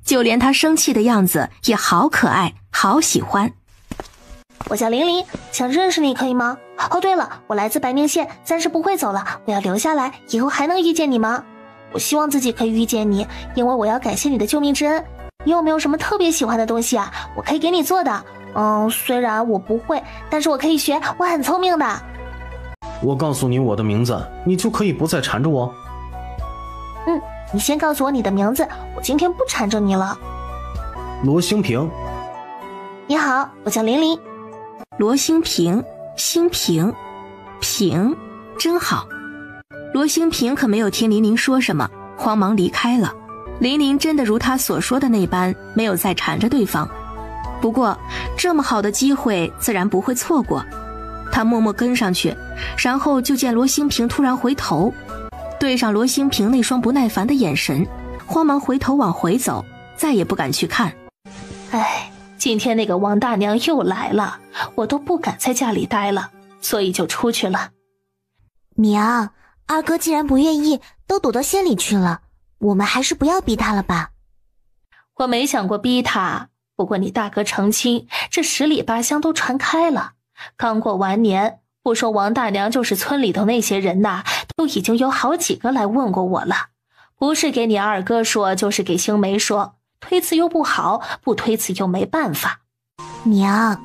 Speaker 1: 就连她生气的样子也好可爱，好喜欢。
Speaker 4: 我叫玲玲，想认识你可以吗？哦，对了，我来自白宁县，暂时不会走了，我要留下来，以后还能遇见你吗？我希望自己可以遇见你，因为我要感谢你的救命之恩。你有没有什么特别喜欢的东西啊？我可以给你做的。虽然我不会，但是我可以学，我很聪明的。
Speaker 6: 我告诉你我的名字，你就可以不再缠着我。
Speaker 4: 你先告诉我你的名字，我今天不缠着你了。
Speaker 6: 罗兴平。
Speaker 4: 你好，我叫玲玲。
Speaker 1: 罗兴平，兴平，平，真好。罗兴平可没有听玲玲说什么，慌忙离开了。玲玲真的如他所说的那般，没有再缠着对方。不过这么好的机会自然不会错过，他默默跟上去，然后就见罗兴平突然回头，对上罗兴平那双不耐烦的眼神，慌忙回头往回走，再也不敢去看。
Speaker 3: 哎，今天那个王大娘又来了，我都不敢在家里待了，所以就出去了。
Speaker 7: 娘，二哥既然不愿意，都躲到县里去了，我们还是不要逼他了吧。
Speaker 3: 我没想过逼他，不过你大哥成亲，这十里八乡都传开了。刚过完年，不说王大娘，就是村里头那些人呐，都已经有好几个来问过我了。不是给你二哥说，就是给星梅说，推辞又不好，不推辞又没办法。
Speaker 7: 娘，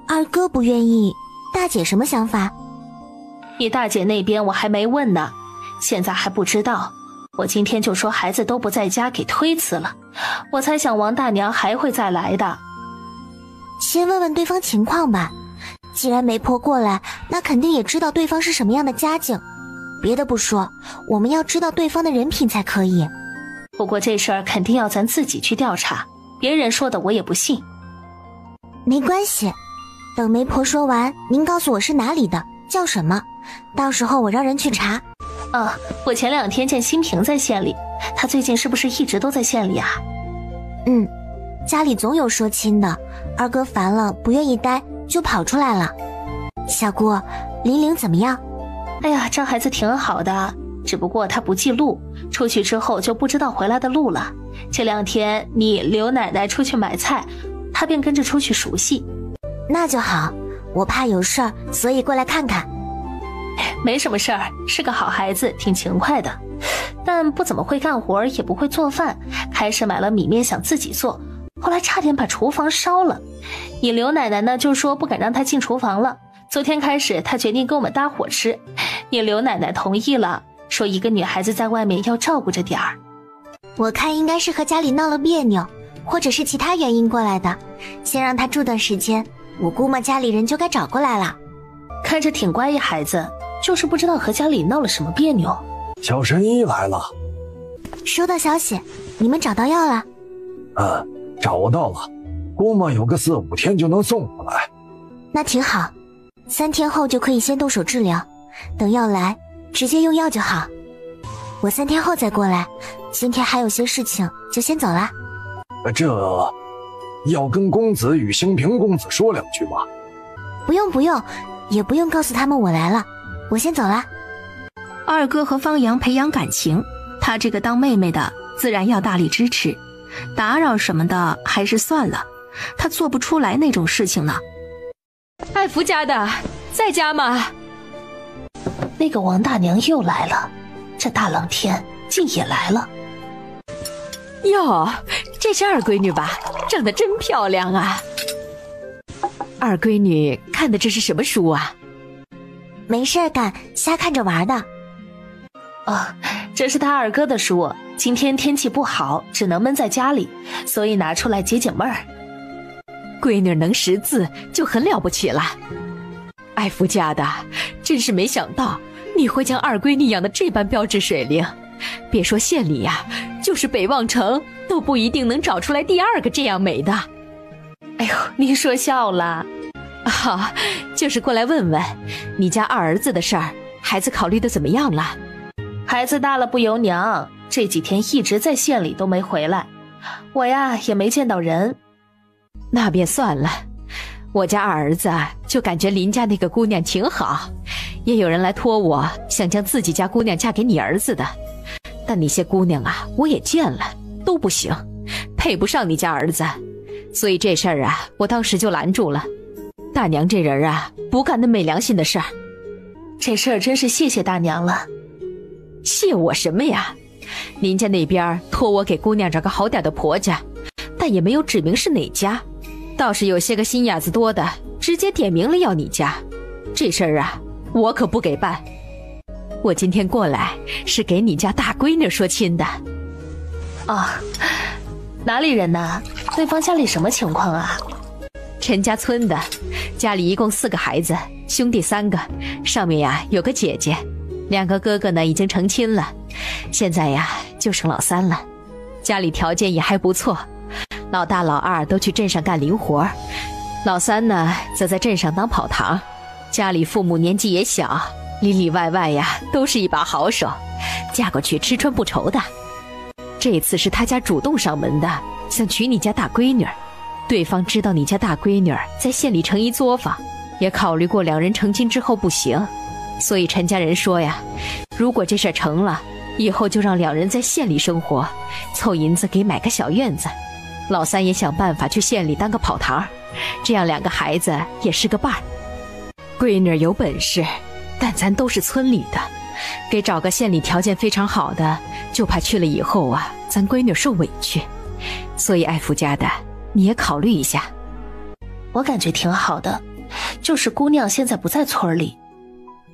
Speaker 7: 二哥不愿意，大姐什么想法？
Speaker 3: 你大姐那边我还没问呢，现在还不知道。我今天就说孩子都不在家，给推辞了。我才想王大娘还会再来的。
Speaker 7: 先问问对方情况吧，既然媒婆过来，那肯定也知道对方是什么样的家境。别的不说，我们要知道对方的人品才可以。
Speaker 3: 不过这事儿肯定要咱自己去调查，别人说的我也不信。
Speaker 7: 没关系，等媒婆说完，您告诉我是哪里的，叫什么，到时候我让人去查。
Speaker 3: 我前2天见新平在县里，他最近是不是一直都在县里啊？
Speaker 7: 家里总有说亲的，二哥烦了不愿意待，就跑出来了。小姑，玲玲怎么样？
Speaker 3: 哎呀，这孩子挺好的，只不过他不记路，出去之后就不知道回来的路了。这2天你刘奶奶出去买菜，他便跟着出去熟悉。
Speaker 7: 那就好，我怕有事儿，所以过来看看。
Speaker 3: 没什么事儿，是个好孩子，挺勤快的，但不怎么会干活，也不会做饭。开始买了米面想自己做，后来差点把厨房烧了。你刘奶奶呢就说不敢让她进厨房了。昨天开始她决定跟我们搭伙吃，你刘奶奶同意了，说一个女孩子在外面要照顾着点儿。
Speaker 7: 我看应该是和家里闹了别扭，或者是其他原因过来的，先让她住段时间，我估摸家里人就该找过来了。
Speaker 3: 看着挺乖一孩子，就是不知道和家里闹了什么别扭。
Speaker 10: 小神医来了。
Speaker 7: 收到消息，你们找到药了？
Speaker 10: 找到了，估摸有个4、5天就能送过来。
Speaker 7: 那挺好，3天后就可以先动手治疗，等药来直接用药就好。我3天后再过来，今天还有些事情，就先走了。
Speaker 10: 这要跟公子与兴平公子说2句吗？
Speaker 7: 不用，也不用告诉他们我来了，我先走了。
Speaker 1: 二哥和方阳培养感情，他这个当妹妹的自然要大力支持，打扰什么的还是算了，他做不出来那种事情呢。
Speaker 2: 爱福家的在家吗？
Speaker 3: 那个王大娘又来了，这大冷天竟也来了。
Speaker 2: 哟，这是二闺女吧？长得真漂亮啊。二闺女看的这是什么书啊？
Speaker 7: 没事干，瞎看着玩的。
Speaker 3: 这是他二哥的书，今天天气不好，只能闷在家里，所以拿出来解解闷儿。
Speaker 2: 闺女能识字就很了不起了。爱福家的，真是没想到你会将二闺女养得这般标致水灵，别说县里呀，就是北望城都不一定能找出来第2个这样美的。
Speaker 3: 哎呦，您说笑了。
Speaker 2: 就是过来问问你家二儿子的事儿，孩子考虑的怎么样了？
Speaker 3: 孩子大了不由娘，这几天一直在县里都没回来，我呀也没见到人。
Speaker 2: 那便算了，我家二儿子就感觉邻家那个姑娘挺好，也有人来托我想将自己家姑娘嫁给你儿子的，但那些姑娘啊我也见了，都不行，配不上你家儿子，所以这事儿啊我当时就拦住了。大娘这人啊不干那昧良心的事儿。
Speaker 3: 这事儿真是谢谢大娘了。
Speaker 2: 谢我什么呀？您家那边托我给姑娘找个好点的婆家，但也没有指明是哪家，倒是有些个心眼子多的直接点名了要你家，这事儿啊我可不给办。我今天过来是给你家大闺女说亲的。
Speaker 3: 哪里人呢？对方家里什么情况啊？
Speaker 2: 陈家村的，家里一共4个孩子，兄弟3个，上面呀有个姐姐，2个哥哥呢已经成亲了，现在呀就剩老3了，家里条件也还不错，老大老2都去镇上干零活，老3呢则在镇上当跑堂，家里父母年纪也小，里里外外呀都是一把好手，嫁过去吃穿不愁的。这次是他家主动上门的，想娶你家大闺女，对方知道你家大闺女在县里成一作坊，也考虑过2人成亲之后不行，所以陈家人说呀，如果这事儿成了，以后就让2人在县里生活，凑银子给买个小院子，老3也想办法去县里当个跑堂，这样2个孩子也是个伴儿。闺女有本事，但咱都是村里的，给找个县里条件非常好的，就怕去了以后啊咱闺女受委屈，所以爱福家的你也考虑一下。
Speaker 3: 我感觉挺好的，就是姑娘现在不在村里。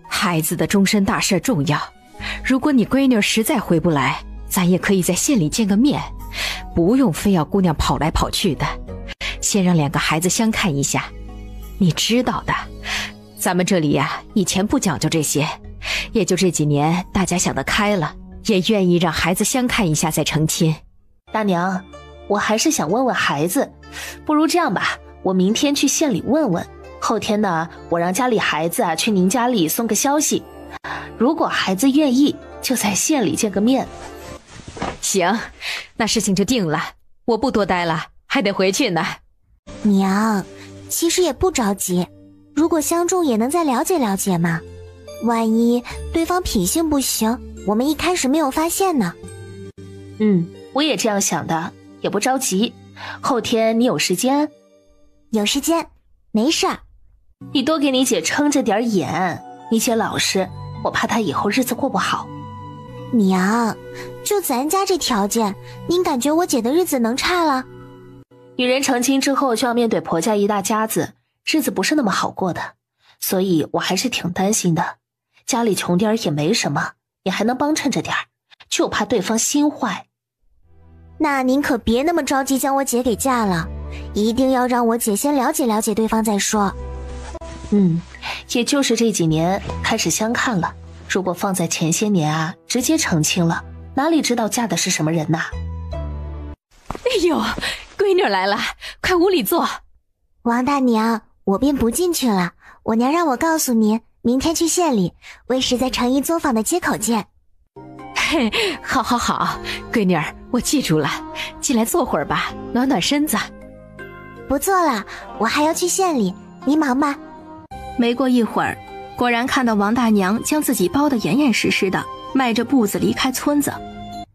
Speaker 2: 孩子的终身大事重要，如果你闺女实在回不来，咱也可以在县里见个面，不用非要姑娘跑来跑去的，先让2个孩子相看一下。你知道的，咱们这里呀以前不讲究这些，也就这几年大家想得开了，也愿意让孩子相看一下再成亲。
Speaker 3: 大娘，我还是想问问孩子，不如这样吧，我明天去县里问问，后天呢我让家里孩子去您家里送个消息，如果孩子愿意就在县里见个面。
Speaker 2: 行，那事情就定了，我不多待了，还得回去呢。
Speaker 7: 娘，其实也不着急，如果相中也能再了解了解嘛，万一对方品性不行，我们一开始没有发现呢。
Speaker 3: 我也这样想的，也不着急，后天你有时间？
Speaker 7: 有时间，没事儿。
Speaker 3: 你多给你姐撑着点眼，你姐老实，我怕她以后日子过不好。
Speaker 7: 娘，就咱家这条件，您感觉我姐的日子能差了？
Speaker 3: 女人成亲之后就要面对婆家一大家子，日子不是那么好过的，所以我还是挺担心的。家里穷点儿也没什么，你还能帮衬着点儿，就怕对方心坏。
Speaker 7: 那您可别那么着急将我姐给嫁了，一定要让我姐先了解了解对方再说。
Speaker 3: 也就是这几年开始相看了，如果放在前些年啊，直接成亲了，哪里知道嫁的是什么人呐？
Speaker 2: 哎呦，闺女来了，快屋里坐。
Speaker 7: 王大娘，我便不进去了，我娘让我告诉您，明天去县里，为时在成衣作坊的街口见。
Speaker 2: 嘿，好，闺女儿，我记住了，进来坐会儿吧，暖暖身子。
Speaker 7: 不做了，我还要去县里，您忙吧。
Speaker 1: 没过一会儿，果然看到王大娘将自己包得严严实实的，迈着步子离开村子。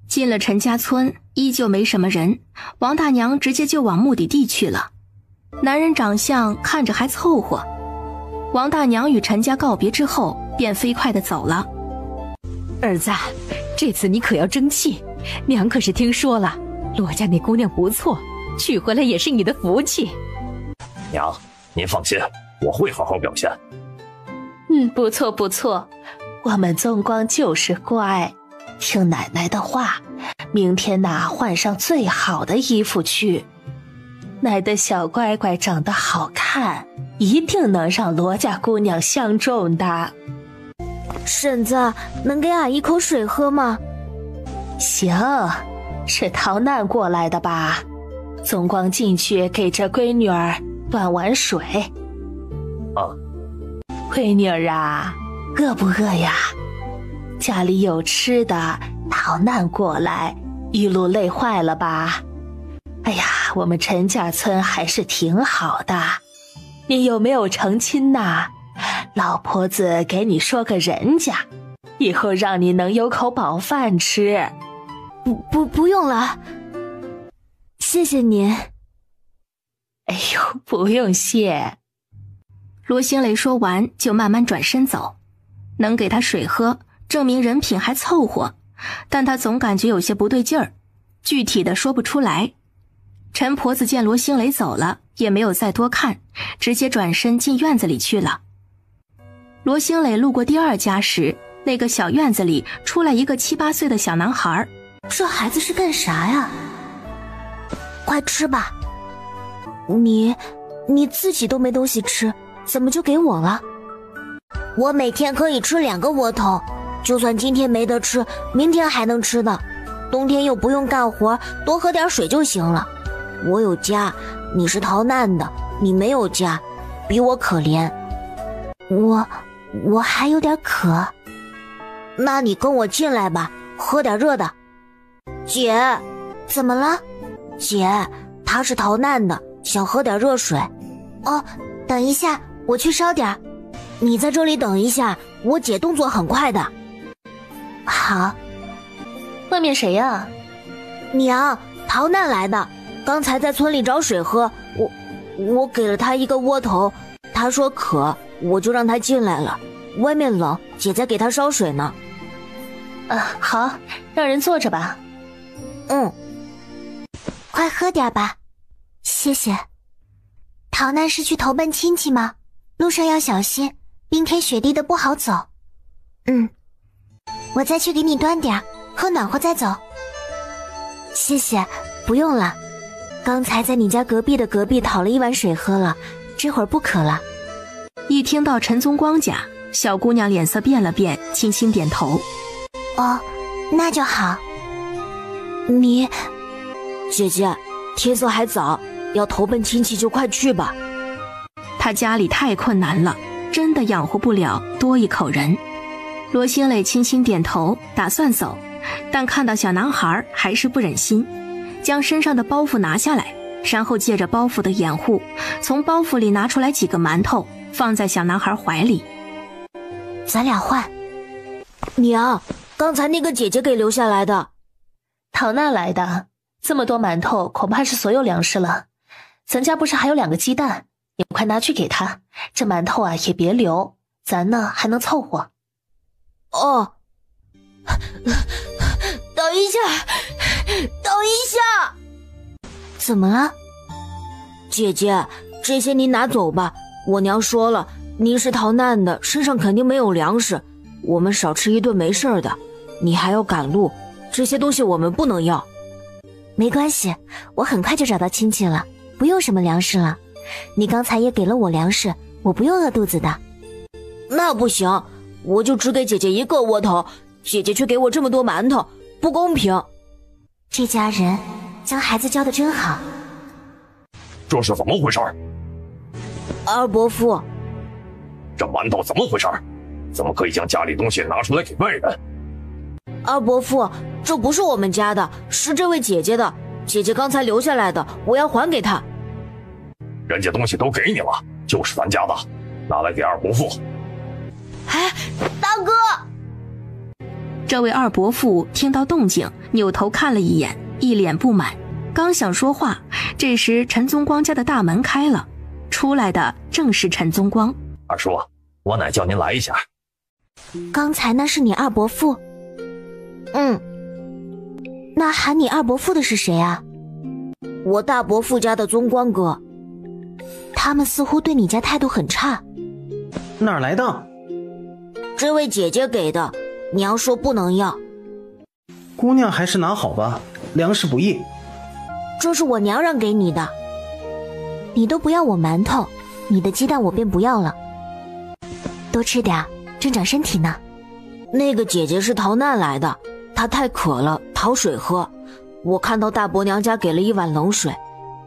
Speaker 1: 进了陈家村，依旧没什么人，王大娘直接就往目的地去了。男人长相看着还凑合，王大娘与陈家告别之后，便飞快地走了。
Speaker 2: 儿子，这次你可要争气，娘可是听说了，罗家那姑娘不错，娶回来也是你的福气。
Speaker 5: 娘，您放心，我会好好表现。
Speaker 3: 不错，我们宗光就是乖，听奶奶的话，明天换上最好的衣服去。奶的小乖乖长得好看，一定能让罗家姑娘相中的。
Speaker 7: 婶子，能给俺一口水喝吗？
Speaker 3: 行，是逃难过来的吧？宗光进去给这闺女儿端碗水。闺女儿啊，饿不饿呀？家里有吃的，逃难过来，一路累坏了吧？哎呀，我们陈家村还是挺好的。你有没有成亲呐？老婆子给你说个人家，以后让你能有口饱饭吃。
Speaker 7: 不用了，谢谢您。
Speaker 3: 哎呦，不用谢。
Speaker 1: 罗兴雷说完就慢慢转身走，能给他水喝，证明人品还凑合，但他总感觉有些不对劲儿，具体的说不出来。陈婆子见罗兴雷走了，也没有再多看，直接转身进院子里去了。罗兴磊路过第二家时，那个小院子里出来一个7、8岁的小男孩。
Speaker 7: 这孩子是干啥呀？快吃吧。你自己都没东西吃，怎么就给我了？我每天可以吃2个窝头，就算今天没得吃，明天还能吃呢。冬天又不用干活，多喝点水就行了。我有家，你是逃难的，你没有家，比我可怜。我还有点渴。那你跟我进来吧，喝点热的。姐，怎么了？姐，他是逃难的，想喝点热水。哦，等一下，我去烧点。你在这里等一下，我姐动作很快的。好。
Speaker 3: 外面谁呀？
Speaker 7: 娘，逃难来的，刚才在村里找水喝，我给了他一个窝头，他说渴，我就让他进来了。外面冷，姐在给他烧水呢。
Speaker 3: 好，让人坐着吧。
Speaker 7: 快喝点吧。谢谢。逃难是去投奔亲戚吗？路上要小心，冰天雪地的不好走。我再去给你端点，喝暖和再走。谢谢，不用了。刚才在你家隔壁的隔壁讨了1碗水喝了，这会儿不渴了。
Speaker 1: 一听到陈宗光家，小姑娘脸色变了变，轻轻点头。
Speaker 7: 哦，那就好。姐姐，天色还早，要投奔亲戚就快去吧。
Speaker 1: 他家里太困难了，真的养活不了多一口人。罗兴磊轻轻点头，打算走，但看到小男孩还是不忍心，将身上的包袱拿下来，然后借着包袱的掩护，从包袱里拿出来几个馒头，放在小男孩怀里。
Speaker 7: 咱俩换。娘，刚才那个姐姐给留下来的。
Speaker 3: 逃难来的，这么多馒头恐怕是所有粮食了。咱家不是还有2个鸡蛋，你快拿去给他。这馒头啊也别留，咱呢还能凑合。
Speaker 7: 哦。等一下。怎么了？
Speaker 11: 姐姐，这些您拿走吧。我娘说了，您是逃难的，身上肯定没有粮食，我们少吃一顿没事的。你还要赶路，这些东西我们不能要。
Speaker 7: 没关系，我很快就找到亲戚了，不用什么粮食了。你刚才也给了我粮食，我不用饿肚子的。
Speaker 11: 那不行，我就只给姐姐一个窝头，姐姐却给我这么多馒头，不公平。
Speaker 7: 这家人将孩子教得真好。
Speaker 5: 这是怎么回事？
Speaker 11: 二伯父，
Speaker 5: 这馒头怎么回事？怎么可以将家里东西拿出来给外人？
Speaker 11: 二伯父，这不是我们家的，是这位姐姐的。姐姐刚才留下来的，我要还给她。
Speaker 5: 人家东西都给你了，就是咱家的，拿来给二伯父。
Speaker 11: 哎，大哥！
Speaker 1: 这位二伯父听到动静，扭头看了一眼，一脸不满。刚想说话，这时陈宗光家的大门开了，出来的正是陈宗光。
Speaker 5: 二叔，我乃叫您来一下。
Speaker 7: 刚才那是你二伯父？那喊你二伯父的是谁啊？
Speaker 11: 我大伯父家的宗光哥。
Speaker 7: 他们似乎对你家态度很差。
Speaker 6: 哪儿来的？
Speaker 11: 这位姐姐给的，娘说不能要。
Speaker 6: 姑娘还是拿好吧，粮食不易。
Speaker 11: 这是我娘让给你的。
Speaker 7: 你都不要我馒头，你的鸡蛋我便不要了。多吃点，正长身体呢。
Speaker 11: 那个姐姐是逃难来的，她太渴了，讨水喝。我看到大伯娘家给了一碗冷水，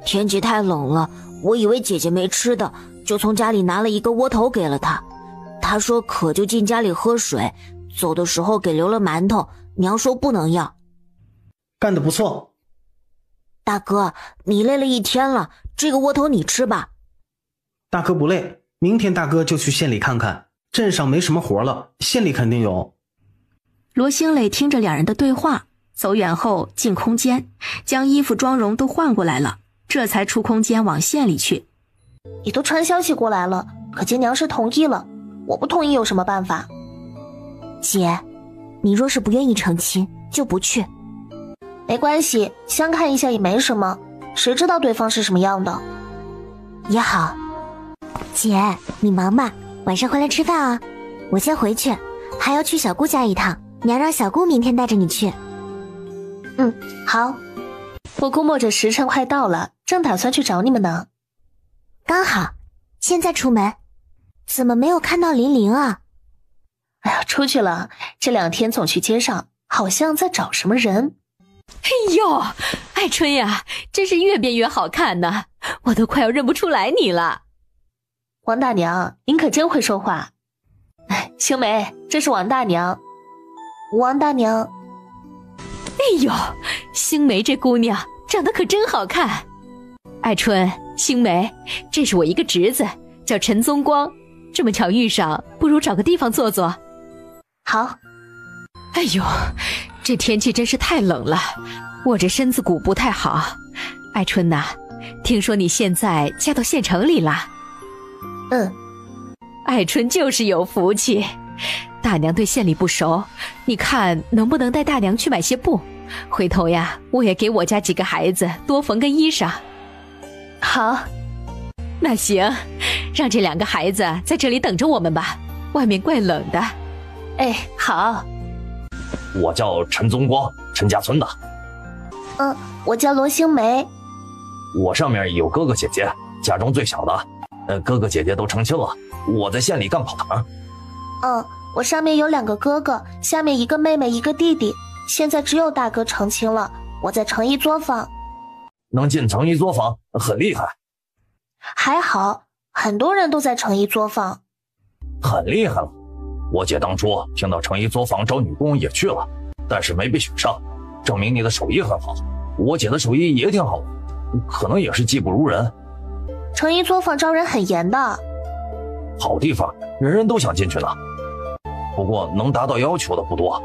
Speaker 11: 天气太冷了，我以为姐姐没吃的，就从家里拿了一个窝头给了她。她说渴就进家里喝水，走的时候给留了馒头，娘说不能要。
Speaker 6: 干得不错。
Speaker 11: 大哥，你累了一天了，这个窝头你吃吧。
Speaker 6: 大哥不累，明天大哥就去县里看看，镇上没什么活了，县里肯定有。
Speaker 1: 罗兴磊听着两人的对话，走远后进空间，将衣服妆容都换过来了，这才出空间往县里去。
Speaker 4: 你都传消息过来了，可见娘是同意了，我不同意有什么办法？
Speaker 7: 姐，你若是不愿意成亲，就不去。
Speaker 4: 没关系，相看一下也没什么，谁知道对方是什么样的。
Speaker 7: 也好。姐，你忙吧，晚上回来吃饭啊。我先回去，还要去小姑家一趟，娘让小姑明天带着你去。
Speaker 4: 好。我估摸着时辰快到了，正打算去找你们呢。
Speaker 7: 刚好，现在出门。怎么没有看到林玲啊？
Speaker 4: 哎呀，出去了，这2天总去街上，好像在找什么人。
Speaker 2: 哎呦，爱春呀，真是越变越好看呢，我都快要认不出来你了。
Speaker 4: 王大娘，您可真会说话。青梅，这是王大娘。王大娘。
Speaker 2: 哎呦，星梅这姑娘长得可真好看。爱春，星梅，这是我一个侄子，叫陈宗光，这么巧遇上，不如找个地方坐坐。
Speaker 4: 好。
Speaker 2: 哎呦，这天气真是太冷了，我这身子骨不太好。爱春呐，听说你现在嫁到县城里了？爱春就是有福气。大娘对县里不熟，你看能不能带大娘去买些布？回头呀，我也给我家几个孩子多缝个衣裳。
Speaker 4: 好。
Speaker 2: 那行，让这2个孩子在这里等着我们吧，外面怪冷的。
Speaker 4: 哎，好。
Speaker 5: 我叫陈宗光，陈家村的。
Speaker 4: 我叫罗星梅。
Speaker 5: 我上面有哥哥姐姐，家中最小的，哥哥姐姐都成亲了，我在县里干跑堂。
Speaker 4: 我上面有2个哥哥，下面1个妹妹1个弟弟，现在只有大哥成亲了，我在城一作坊。
Speaker 5: 能进城一作坊很厉害。
Speaker 4: 还好，很多人都在城一作坊。
Speaker 5: 很厉害了。我姐当初听到城一作坊找女工也去了，但是没被选上，证明你的手艺很好。我姐的手艺也挺好的，可能也是技不如人。
Speaker 4: 城一作坊招人很严的。
Speaker 5: 好地方，人人都想进去呢。不过能达到要求的不多。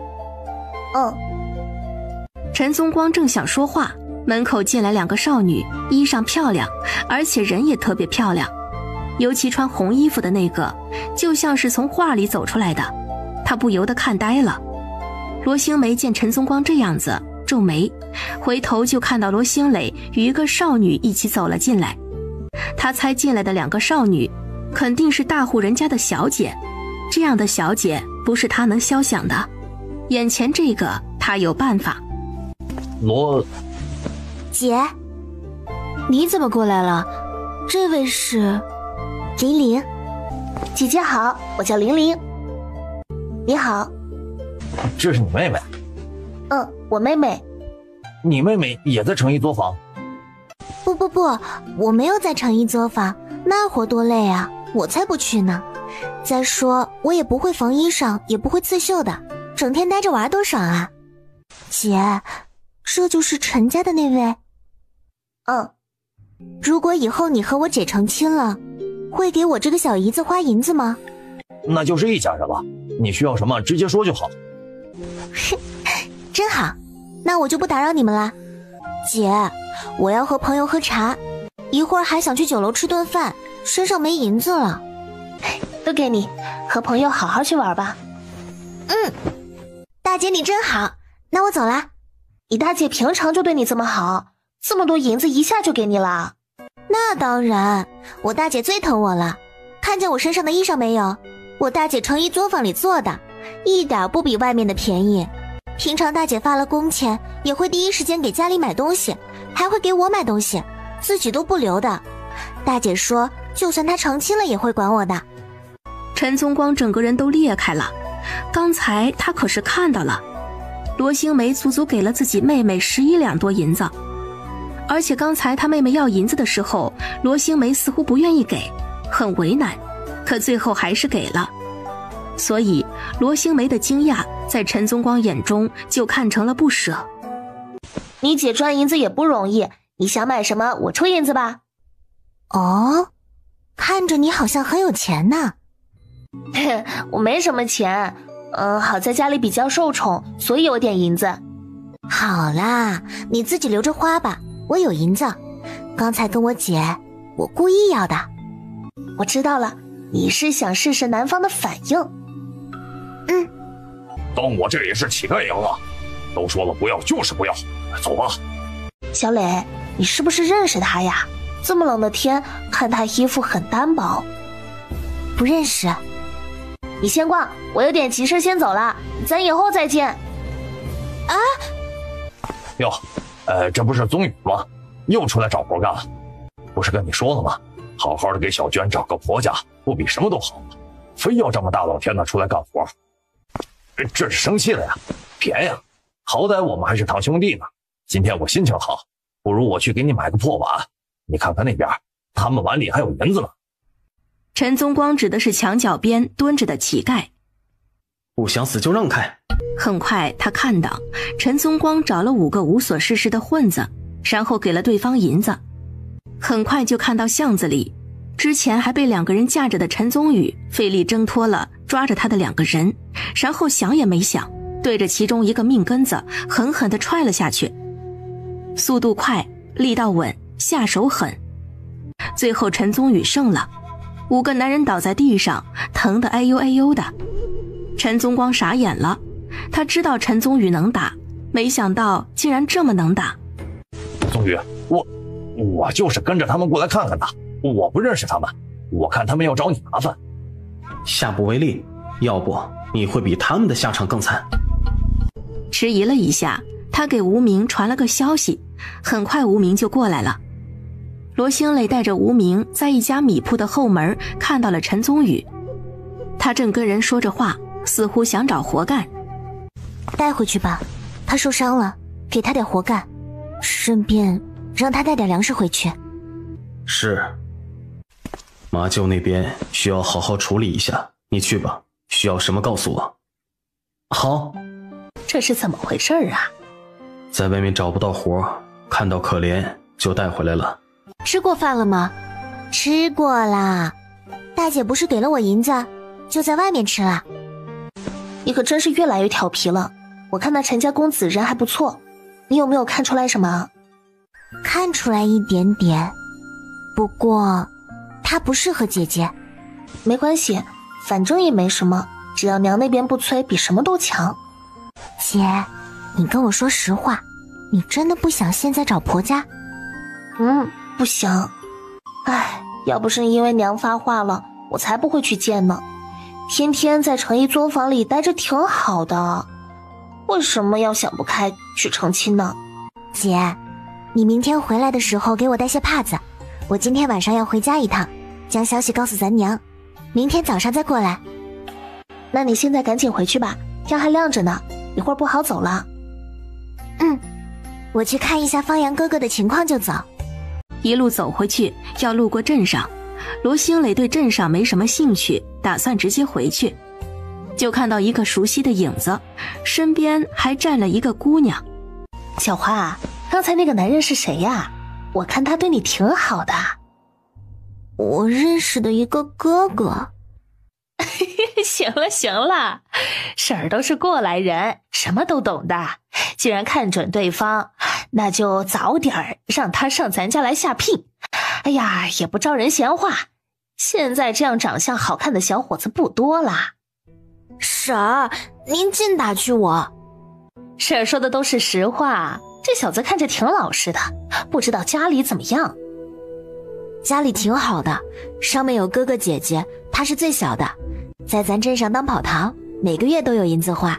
Speaker 1: 陈宗光正想说话，门口进来2个少女，衣裳漂亮，而且人也特别漂亮。尤其穿红衣服的那个，就像是从画里走出来的，他不由得看呆了。罗星梅见陈宗光这样子，皱眉，回头就看到罗星磊与一个少女一起走了进来。他猜进来的2个少女肯定是大户人家的小姐，这样的小姐不是他能肖想的。眼前这个他有办法。
Speaker 7: 姐，
Speaker 11: 你怎么过来了？这位是
Speaker 7: 玲玲。
Speaker 4: 姐姐好，我叫玲玲。你好。
Speaker 8: 这是你妹妹？
Speaker 4: 我妹妹。
Speaker 8: 你妹妹也在成衣作坊？
Speaker 7: 不，我没有在成衣作坊，那活多累啊，我才不去呢。再说我也不会缝衣裳，也不会刺绣的，整天待着玩多爽啊。姐，这就是陈家的那位？如果以后你和我姐成亲了，会给我这个小姨子花银子吗？
Speaker 8: 那就是一家人了，你需要什么直接说就好。
Speaker 7: 真好，那我就不打扰你们了。姐，我要和朋友喝茶，一会儿还想去酒楼吃顿饭，身上没银子了。
Speaker 4: 都给你，和朋友好好去玩吧。
Speaker 7: 大姐你真好，那我走了。
Speaker 4: 你大姐平常就对你这么好，这么多银子一下就给你了？
Speaker 7: 那当然，我大姐最疼我了。看见我身上的衣裳没有？我大姐成衣作坊里做的，一点不比外面的便宜。平常大姐发了工钱，也会第一时间给家里买东西，还会给我买东西，自己都不留的。大姐说，就算她成亲了也会管我的。
Speaker 1: 陈宗光整个人都裂开了，刚才他可是看到了，罗星梅足足给了自己妹妹11两多银子，而且刚才他妹妹要银子的时候，罗星梅似乎不愿意给，很为难，可最后还是给了。所以罗星梅的惊讶在陈宗光眼中就看成了不舍。
Speaker 4: 你姐赚银子也不容易，你想买什么我出银子吧。
Speaker 7: 看着你好像很有钱呢。
Speaker 4: 我没什么钱，好在家里比较受宠，所以有点银子。
Speaker 7: 好啦，你自己留着花吧，我有银子。刚才跟我姐，我故意要的。
Speaker 4: 我知道了，你是想试试男方的反应。
Speaker 5: 当我这里是乞丐一样啊！都说了不要就是不要，走吧。
Speaker 4: 小磊，你是不是认识他呀？这么冷的天，看他衣服很单薄。
Speaker 7: 不认识。
Speaker 4: 你先逛，我有点急事先走了，咱以后再见。
Speaker 5: 哟，这不是宗宇吗？又出来找活干了。不是跟你说了吗？好好的给小娟找个婆家，不比什么都好吗？非要这么大冷天的出来干活，这是生气了呀？别呀，好歹我们还是堂兄弟呢。今天我心情好，不如我去给你买个破碗，你看看那边，他们碗里还有银子呢。
Speaker 1: 陈宗光指的是墙角边蹲着的乞丐。
Speaker 6: 不想死就让开。
Speaker 1: 很快他看到陈宗光找了5个无所事事的混子，然后给了对方银子。很快就看到巷子里之前还被2个人架着的陈宗宇费力挣脱了抓着他的2个人，然后想也没想，对着其中一个命根子狠狠地踹了下去。速度快，力道稳，下手狠。最后陈宗宇胜了，5个男人倒在地上，疼得哎呦哎呦的。陈宗光傻眼了，他知道陈宗宇能打，没想到竟然这么能打。
Speaker 5: 宗宇，我就是跟着他们过来看看的，我不认识他们，我看他们要找你麻烦。
Speaker 6: 下不为例，要不你会比他们的下场更惨。
Speaker 1: 迟疑了一下，他给无名传了个消息，很快无名就过来了。罗星磊带着无名在一家米铺的后门看到了陈宗宇，他正跟人说着话，似乎想找活干。
Speaker 7: 带回去吧，他受伤了，给他点活干，顺便让他带点粮食回去。
Speaker 6: 是。马厩那边需要好好处理一下，你去吧，需要什么告诉我。好。
Speaker 4: 这是怎么回事啊？
Speaker 6: 在外面找不到活，看到可怜就带回来了。
Speaker 7: 吃过饭了吗？吃过啦，大姐不是给了我银子，就在外面吃了。
Speaker 4: 你可真是越来越调皮了，我看那陈家公子人还不错，你有没有看出来什么？
Speaker 7: 看出来一点点，不过他不适合姐姐。
Speaker 4: 没关系，反正也没什么，只要娘那边不催，比什么都强。
Speaker 7: 姐，你跟我说实话，你真的不想现在找婆家？
Speaker 4: 不想。唉，要不是因为娘发话了，我才不会去见呢。天天在成衣作坊里待着挺好的，为什么要想不开去成亲呢？
Speaker 7: 姐，你明天回来的时候给我带些帕子，我今天晚上要回家一趟，将消息告诉咱娘，明天早上再过来。
Speaker 4: 那你现在赶紧回去吧，天还亮着呢，一会儿不好走了。
Speaker 7: 我去看一下方阳哥哥的情况就走。
Speaker 1: 一路走回去，要路过镇上。罗兴磊对镇上没什么兴趣，打算直接回去。就看到一个熟悉的影子，身边还站了一个姑娘。
Speaker 4: 小花，刚才那个男人是谁呀？我看他对你挺好的。
Speaker 7: 我认识的一个哥哥。
Speaker 3: 行了行了，婶儿都是过来人，什么都懂的。既然看准对方，那就早点让他上咱家来下聘。哎呀，也不招人闲话，现在这样长相好看的小伙子不多啦。
Speaker 11: 婶儿，您净打趣我。
Speaker 3: 婶儿说的都是实话，这小子看着挺老实的，不知道家里怎么样。
Speaker 11: 家里挺好的，上面有哥哥姐姐，他是最小的，在咱镇上当跑堂，每个月都有银子花。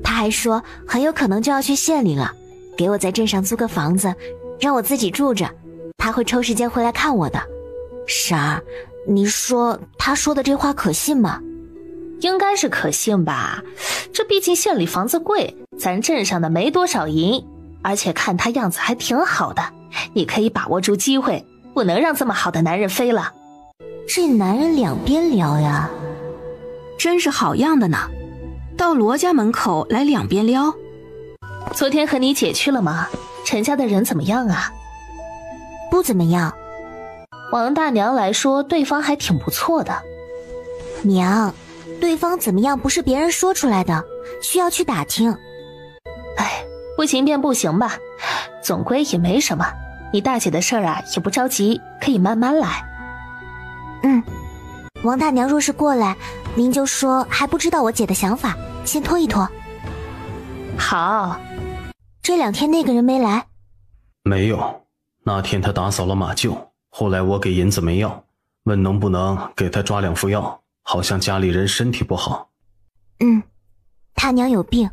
Speaker 11: 他还说很有可能就要去县里了，给我在镇上租个房子，让我自己住着，他会抽时间回来看我的。婶儿，你说他说的这话可信吗？
Speaker 3: 应该是可信吧，这毕竟县里房子贵，咱镇上的没多少银，而且看他样子还挺好的，你可以把握住机会，不能让这么好的男人飞了。
Speaker 7: 这男人两边撩呀，
Speaker 1: 真是好样的呢，到罗家门口来两边撩。
Speaker 3: 昨天和你姐去了吗？陈家的人怎么样啊？
Speaker 7: 不怎么样。
Speaker 3: 王大娘来说对方还挺不错的。
Speaker 7: 娘，对方怎么样不是别人说出来的，需要去打听。
Speaker 3: 哎，不行便不行吧，总归也没什么，你大姐的事儿啊也不着急，可以慢慢来。
Speaker 7: 王大娘若是过来，您就说还不知道我姐的想法，先拖一拖。
Speaker 3: 好。
Speaker 7: 这2天那个人没来？
Speaker 6: 没有，那天他打扫了马厩，后来我给银子没要，问能不能给他抓2副药，好像家里人身体不好。
Speaker 7: 他娘有病。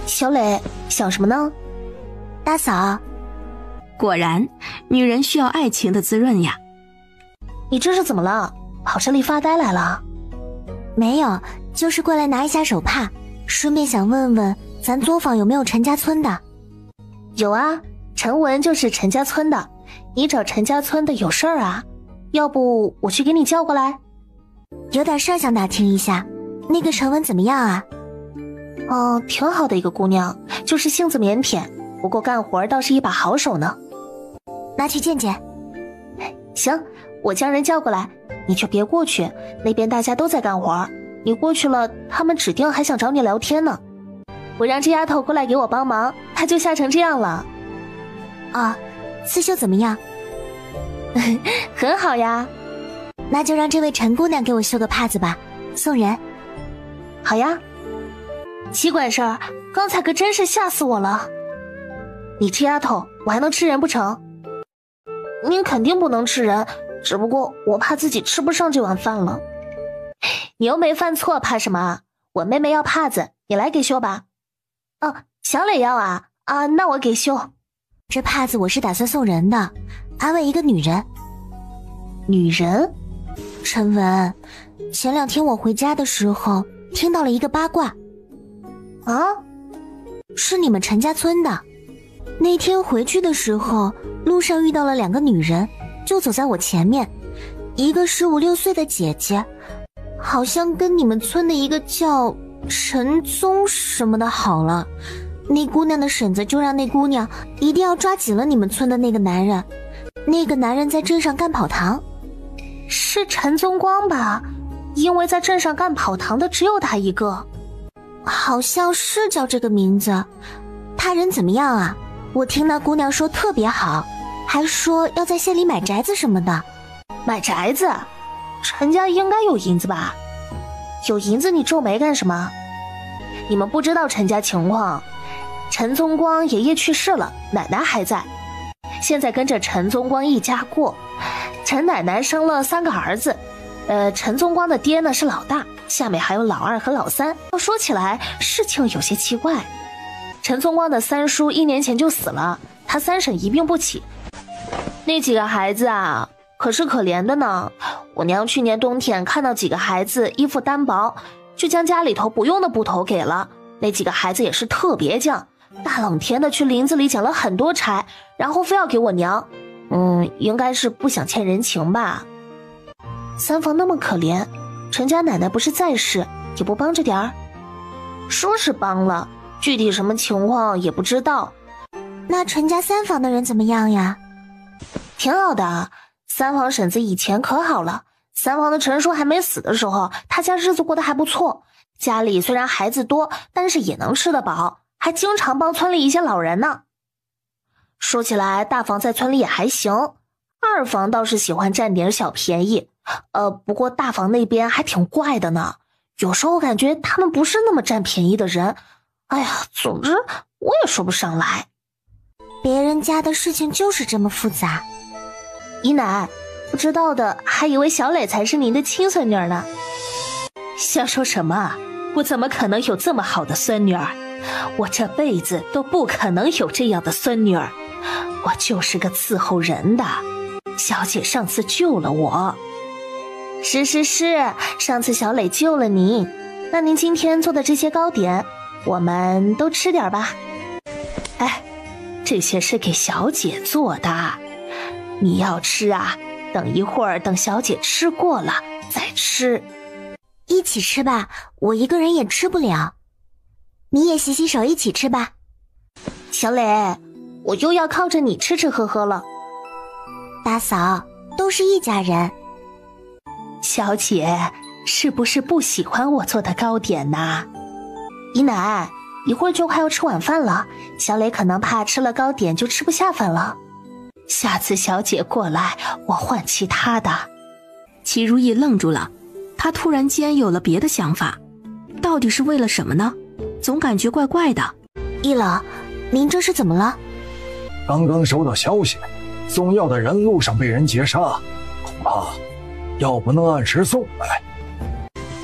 Speaker 4: 小磊，想什么呢？
Speaker 7: 大嫂。
Speaker 1: 果然，女人需要爱情的滋润呀。
Speaker 4: 你这是怎么了？跑这里发呆来了？
Speaker 7: 没有，就是过来拿一下手帕，顺便想问问咱作坊有没有陈家村的。
Speaker 4: 有啊，陈文就是陈家村的，你找陈家村的有事儿啊？要不我去给你叫过来？
Speaker 7: 有点事儿想打听一下，那个陈文怎么样啊？
Speaker 4: 挺好的一个姑娘，就是性子腼腆，不过干活倒是一把好手呢。
Speaker 7: 那去见见。
Speaker 4: 行，我将人叫过来，你就别过去，那边大家都在干活，你过去了，他们指定还想找你聊天呢。我让这丫头过来给我帮忙，她就吓成这样了。
Speaker 7: 刺绣怎么样？
Speaker 4: 很好呀。
Speaker 7: 那就让这位陈姑娘给我绣个帕子吧，送人。
Speaker 4: 好呀。妻管事儿，刚才可真是吓死我了。你这丫头，我还能吃人不成？您肯定不能吃人，只不过我怕自己吃不上这碗饭了。你又没犯错，怕什么？我妹妹要帕子，你来给绣吧。小磊要啊，那我给绣。
Speaker 7: 这帕子我是打算送人的，安慰一个女人。
Speaker 4: 女人？
Speaker 7: 陈文，前2天我回家的时候听到了一个八卦。是你们陈家村的。那天回去的时候，路上遇到了2个女人，就走在我前面，一个15、16岁的姐姐，好像跟你们村的一个叫陈宗什么的好了。那姑娘的婶子就让那姑娘一定要抓紧了你们村的那个男人。那个男人在镇上干跑堂。
Speaker 4: 是陈宗光吧？因为在镇上干跑堂的只有他一个。
Speaker 7: 好像是叫这个名字。他人怎么样啊？我听那姑娘说特别好，还说要在县里买宅子什么的。
Speaker 4: 买宅子？陈家应该有银子吧？有银子你皱眉干什么？你们不知道陈家情况，陈宗光爷爷去世了，奶奶还在，现在跟着陈宗光一家过，陈奶奶生了3个儿子，陈宗光的爹呢是老大，下面还有老二和老三。说起来事情有些奇怪，陈宗光的三叔1年前就死了，他三婶一病不起。那几个孩子啊，可是可怜的呢。我娘去年冬天看到几个孩子衣服单薄，就将家里头不用的布头给了。那几个孩子也是特别犟，大冷天的去林子里捡了很多柴，然后非要给我娘。应该是不想欠人情吧。三房那么可怜，陈家奶奶不是在世，也不帮着点儿？说是帮了，具体什么情况也不知道。
Speaker 7: 那陈家3房的人怎么样呀？
Speaker 4: 挺好的，三房婶子以前可好了。三房的陈叔还没死的时候，他家日子过得还不错，家里虽然孩子多，但是也能吃得饱，还经常帮村里一些老人呢。说起来，大房在村里也还行，二房倒是喜欢占点小便宜。不过大房那边还挺怪的呢，有时候感觉他们不是那么占便宜的人。哎呀，总之我也说不上来。
Speaker 7: 别人家的事情就是这么复杂。
Speaker 4: 姨奶，不知道的还以为小磊才是您的亲孙女呢。
Speaker 3: 瞎说什么？我怎么可能有这么好的孙女儿？我这辈子都不可能有这样的孙女儿。我就是个伺候人的。小姐上次救了我。
Speaker 4: 是，上次小磊救了您。那您今天做的这些糕点，我们都吃点吧。
Speaker 3: 哎，这些是给小姐做的。你要吃啊，等一会儿等小姐吃过了再吃。
Speaker 7: 一起吃吧，我一个人也吃不了。你也洗洗手一起吃吧。
Speaker 4: 小磊，我又要靠着你吃吃喝喝了。
Speaker 7: 大嫂，都是一家人。
Speaker 3: 小姐是不是不喜欢我做的糕点呢？
Speaker 4: 姨奶，一会儿就快要吃晚饭了，小磊可能怕吃了糕点就吃不下饭了。
Speaker 3: 下次小姐过来，我换其他的。
Speaker 1: 齐如意愣住了，她突然间有了别的想法，到底是为了什么呢？总感觉怪怪的。
Speaker 7: 易老，您这是怎么了？
Speaker 10: 刚刚收到消息，送药的人路上被人劫杀，恐怕药不能按时送来。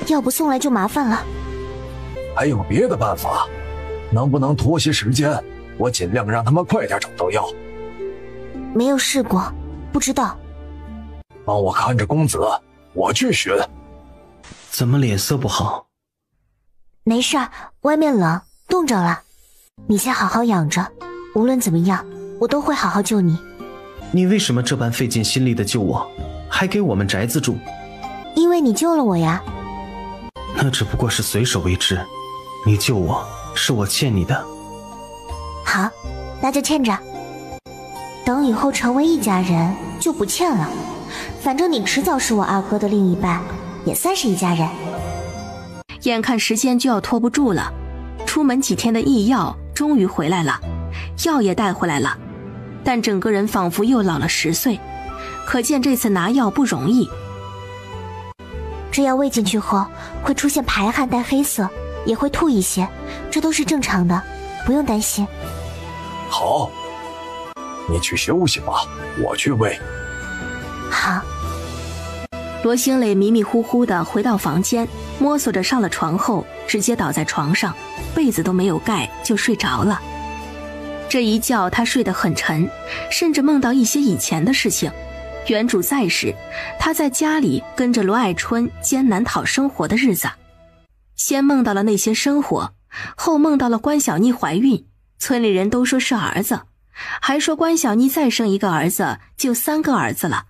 Speaker 7: 要不送来就麻烦了。
Speaker 10: 还有别的办法？能不能拖些时间？我尽量让他们快点找到药。
Speaker 7: 没有试过，不知道。
Speaker 10: 帮我看着公子，我去寻。
Speaker 6: 怎么脸色不好？
Speaker 7: 没事，外面冷，冻着了。你先好好养着，无论怎么样，我都会好好救你。
Speaker 6: 你为什么这般费尽心力的救我，还给我们宅子住？
Speaker 7: 因为你救了我呀。
Speaker 6: 那只不过是随手为之，你救我是我欠你的。
Speaker 7: 好，那就欠着。等以后成为一家人就不欠了，反正你迟早是我二哥的另一半，也算是一家人。
Speaker 1: 眼看时间就要拖不住了，出门几天的易耀终于回来了，药也带回来了，但整个人仿佛又老了10岁，可见这次拿药不容易。
Speaker 7: 这药喂进去后会出现排汗带黑色，也会吐一些，这都是正常的，不用担心。
Speaker 10: 好，你去休息吧，我去喂。
Speaker 7: 好。
Speaker 1: 罗兴磊迷迷糊糊地回到房间，摸索着上了床后，直接倒在床上，被子都没有盖就睡着了。这一觉他睡得很沉，甚至梦到一些以前的事情。原主在时，他在家里跟着罗爱春艰难讨生活的日子。先梦到了那些生活，后梦到了关小妮怀孕，村里人都说是儿子，还说关小妮再生一个儿子就3个儿子了。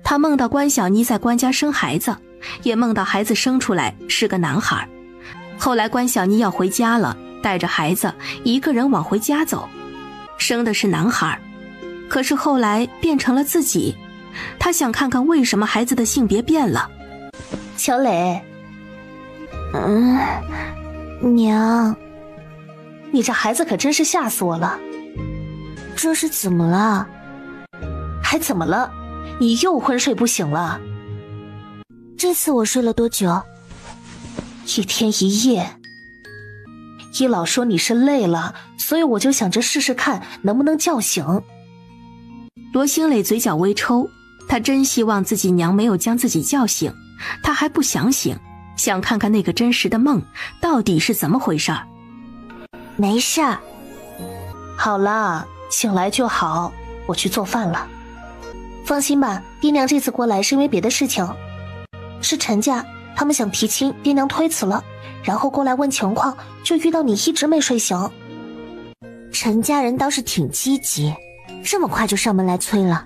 Speaker 1: 他梦到关小妮在关家生孩子，也梦到孩子生出来是个男孩。后来关小妮要回家了，带着孩子一个人往回家走，生的是男孩，可是后来变成了自己。他想看看为什么孩子的性别变了。
Speaker 4: 小磊，
Speaker 7: 娘，
Speaker 4: 你这孩子可真是吓死我了。
Speaker 7: 这是怎么了？
Speaker 4: 还怎么了？你又昏睡不醒了？
Speaker 7: 这次我睡了多久
Speaker 4: ？1天1夜。医老说你是累了，所以我就想着试试看能不能叫醒。
Speaker 1: 罗兴磊嘴角微抽，他真希望自己娘没有将自己叫醒，他还不想醒，想看看那个真实的梦到底是怎么回事儿。
Speaker 7: 没事儿。
Speaker 3: 好啦，醒来就好，我去做饭了。
Speaker 4: 放心吧，爹娘这次过来是因为别的事情，是陈家，他们想提亲，爹娘推辞了，然后过来问情况，就遇到你一直没睡醒。
Speaker 7: 陈家人倒是挺积极，这么快就上门来催了。